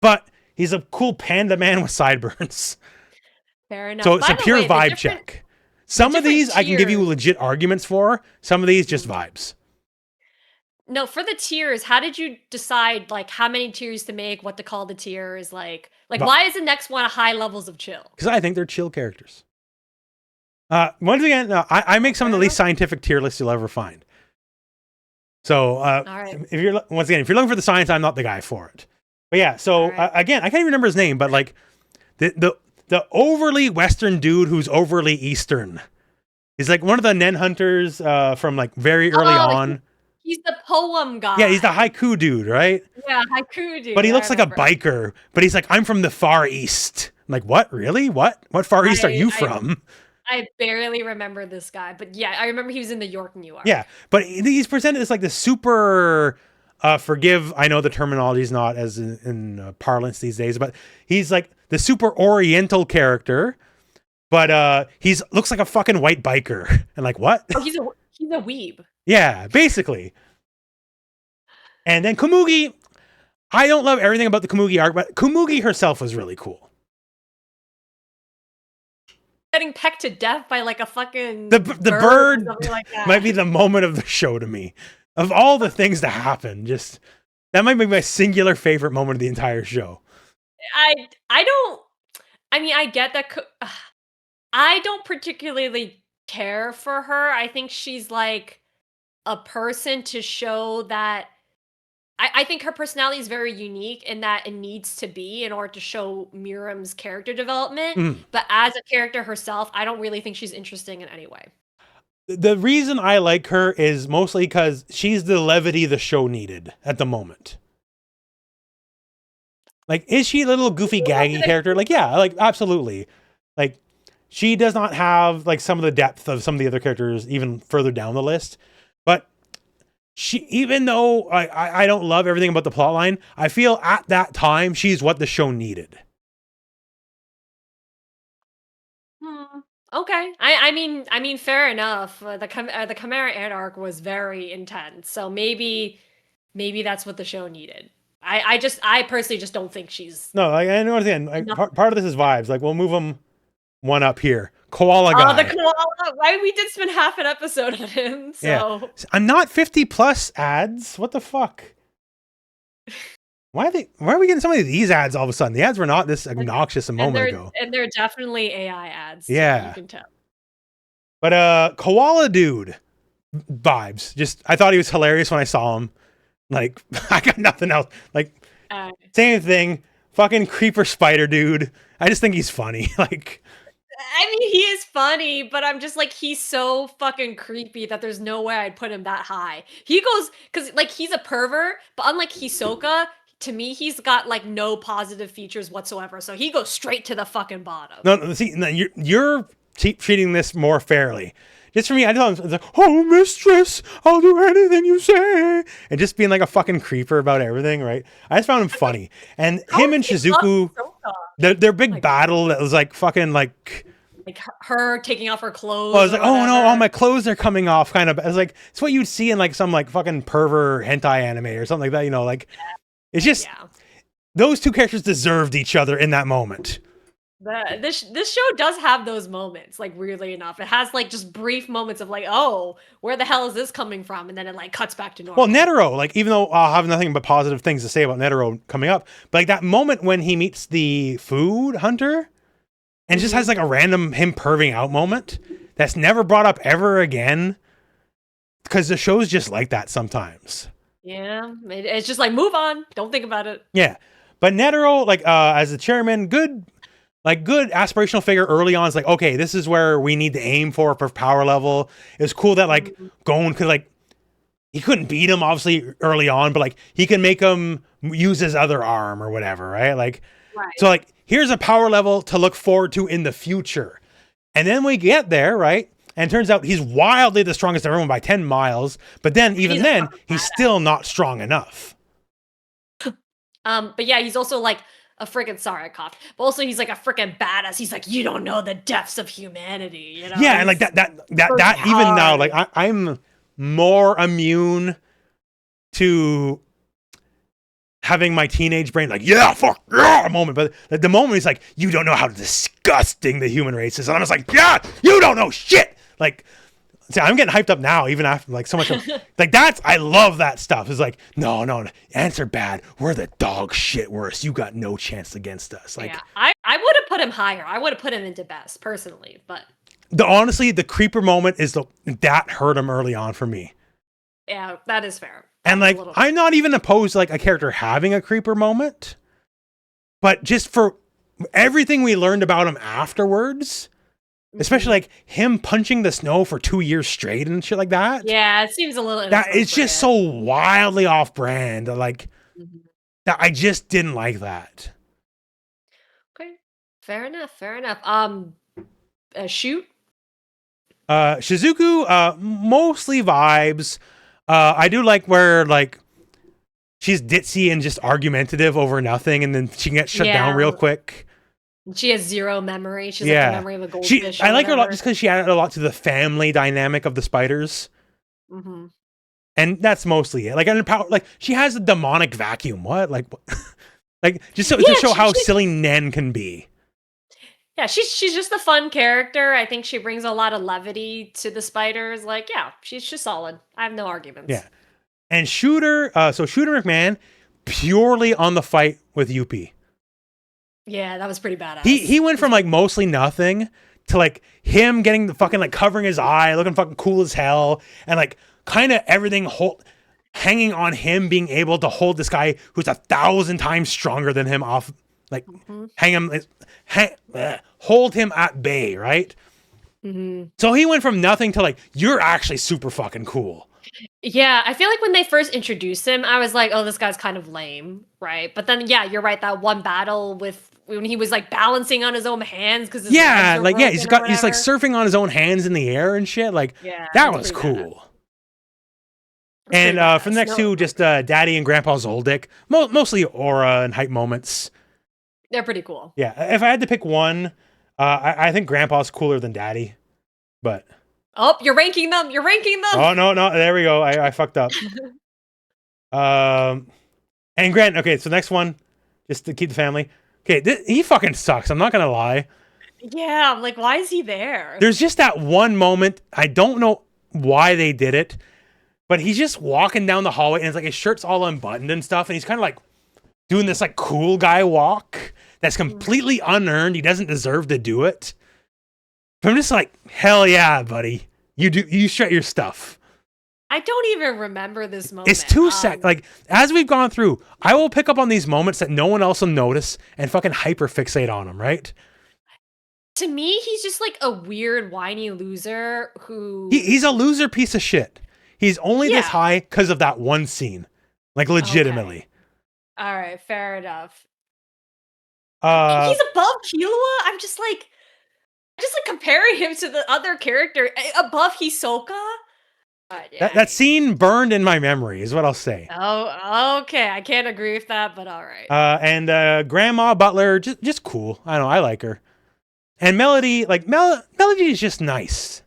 But he's a cool panda man with sideburns. Fair enough. So it's a pure vibe check. Some of these I can give you legit arguments for. Some of these just vibes. No, for the tiers, how did you decide like how many tiers to make, what to call the tiers? Like, Like, why is the next one high levels of chill? Because I think they're chill characters. Once again, I make some of the least scientific tier lists you'll ever find. So, if you're looking for the science, I'm not the guy for it. But yeah, so again, I can't even remember his name, but like the overly Western dude who's overly Eastern. He's like one of the Nen hunters from like very early on. He's the poem guy. Yeah, he's the haiku dude, right? Yeah, haiku dude. But he looks like a biker. But he's like, I'm from the Far East. I'm like, what? Really? What? What Far East are you from? I barely remember this guy, but yeah, I remember he was in the York, New York. Yeah, but he's presented as like the super. Forgive, I know the terminology is not as in parlance these days, but he's like the super Oriental character. But he's looks like a fucking white biker, and like what? Oh, he's a weeb. Yeah, basically. And then Komugi, I don't love everything about the Komugi arc, but Komugi herself was really cool. Getting pecked to death by like a fucking the bird like that might be the moment of the show to me. Of all the things to happen, just that might be my singular favorite moment of the entire show. I get that. I don't particularly care for her. I think she's like a person to show that I think her personality is very unique in that it needs to be in order to show Miriam's character development. But as a character herself, I don't really think she's interesting in any way. The reason I like her is mostly because she's the levity the show needed at the moment. Like, is she a little goofy, gaggy character? Like, yeah, like, absolutely. Like, she does not have, like, some of the depth of some of the other characters even further down the list. But she, even though I don't love everything about the plotline, I feel at that time she's what the show needed. Okay, I mean, fair enough. The Chimera Ant arc was very intense, so maybe that's what the show needed. I personally just don't think she's. No, I understand. Like, part of this is vibes. Like, we'll move them one up here. Koala guy. Oh, the koala! Right, we did spend half an episode on him. So yeah. I'm not 50 plus ads. What the fuck? Why are we getting so many of these ads all of a sudden? The ads were not this obnoxious a moment ago. And they're definitely AI ads. Yeah. So you can tell. But koala dude vibes. Just I thought he was hilarious when I saw him. Like, I got nothing else. Like, same thing. Fucking creeper spider dude. I just think he's funny. Like, I mean, he is funny, but I'm just like, he's so fucking creepy that there's no way I'd put him that high. He goes, because like he's a pervert, but unlike Hisoka, to me, he's got like no positive features whatsoever. So he goes straight to the fucking bottom. No, see, no, you're treating this more fairly. Just for me, I thought it was like, oh, mistress, I'll do anything you say. And just being like a fucking creeper about everything, right? I just found him funny. And him and Shizuku, their big battle that was like fucking like her taking off her clothes. I was like, oh no, all my clothes are coming off, kind of. I was like, it's what you'd see in like some like fucking pervert hentai anime or something like that, you know, like it's just those two characters deserved each other in that moment. This show does have those moments, like weirdly enough. It has like just brief moments of like, oh, where the hell is this coming from? And then it like cuts back to normal. Well, Netero, like even though I'll have nothing but positive things to say about Netero coming up, but like that moment when he meets the food hunter and just has like a random him perving out moment that's never brought up ever again, because the show's just like that sometimes. Yeah, it's just like move on, don't think about it. Yeah, but Netero, like as the chairman, good aspirational figure early on. It's like, okay, this is where we need to aim for power level. It was cool that like Gon could like, he couldn't beat him obviously early on, but like he can make him use his other arm or whatever, right? Like, so like here's a power level to look forward to in the future. And then we get there, right? And it turns out he's wildly the strongest of everyone by 10 miles. But then even then, he's still not strong enough. But yeah, he's also like a freaking, sorry, I coughed. But also he's like a freaking badass. He's like, you don't know the depths of humanity, you know? Yeah, and like that even now, like I'm more immune to having my teenage brain like, yeah, fuck, yeah, moment. But like, the moment he's like, you don't know how disgusting the human race is. And I'm just like, yeah, you don't know shit. Like See, I'm getting hyped up now, even after like so much of like I love that stuff. It's like, no, ants are bad. We're the dog shit worst. You got no chance against us. Like, yeah, I would have put him higher. I would have put him into best personally, but honestly, the creeper moment is that hurt him early on for me. yeah, that is fair. And like, I'm not even opposed to like a character having a creeper moment, but just for everything we learned about him afterwards, especially like him punching the snow for 2 years straight and shit like that. Yeah, it seems a little that it's just so wildly off brand. Like that, I just didn't like that. Okay, fair enough. Fair enough. Shoot. Shizuku, mostly vibes. I do like where like she's ditzy and just argumentative over nothing, and then she gets shut down real quick. She has zero memory. She's like the memory of a goldfish. I like her a lot just because she added a lot to the family dynamic of the spiders. And that's mostly it. Like, like she has a demonic vacuum. What? Like, like just to show how silly Nen can be. Yeah, she's just a fun character. I think she brings a lot of levity to the spiders. Like, yeah, she's just solid. I have no arguments. Yeah. And Shooter, so Shooter McMahon, purely on the fight with Yuppie. Yeah, that was pretty badass. He went from like mostly nothing to like him getting the fucking like covering his eye, looking fucking cool as hell, and like kind of everything hanging on him being able to hold this guy who's 1,000 times stronger than him off, like hold him at bay, right? So he went from nothing to like, you're actually super fucking cool. Yeah, I feel like when they first introduced him, I was like, oh, this guy's kind of lame, right? But then, yeah, you're right. That one battle with when he was like balancing on his own hands because he's like surfing on his own hands in the air and shit. Like, that was cool. And for the next two, just Daddy and Grandpa Zoldyck, mostly aura and hype moments. They're pretty cool. Yeah, if I had to pick one, I think Grandpa's cooler than Daddy, but. Oh, you're ranking them. You're ranking them. Oh, no. There we go. I fucked up. And Grant, okay, so next one, just to keep the family. Okay, he fucking sucks. I'm not going to lie. Yeah, I'm like, why is he there? There's just that one moment. I don't know why they did it, but he's just walking down the hallway and it's like his shirt's all unbuttoned and stuff. And he's kind of like doing this like cool guy walk that's completely unearned. He doesn't deserve to do it. But I'm just like, hell yeah, buddy. You strut your stuff. I don't even remember this moment. It's too like, as we've gone through, I will pick up on these moments that no one else will notice and fucking hyper fixate on them, right? To me, he's just like a weird, whiny loser who... He's a loser piece of shit. He's only this high because of that one scene. Like, legitimately. Okay. All right, fair enough. He's above Killua? I'm just like comparing him to the other character above Hisoka. That scene burned in my memory is what I'll say. Oh, okay. I can't agree with that, but all right. And Grandma Butler, just cool. I don't know. I like her. And Melody, like Melody is just nice.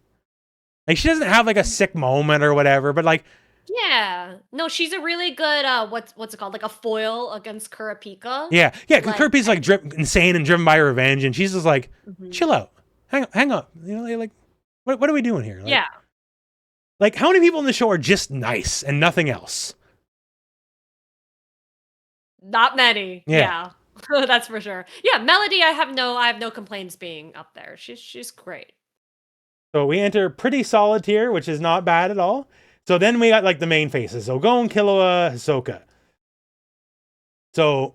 Like she doesn't have like a sick moment or whatever, but like. Yeah. No, she's a really good what's it called? Like a foil against Kurapika. Yeah. Because Kurapika's like insane and driven by revenge, and she's just like, chill out. Hang up. You know, like what are we doing here? Like, like how many people in the show are just nice and nothing else? Not many. Yeah. That's for sure. Yeah, Melody, I have no complaints being up there. She's great. So we enter pretty solid tier, which is not bad at all. So then we got like the main faces. So Gon, Killua, Hisoka. So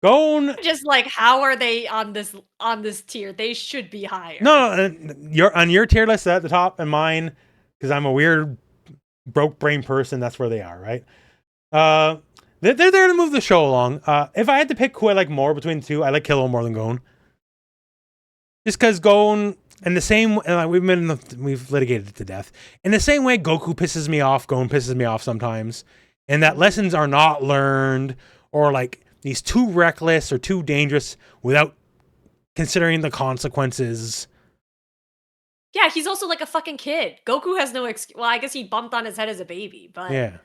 Gon, just like, how are they on this tier? They should be higher. No, you're on your tier list at the top, and mine, because I'm a weird broke brain person. That's where they are, right? They're there to move the show along. If I had to pick who I like more between the two, I like Killua more than Gon. Just because Gon, in the same, we've litigated it to death. In the same way, Goku pisses me off, Gon pisses me off sometimes, and that lessons are not learned, or like. He's too reckless or too dangerous without considering the consequences. Yeah, he's also like a fucking kid. Goku has no excuse. Well, I guess he bumped on his head as a baby, but... Yeah.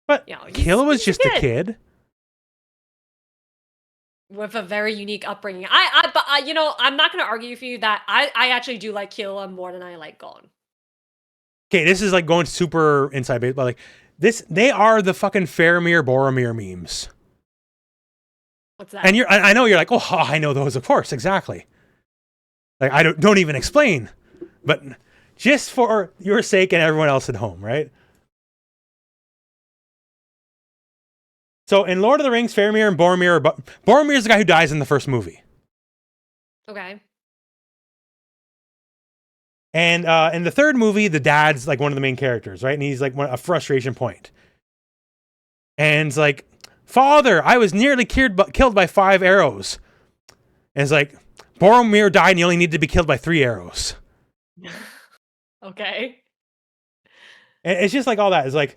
But Killua was just a kid. With a very unique upbringing. But you know, I'm not going to argue with you that I actually do like Killua more than I like Gon. Okay, this is like going super inside baseball. Like this, they are the fucking Faramir Boromir memes. What's that? And I know you're like, oh, I know those, of course, exactly. Like I don't even explain, but just for your sake and everyone else at home, right? So in Lord of the Rings, Faramir and Boromir, Boromir is the guy who dies in the first movie. Okay. And in the third movie, the dad's like one of the main characters, right? And he's like a frustration point. And it's like, Father, I was nearly killed by 5 arrows. And it's like, Boromir died and you only needed to be killed by 3 arrows. Okay. And it's just like all that. It's like,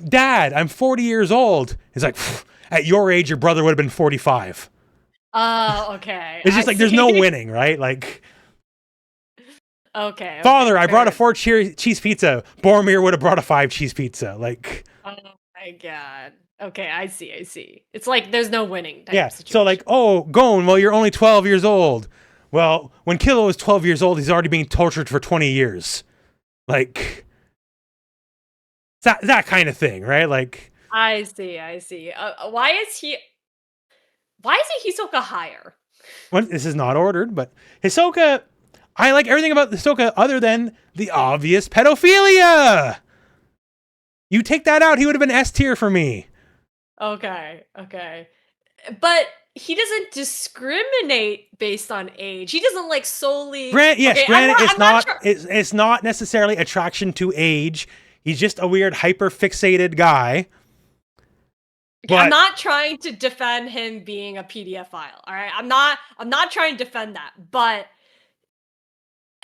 Dad, I'm 40 years old. It's like, at your age, your brother would have been 45. Oh, okay. It's just like, there's no winning, right? Like, okay. Father, I brought a 4 cheese pizza. Boromir would have brought a 5 cheese pizza. Like, oh my God. Okay, I see. It's like there's no winning type yeah. situation. So like, oh, Gon, well, you're only 12 years old. Well, when Kilo was 12 years old, he's already being tortured for 20 years. Like, that kind of thing, right? Like, I see. Why isn't Hisoka higher? well, this is not ordered, but Hisoka, I like everything about Hisoka other than the obvious pedophilia. You take that out, he would have been S tier for me. Okay. But he doesn't discriminate based on age. He doesn't like solely. Granted, Okay, it's not necessarily attraction to age. He's just a weird hyper fixated guy. Okay, I'm not trying to defend him being a PDF file. All right, I'm not trying to defend that, but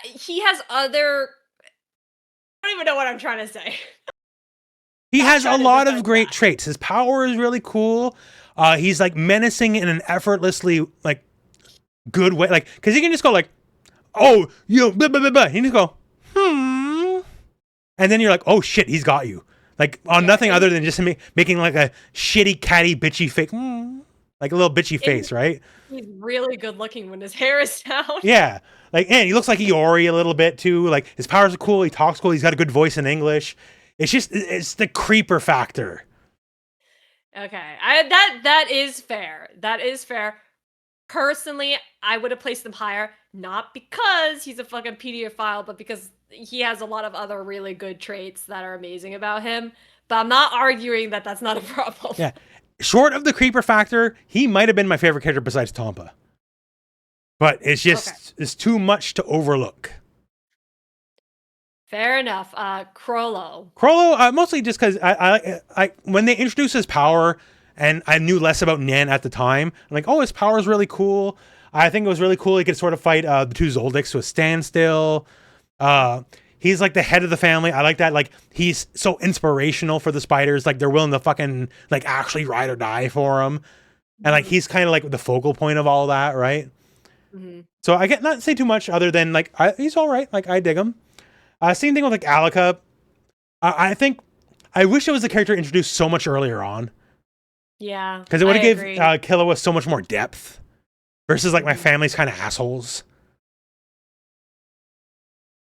he has other. I don't even know what I'm trying to say. He has a lot of great traits. His power is really cool. He's like menacing in an effortlessly like good way, like because he can just go like, oh, you, blah, blah, blah, blah. He can just go, and then you're like, oh shit, he's got you. Like on nothing other than just making like a shitty catty bitchy fake, like a little bitchy face, right? He's really good looking when his hair is down. Yeah, like and he looks like Iori a little bit too. Like his powers are cool. He talks cool. He's got a good voice in English. It's the creeper factor. Okay, that is fair. That is fair. Personally, I would have placed him higher, not because he's a fucking pedophile, but because he has a lot of other really good traits that are amazing about him. But I'm not arguing that that's not a problem. Yeah, short of the creeper factor, he might have been my favorite character besides Tompa. But it's just it's too much to overlook. Fair enough. Crollo, mostly just because I when they introduced his power and I knew less about Nan at the time, I'm like, oh, his power is really cool. I think it was really cool he could sort of fight the 2 Zoldycks to a standstill. He's like the head of the family. I like that. Like he's so inspirational for the spiders. Like they're willing to fucking like actually ride or die for him. And like he's kind of like the focal point of all that, right? Mm-hmm. So I get not to say too much other than like he's all right. Like I dig him. Same thing with like Alika. I think I wish it was a character introduced so much earlier on. Yeah, because it would have gave Killua so much more depth versus like my family's kind of assholes.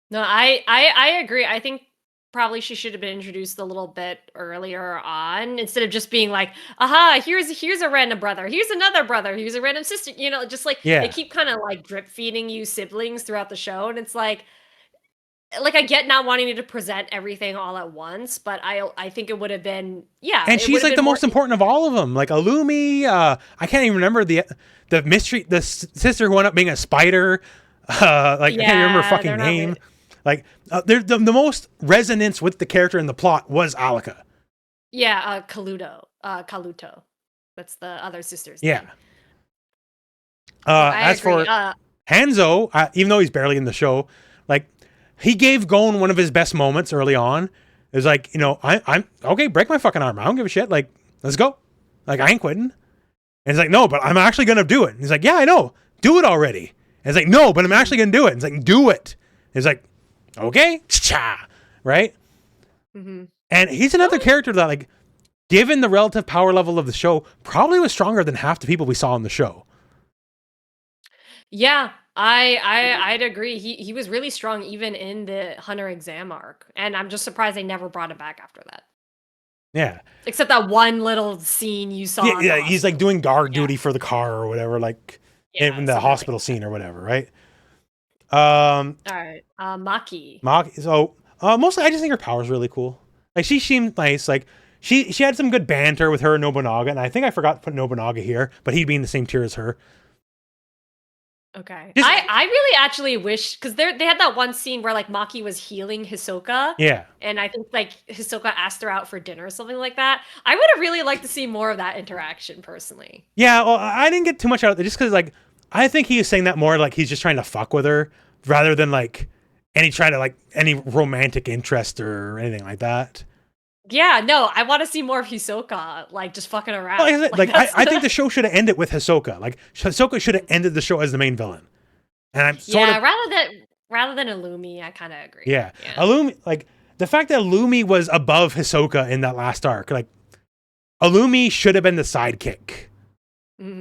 No, I agree. I think probably she should have been introduced a little bit earlier on instead of just being like, aha, here's a random brother, here's another brother, here's a random sister. You know, just like they keep kind of like drip feeding you siblings throughout the show, and it's like I get not wanting to present everything all at once, but I think it would have been and she's like the most important of all of them. Like Illumi, I can't even remember the sister who wound up being a spider. I can't remember her fucking name. Really... Like the most resonance with the character in the plot was Alika. Yeah, Kaluto. That's the other sister's name. As for Hanzo, even though he's barely in the show, like he gave Gon one of his best moments early on. It was like, you know, I'm okay, break my fucking arm. I don't give a shit. Like, let's go. Like, I ain't quitting. And he's like, no, but I'm actually going to do it. And he's like, yeah, I know. Do it already. And it's like, no, but I'm actually going to do it. And it's like, do it. And he's like, okay. Cha. Right? Mm-hmm. And he's another character that, like, given the relative power level of the show, probably was stronger than half the people we saw on the show. Yeah. I'd agree. He was really strong even in the Hunter exam arc, and I'm just surprised they never brought him back after that. Yeah. Except that one little scene you saw. Yeah, in the yeah, he's like hospital. doing guard Yeah. duty for the car or whatever, like Yeah, in the something like hospital that. scene or whatever, right? All right. Maki. So mostly I just think her power's really cool. Like she seemed nice. Like she had some good banter with her and Nobunaga, and I think I forgot to put Nobunaga here, but he'd be in the same tier as her. Okay. Just I really actually wish because they had that one scene where like Maki was healing Hisoka. yeah. And I think like Hisoka asked her out for dinner or something like that. I would have really liked to see more of that interaction personally. Yeah, well, I didn't get too much out of it just because, like, I think he was saying that more like he's just trying to fuck with her rather than like any romantic interest or anything like that. Yeah, no, I want to see more of Hisoka, like just fucking around. Well, like that's I think the show should have ended with Hisoka. Like Hisoka should have ended the show as the main villain. And I'm sort yeah, of rather than Illumi, I kind of agree. yeah. Illumi, like the fact that Illumi was above Hisoka in that last arc, like Illumi should have been the sidekick. Mhm.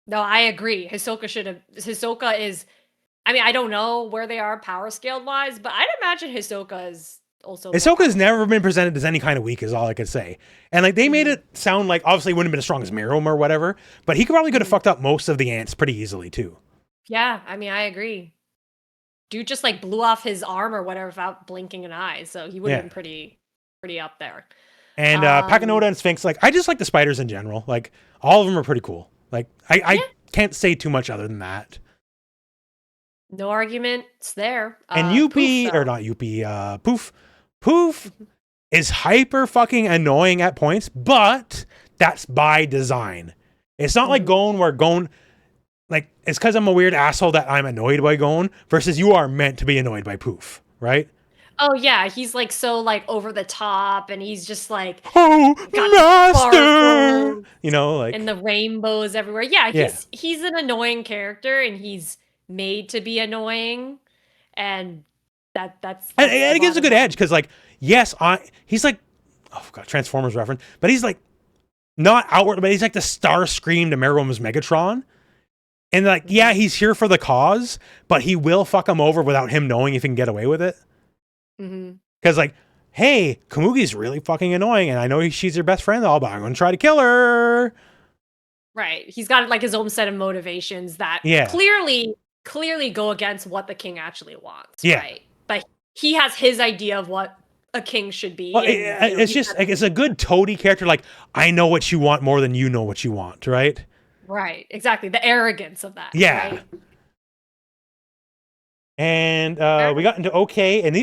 No, I agree. Hisoka is. I mean, I don't know where they are power scale wise, but I'd imagine Hisoka is also. Hisoka's never been presented as any kind of weak, is all I could say. And like they made Mhm. it sound like obviously he wouldn't have been as strong as Mirom or whatever, but he probably could have Mhm. fucked up most of the ants pretty easily too. Yeah, I mean, I agree. Dude just like blew off his arm or whatever without blinking an eye, so he would have Yeah. been pretty up there. And Pakanoda and Sphinx, like I just like the spiders in general. Like all of them are pretty cool. Like I can't say too much other than that. No arguments there. And Poof, Yuppie, or though. not Yuppie, Poof is hyper fucking annoying at points, but that's by design. It's not like Mhm. where Gon, like, it's because I'm a weird asshole that I'm annoyed by Gon, versus you are meant to be annoyed by Poof, right? Oh yeah, he's like so like over the top, and he's just like Oh, got the master! sparkles You know, and like, the rainbows everywhere. Yeah, yeah. he's an annoying character, and he's made to be annoying, and And that's the it gives a bottom good edge, line. because, like, yes, he's like, oh, God, Transformers reference, but he's like, not outward, but he's like the star scream to Meryl's Megatron. And like, yeah, he's here for the cause, but he will fuck him over without him knowing if he can get away with it. Mm-hmm. Because like, hey, Kamugi's really fucking annoying, and I know she's your best friend, all, but I'm gonna try to kill her. Right. He's got like his own set of motivations that Yeah, clearly go against what the king actually wants, yeah. right? But he has his idea of what a king should Well, be, and it's just like it's a good toady character. Like, I know what you want more than you know what you want, right? right, exactly. The arrogance of that, Yeah. right? And we got into okay, and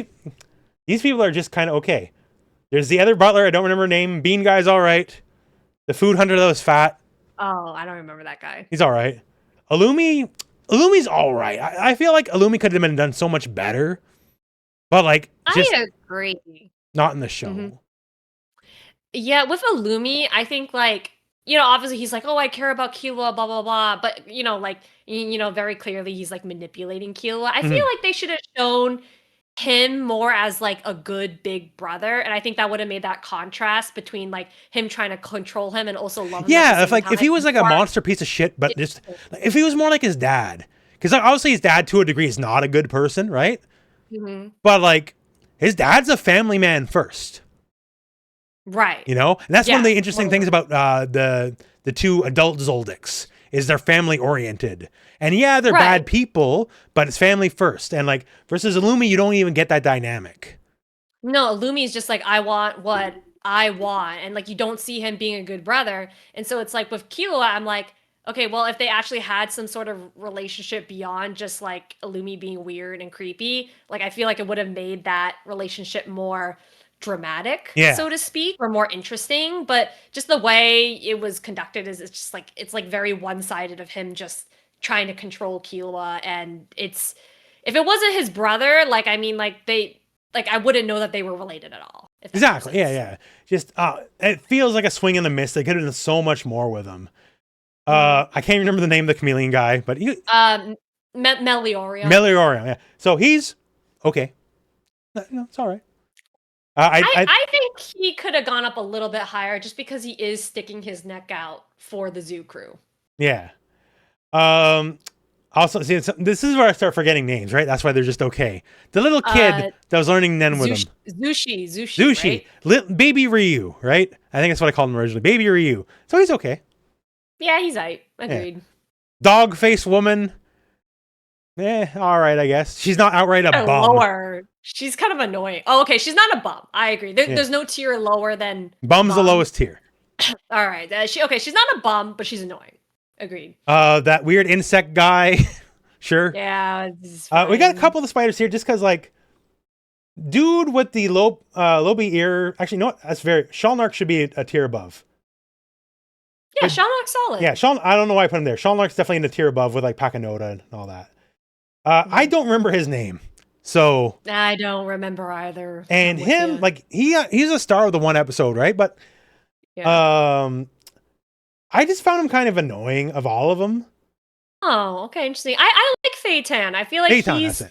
these people are just kind of okay. There's the other butler, I don't remember her name. Bean guy's all right. The food hunter that was fat, Oh, I don't remember that guy. he's all right. Illumi's all right. I feel like Illumi could have been done so much better, but like just I agree. not in the show. Mhm. Yeah, with Illumi, I think like obviously he's like, oh, I care about Killua, blah blah blah, but like very clearly he's like manipulating Killua. I feel Mhm. like they should have shown him more as like a good big brother, and I think that would have made that contrast between like him trying to control him and also love him at Yeah, the if same like time. if he was like a More- monster piece of shit, but just if he was more like his dad, because obviously his dad to a degree is not a good person, right? Mhm. But like his dad's a family man first, Right. you know, and that's one of Yeah. the interesting things about the two adult Zoldycks is they're family oriented, and yeah, they're bad Right. people, but it's family first, and like versus Illumi, you don't even get that dynamic. No, Lumi's just like, I want what I want. And like, you don't see him being a good brother. And so it's like with Killua, I'm like, okay, well, if they actually had some sort of relationship beyond just like Illumi being weird and creepy, like, I feel like it would have made that relationship more dramatic, Yeah. so to speak, or more interesting. But just the way it was conducted is it's like very one-sided of him just trying to control Killua. And if it wasn't his brother, like, I mean, like I wouldn't know that they were related at all. If that makes Exactly. Yeah, sense. yeah. Just it feels like a swing and a miss. They could have done so much more with him. Mhm. I can't remember the name of the chameleon guy, but Meliorio. Melioraum, yeah. So he's okay. No, it's all right. I think he could have gone up a little bit higher just because he is sticking his neck out for the zoo crew. Yeah. Also, see, this is where I start forgetting names, right? That's why they're just okay. The little kid that was learning Nen with him. Zushi, right? Baby Ryu, right? I think that's what I called him originally. Baby Ryu. So he's okay. Yeah, he's right. Agreed. Yeah. Dog face woman. All right, I guess. She's not outright a bum. Lower. She's kind of annoying. Oh, okay. She's not a bum. I agree. There's no tier lower than Bum's the lowest tier. All right. She's not a bum, but she's annoying. Agreed. That weird insect guy. Sure. Yeah. We got a couple of the spiders here just because, like, dude with the lobe ear. Actually, no, that's Shalnark should be a tier above. Yeah, Shalnark's solid. Yeah, I don't know why I put him there. Shalnark's definitely in the tier above with, like, Pakanoda and all that. I don't remember his name. So I don't remember either. And him, like, he's a star of the one episode, right? But I just found him kind of annoying of all of them. Oh, okay, interesting. I like Phaeton. I feel like he's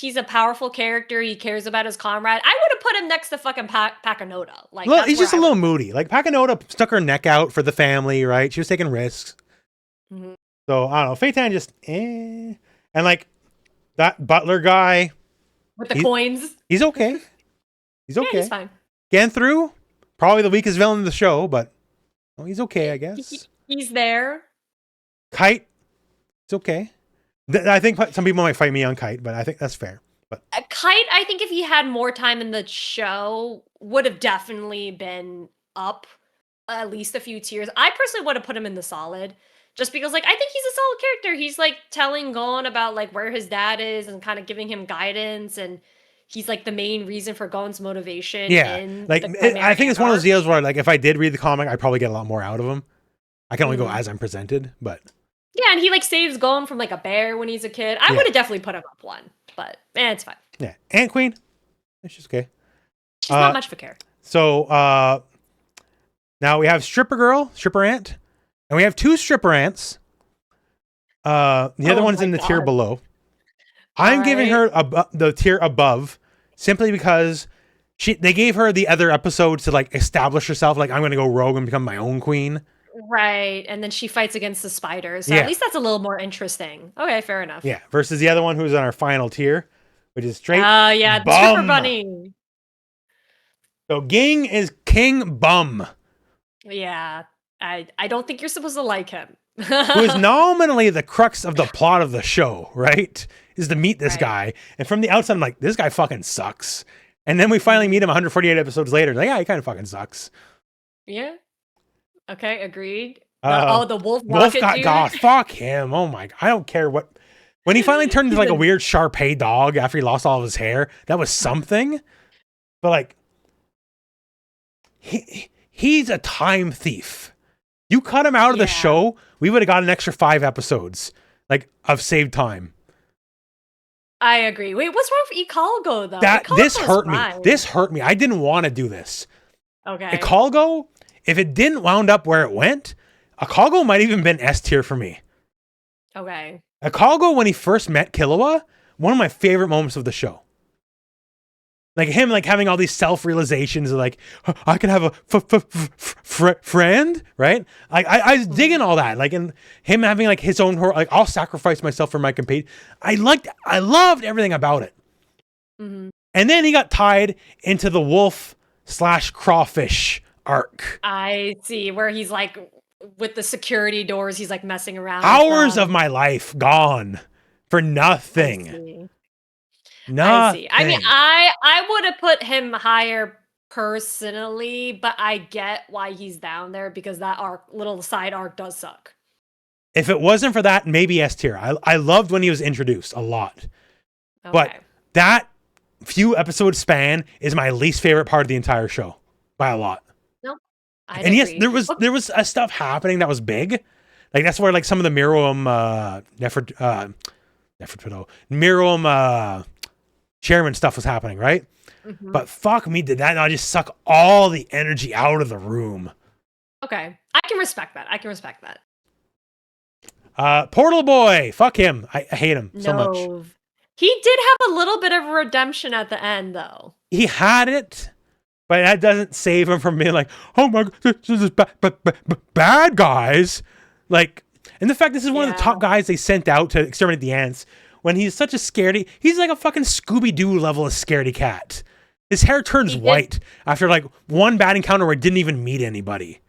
he's a powerful character. He cares about his comrade. I would have put him next to fucking Pakanoda. Like, well, he's just a little moody. Like, Pakanoda stuck her neck out for the family, right? She was taking risks. Mm-hmm. So I don't know. Phaeton just And like that butler guy with the coins, he's okay. He's okay. Yeah, he's fine. Ganthru, probably the weakest villain in the show, but he's okay, I guess. He's there. Kite, it's okay. I think some people might fight me on Kite, but I think that's fair. But Kite, I think if he had more time in the show, would have definitely been up at least a few tiers. I personally would have put him in the solid. Just because, like, I think he's a solid character. He's, like, telling Gon about, like, where his dad is and kind of giving him guidance. And he's, like, the main reason for Gon's motivation. Yeah. Like, I think it's one of those deals where, like, if I did read the comic, I'd probably get a lot more out of him. I can only go as I'm presented, but... Yeah, and he, like, saves Gon from, like, a bear when he's a kid. I would have definitely put him up one. But, it's fine. Yeah. Ant Queen. She's okay. She's not much of a character. So, now we have Stripper Ant. And we have two stripper ants. The other one's in the tier below. I'm giving her the tier above simply because they gave her the other episode to, like, establish herself. Like, I'm going to go rogue and become my own queen. Right. And then she fights against the spiders. So at least that's a little more interesting. Okay, fair enough. Yeah. Versus the other one who's on our final tier, which is straight. Yeah, bum. Stripper Bunny. So Ging is King Bum. Yeah. I don't think you're supposed to like him. Who is nominally the crux of the plot of the show, right? Is to meet this guy. And from the outside, I'm like, this guy fucking sucks. And then we finally meet him 148 episodes later. Like, yeah, he kind of fucking sucks. Yeah. Okay, agreed. The wolf got God, fuck him. Oh my God. I don't care what. When he finally turned into, like, a weird Shar-Pei dog after he lost all of his hair, that was something. But, like, he's a time thief. You cut him out of the show, we would have got an extra 5 episodes, like, of saved time. I agree. Wait, what's wrong with Ikalgo, though? This hurt me. This hurt me. I didn't want to do this. Okay. Ikalgo, if it didn't wound up where it went, Ikalgo might even been S tier for me. Okay. Ikalgo, when he first met Killua, one of my favorite moments of the show. Like, him, like, having all these self-realizations of, like, I can have a friend, right? Like, I was digging all that. Like, and him having, like, his own, like, I'll sacrifice myself for my compete. I loved everything about it. Mm-hmm. And then he got tied into the wolf/crawfish arc. I see, where he's, like, with the security doors, he's, like, messing around. Hours of my life gone for nothing. I see. I mean, I would have put him higher personally, but I get why he's down there because that little side arc does suck. If it wasn't for that, maybe S tier. I loved when he was introduced a lot. Okay. But that few episode span is my least favorite part of the entire show by a lot. Nope. And agree. Yes, there was stuff happening that was big. Like, that's where, like, some of the Miroum chairman stuff was happening, right? Mm-hmm. But fuck me, did that not just suck all the energy out of the room? Okay. I can respect that. Portal Boy, fuck him. I hate him so much. He did have a little bit of a redemption at the end, though. He had it, but that doesn't save him from being like, oh my God, this is bad guys. Like, And the fact this is one of the top guys they sent out to exterminate the ants when he's such a scaredy. He's like a fucking Scooby-Doo level of scaredy cat. His hair turns white after like one bad encounter where he didn't even meet anybody.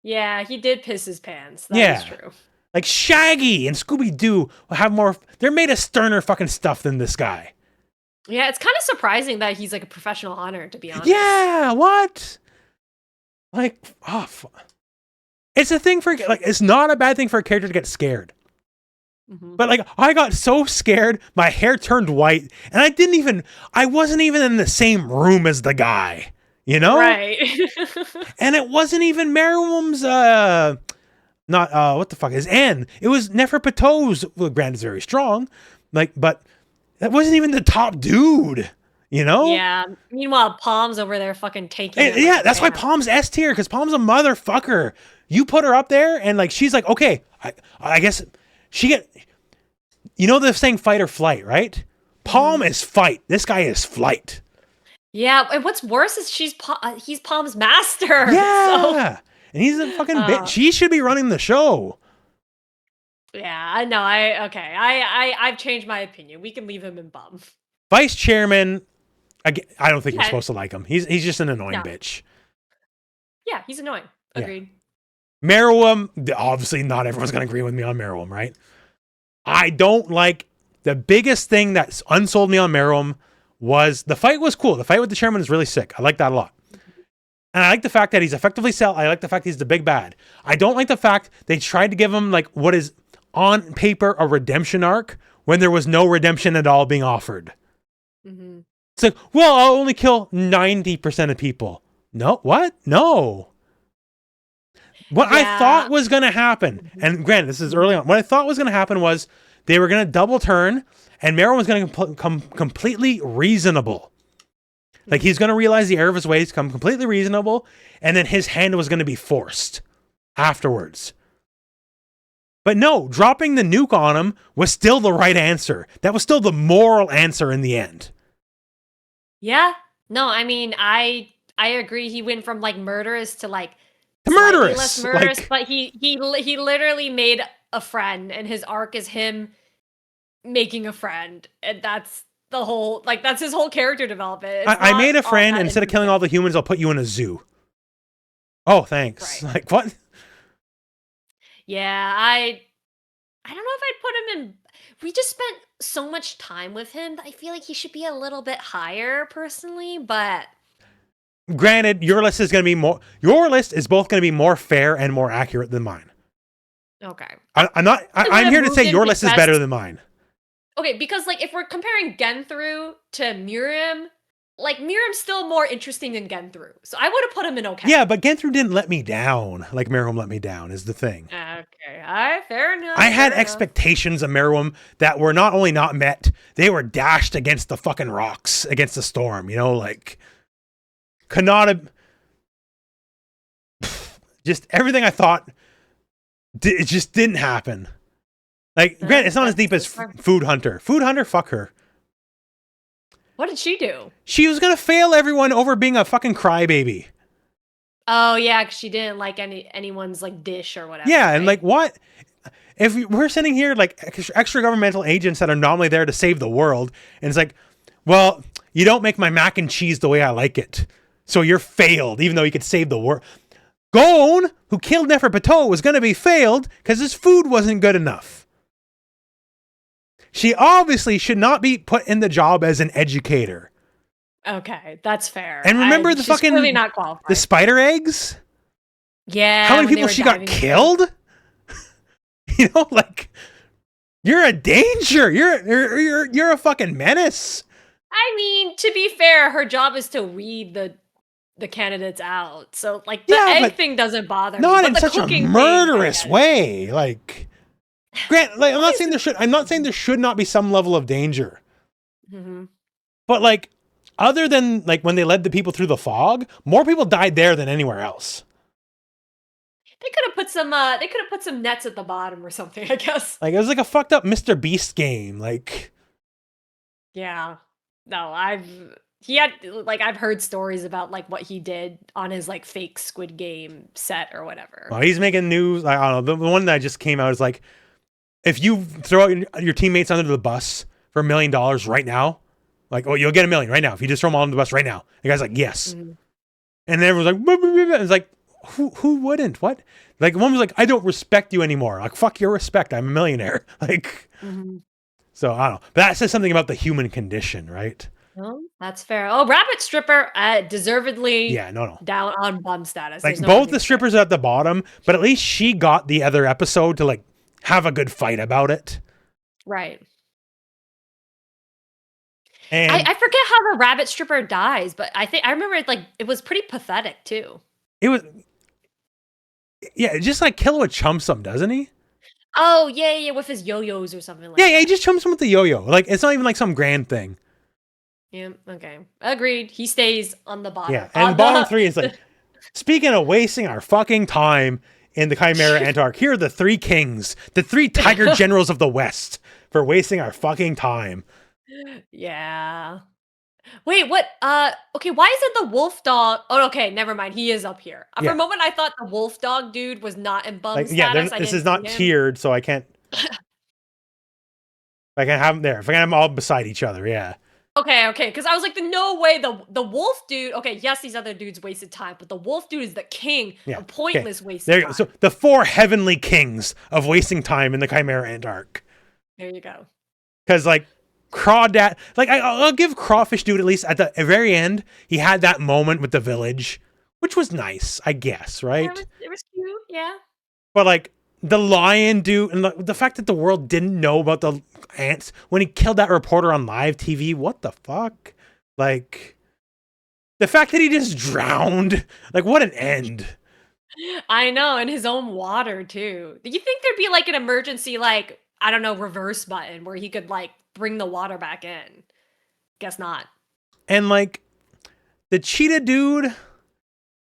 Yeah, he did piss his pants. That is true. Like Shaggy and Scooby-Doo will have more. They're made of sterner fucking stuff than this guy. Yeah, it's kind of surprising that he's like a professional hunter, to be honest. Yeah, what? Like, it's a thing for, like, it's not a bad thing for a character to get scared. But like, I got so scared, my hair turned white, and I wasn't even in the same room as the guy, you know? Right. And it wasn't even Merriam's, what the fuck is N? It was Neferpato's, well, Grant is very strong, like, but that wasn't even the top dude. You know? Yeah. Meanwhile, Palm's over there fucking taking it. Yeah, that's why Palm's S tier, because Palm's a motherfucker. You put her up there, and like she's like, okay, I guess you know the saying fight or flight, right? Palm is fight. This guy is flight. Yeah, and what's worse is he's Palm's master. Yeah, and he's a fucking bitch. She should be running the show. Yeah, I know. I've changed my opinion. We can leave him in bum. Vice chairman. I don't think you're supposed to like him. He's just an annoying bitch. Yeah, he's annoying. Agreed. Yeah. Merriam, obviously not everyone's going to agree with me on Merriam, right? I don't like, the biggest thing that unsold me on Merriam was, the fight was cool. The fight with the chairman is really sick. I like that a lot. And I like the fact that he's effectively I like the fact he's the big bad. I don't like the fact they tried to give him like what is on paper a redemption arc when there was no redemption at all being offered. It's like, well, I'll only kill 90% of people. No, what? No. What I thought was going to happen, and granted, this is early on, what I thought was going to happen was they were going to double turn, and Merrill was going to become completely reasonable. Like, he's going to realize the error of his ways, become completely reasonable, and then his hand was going to be forced afterwards. But no, dropping the nuke on him was still the right answer. That was still the moral answer in the end. Yeah. No, I mean, I agree. He went from like murderous to like murderous, less murderous, but he literally made a friend, and his arc is him making a friend, and that's the whole, like, that's his whole character development. I made a friend, and instead of killing all the humans, I'll put you in a zoo. Oh, thanks. Right. Like, what? Yeah, I don't know if I'd put him in. We just spent so much time with him that I feel like he should be a little bit higher, personally, but granted, your list is going to be more. Your list is both going to be more fair and more accurate than mine. Okay. I'm here to say your list is better than mine. Okay, because like if we're comparing Genthru to Miriam, like Miriam's still more interesting than Genthru, so I would have put him in okay. Yeah, but Genthru didn't let me down like Miriam let me down. Is the thing. Okay, all right, fair enough. I had expectations of Miriam that were not only not met, they were dashed against the fucking rocks, against the storm. You know, like could not have. Just everything I thought, it just didn't happen. Like, granted, it's not as deep as Food Hunter. Food Hunter, fuck her. What did she do? She was gonna fail everyone over being a fucking crybaby. Oh yeah, because she didn't like anyone's like dish or whatever. Yeah, right? And like what? If we're sitting here like extra governmental agents that are normally there to save the world, and it's like, well, you don't make my mac and cheese the way I like it, so you're failed, even though you could save the world. Gon, who killed Neferpatow, was gonna be failed because his food wasn't good enough. She obviously should not be put in the job as an educator. Okay, that's fair. And remember the fucking really not qualified. The spider eggs? Yeah. How many people she got killed? You know, like you're a danger. You're a fucking menace. I mean, to be fair, her job is to weed the candidates out. So like the egg thing doesn't bother me. Not in such a murderous way. Like Grant, like I'm not saying there should not be some level of danger. Mm-hmm. But like, other than like when they led the people through the fog, more people died there than anywhere else. They could have put some nets at the bottom or something, I guess. Like it was like a fucked up Mr. Beast game. Like, yeah, no, he had like I've heard stories about like what he did on his like fake Squid Game set or whatever. Well, he's making news. I don't know. The one that just came out is like, if you throw out your teammates under the bus for $1 million right now, like, oh, you'll get $1 million right now if you just throw them all under the bus right now. The guy's like, yes, and then everyone's like, it's like, who wouldn't? What? Like one was like, I don't respect you anymore. Like fuck your respect. I'm a millionaire. Like, so I don't know. But that says something about the human condition, right? Oh, that's fair. Oh, Rabbit Stripper, deservedly down on bum status. Like both the strippers are at the bottom, but at least she got the other episode to like have a good fight about it. Right. And I forget how the Rabbit Stripper dies, but I remember it was pretty pathetic too. It was, yeah, just like Killua chumps him, doesn't he? Oh yeah, with his yo-yos or something like that. Yeah, he just chumps him with the yo-yo. Like it's not even like some grand thing. Yeah, okay. Agreed. He stays on the bottom. Yeah, and bottom 3 is like, speaking of wasting our fucking time in the Chimera Antark, here are the 3 kings, the 3 tiger generals of the West for wasting our fucking time. Yeah. Wait, what? Okay, why is it the wolf dog? Oh, okay, never mind. He is up here. For a moment, I thought the wolf dog dude was not in bum status. Yeah, this is not tiered, so I can't. I can have them there. If I can have them all beside each other, yeah. Okay, because I was like, no way, the wolf dude. Okay, yes, these other dudes wasted time, but the wolf dude is the king of pointless wasting there you time. go. So the 4 heavenly kings of wasting time in the Chimera Antark. There you go. Because like Crawdad, like I'll give Crawfish Dude at least at the very end, he had that moment with the village, which was nice, I guess, right? Yeah, it was cute, yeah. But like the lion dude, and the fact that the world didn't know about the ants when he killed that reporter on live TV, what the fuck? Like the fact that he just drowned, like what an end. I know, in his own water too. Do you think there'd be like an emergency, like, I don't know, reverse button where he could like bring the water back in? Guess not. And like the cheetah dude,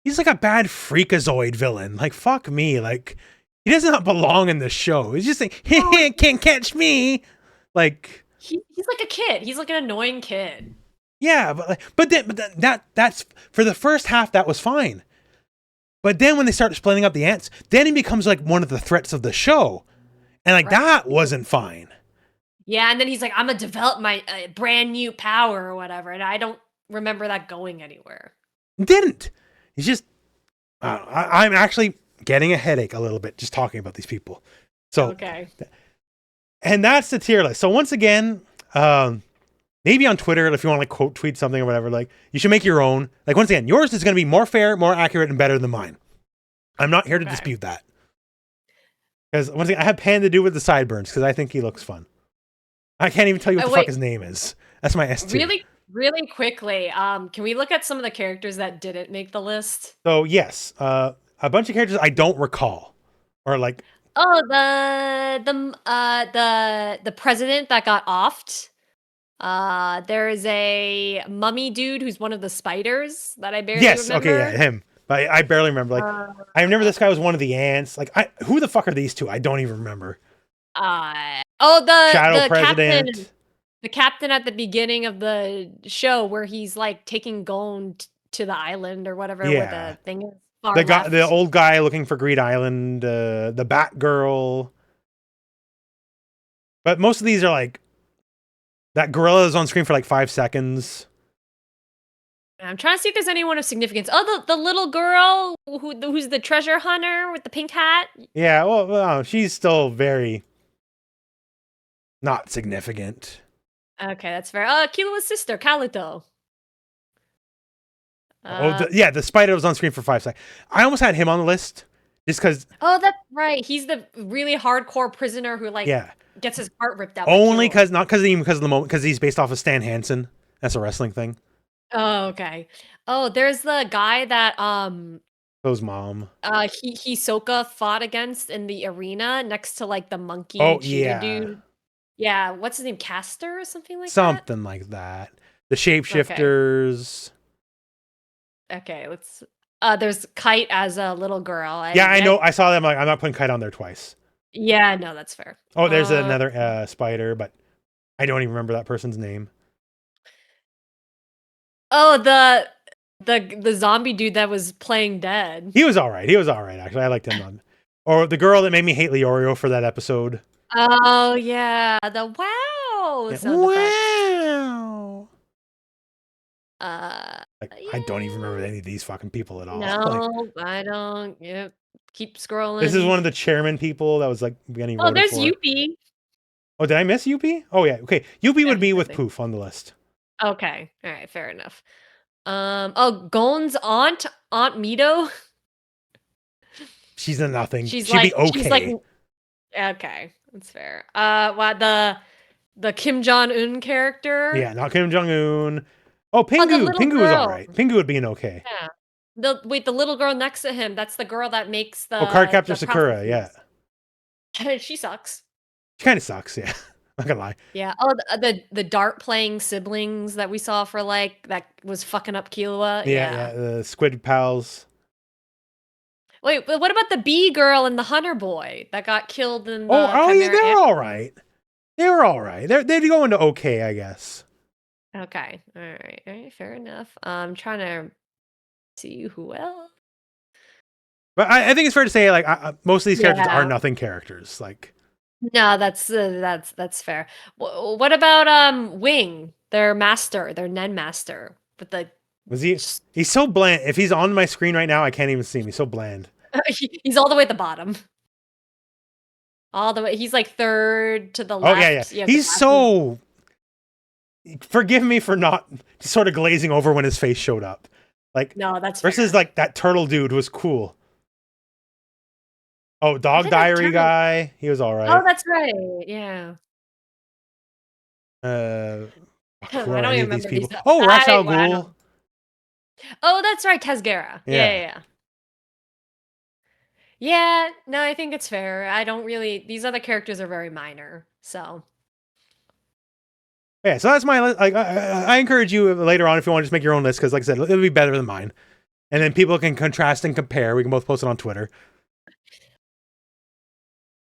he's like a bad freakazoid villain. Like fuck me. Like he does not belong in this show. He's just like, can't catch me. Like he's like a kid. He's like an annoying kid. Yeah, but that's for the first half that was fine. But then when they start splitting up the ants, then he becomes like one of the threats of the show. And like that wasn't fine. Yeah, and then he's like, I'm gonna develop my brand new power or whatever, and I don't remember that going anywhere. It didn't. He's just, I'm actually getting a headache a little bit just talking about these people. So, okay. And that's the tier list. So once again, maybe on Twitter, if you want to like quote tweet something or whatever, like you should make your own. Like once again, yours is going to be more fair, more accurate, and better than mine. I'm not here to dispute that. Because once again, I have Panda do with the sideburns because I think he looks fun. I can't even tell you what the fuck his name is. That's my S tier. Really quickly, can we look at some of the characters that didn't make the list? So yes, a bunch of characters I don't recall, or like the president that got offed. There's a mummy dude who's one of the spiders that I barely remember. Okay, yeah, him. But I barely remember. Like I remember this guy was one of the ants. Like who the fuck are these two? I don't even remember. The Shadow President. The captain at the beginning of the show where he's like taking Gon to the island or whatever. Yeah. Where the thing is. The old guy looking for Greed Island, the Batgirl. But most of these are like that gorilla is on screen for like 5 seconds. I'm trying to see if there's anyone of significance. Oh, the little girl who's the treasure hunter with the pink hat. Yeah, well, she's still very not significant. Okay, that's fair. Killua's sister, Kaluto. The spider was on screen for 5 seconds. I almost had him on the list just because. Oh, that's right. He's the really hardcore prisoner who gets his heart ripped out. Only because of the moment, because he's based off of Stan Hansen. That's a wrestling thing. Oh, okay. Oh, there's the guy that So's mom. Hisoka fought against in the arena next to like the monkey cheetah dude. Yeah, what's his name? Castor or something like that? Something like that. The shapeshifters. Okay, let's there's Kite as a little girl. I know. I saw them. Like, I'm not putting Kite on there twice. Yeah, no, that's fair. Oh, there's another spider, but I don't even remember that person's name. Oh, the zombie dude that was playing dead. He was all right. Actually, I liked him. Or the girl that made me hate Leorio for that episode. Oh yeah, the wow Yeah. sound effects. Wow. Like, I don't even remember Yeah. any of these fucking people at all. Like, No, I don't. Yep. Keep scrolling. this is one of the chairman people that was like getting Oh, voted there's for. Yuppie. Oh, did I miss Yuppie? Oh yeah, okay. Yuppie would be with Definitely. Poof on the list. Okay. All right. Fair enough. Oh, Gon's Aunt Mito. She's a nothing. She's She'd like, be okay. okay, that's fair. What the Kim Jong Un character? Yeah, not Kim Jong Un. Oh, Oh, the Pingu. little Pingu was all girl. right. Pingu would be an okay. Yeah. The little girl next to him. That's the girl that makes the Oh, Cardcaptor the Sakura. Yeah, prophecies. She sucks. she kind of sucks. Yeah, not gonna lie. Yeah. Oh, the dart playing siblings that we saw for like that was fucking up Killua. Yeah. The Squid Pals. Wait, but what about the bee girl and the hunter boy that got killed in the Oh, yeah, Chimera they were Ant- all right. They were all right. They'd go into okay, I guess. Okay. All right. Fair enough. I'm trying to see who else. But I think it's fair to say, like, most of these characters are Yeah. nothing characters. Like, No, that's fair. What about Wing, their master, their Nen master, with the was he? He's so bland. If he's on my screen right now, I can't even see him. He's so bland. he's all the way at the bottom. All the way. He's like third to the Oh left. yeah. You have the He's glasses. so. Forgive me for not sort of glazing over when his face showed up. Like, No, that's versus fair. like that turtle dude was cool. Oh, Dog did that Diary turtle- guy. He was all right. Oh, that's right. Yeah. Who I are don't any even of these remember people? these. Oh, Ra's al I Ghul. don't- Oh, that's right, Kazgara. Yeah. Yeah, no, I think it's fair. I don't really. These other characters are very minor, so. Yeah, so that's my list. Like, I encourage you later on if you want to just make your own list, because like I said, it'll be better than mine. And then people can contrast and compare. We can both post it on Twitter.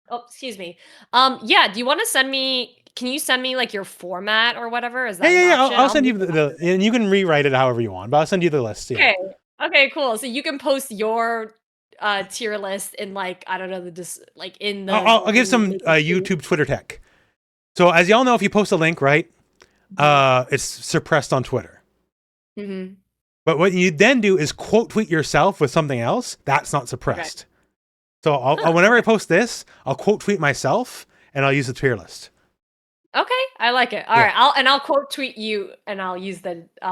Oh, excuse me. Yeah. Do you want to send me? Can you send me like your format or whatever? Is that an Yeah. option? I'll send you and you can rewrite it however you want. But I'll send you the list. Yeah. Okay. Okay. Cool. So you can post your tier list in like I don't know like in the. I'll give some YouTube Twitter tech. So as y'all know, if you post a link, right, it's suppressed on Twitter. Mm-hmm. But what you then do is quote tweet yourself with something else. That's not suppressed. Okay. So I'll whenever I post this, I'll quote tweet myself and I'll use the tier list. Okay, I like it. All right, I'll quote tweet you and I'll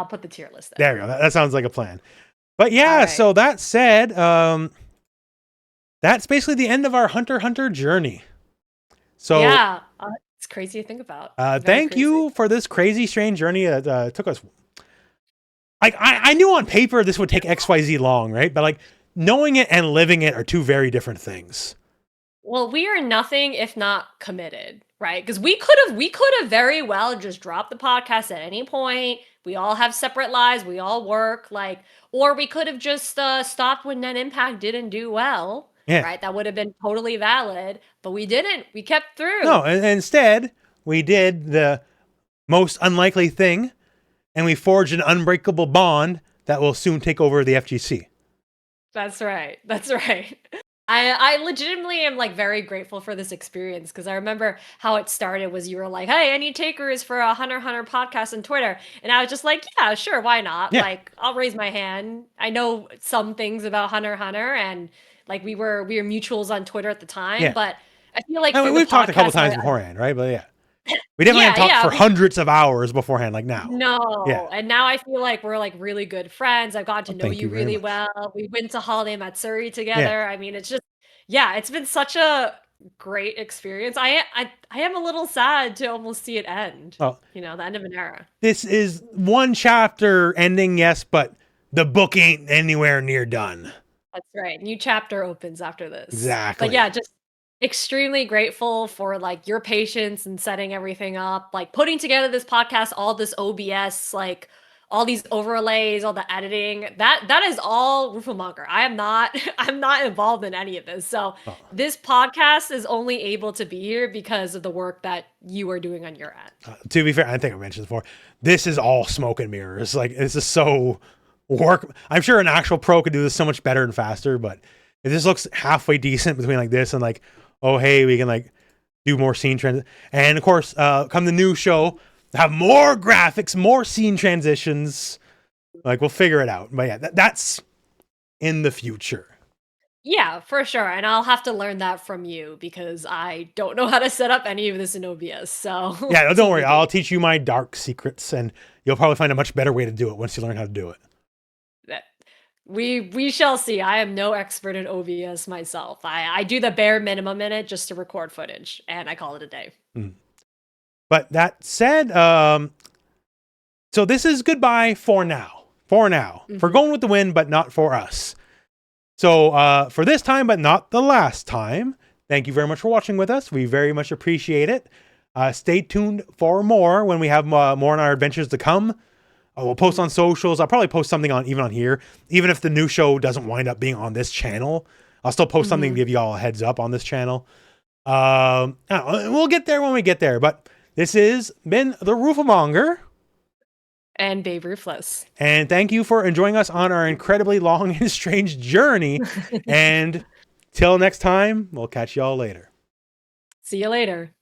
put the tier list there. There we go. That sounds like a plan. But yeah, so that said, that's basically the end of our Hunter x Hunter journey. So yeah, it's crazy to think about. Thank you for this crazy, strange journey that took us. Like I knew on paper this would take XYZ long, right? But like knowing it and living it are two very different things. Well, we are nothing if not committed, right? Because we could have very well just dropped the podcast at any point. We all have separate lives. We all work, like, or we could have just stopped when Net Impact didn't do well. Yeah. Right? That would have been totally valid, but we didn't. We kept through. No, and instead, we did the most unlikely thing, and we forged an unbreakable bond that will soon take over the FGC. That's right. That's right. I legitimately am like very grateful for this experience because I remember how it started was you were like, hey, any takers for a Hunter x Hunter podcast on Twitter? And I was just like, yeah, sure, why not? Yeah. Like, I'll raise my hand. I know some things about Hunter x Hunter and like we were mutuals on Twitter at the time, but I feel like we've talked a couple times beforehand, right? But yeah. We definitely haven't talked for hundreds of hours beforehand, like now. No. Yeah. And now I feel like we're like really good friends. I've gotten to know you really well. We went to Holiday Matsuri together. Yeah. I mean, it's just, it's been such a great experience. I am a little sad to almost see it end. Oh, the end of an era. This is one chapter ending, yes, but the book ain't anywhere near done. That's right. New chapter opens after this. Exactly. But yeah, just extremely grateful for like your patience and setting everything up, like putting together this podcast, all this OBS, like all these overlays, all the editing. That is all Rooflemonger. I'm not involved in any of this. So Oh. this podcast is only able to be here because of the work that you are doing on your end. To be fair, I think I mentioned this before. This is all smoke and mirrors. Like, this is so work. I'm sure an actual pro could do this so much better and faster, but if this looks halfway decent between like this and like, oh hey, we can like do more scene trends. And of course, come the new show, have more graphics, more scene transitions. Like, we'll figure it out. But yeah, that's in the future. Yeah, for sure. And I'll have to learn that from you because I don't know how to set up any of this in OBS. So Yeah, no, don't worry. TBD. I'll teach you my dark secrets, and you'll probably find a much better way to do it once you learn how to do it. That we shall see. I am no expert in OBS myself. I do the bare minimum in it just to record footage, and I call it a day. But that said, so this is goodbye for now. For now. For going with the wind, but not for us. So for this time, but not the last time, thank you very much for watching with us. We very much appreciate it. Stay tuned for more when we have more on our adventures to come. We'll post on socials. I'll probably post something even on here. Even if the new show doesn't wind up being on this channel, I'll still post something to give you all a heads up on this channel. We'll get there when we get there. But this has been the Rooflemonger. And BABERUTHLESS. And thank you for enjoying us on our incredibly long and strange journey. And till next time, we'll catch y'all later. See you later.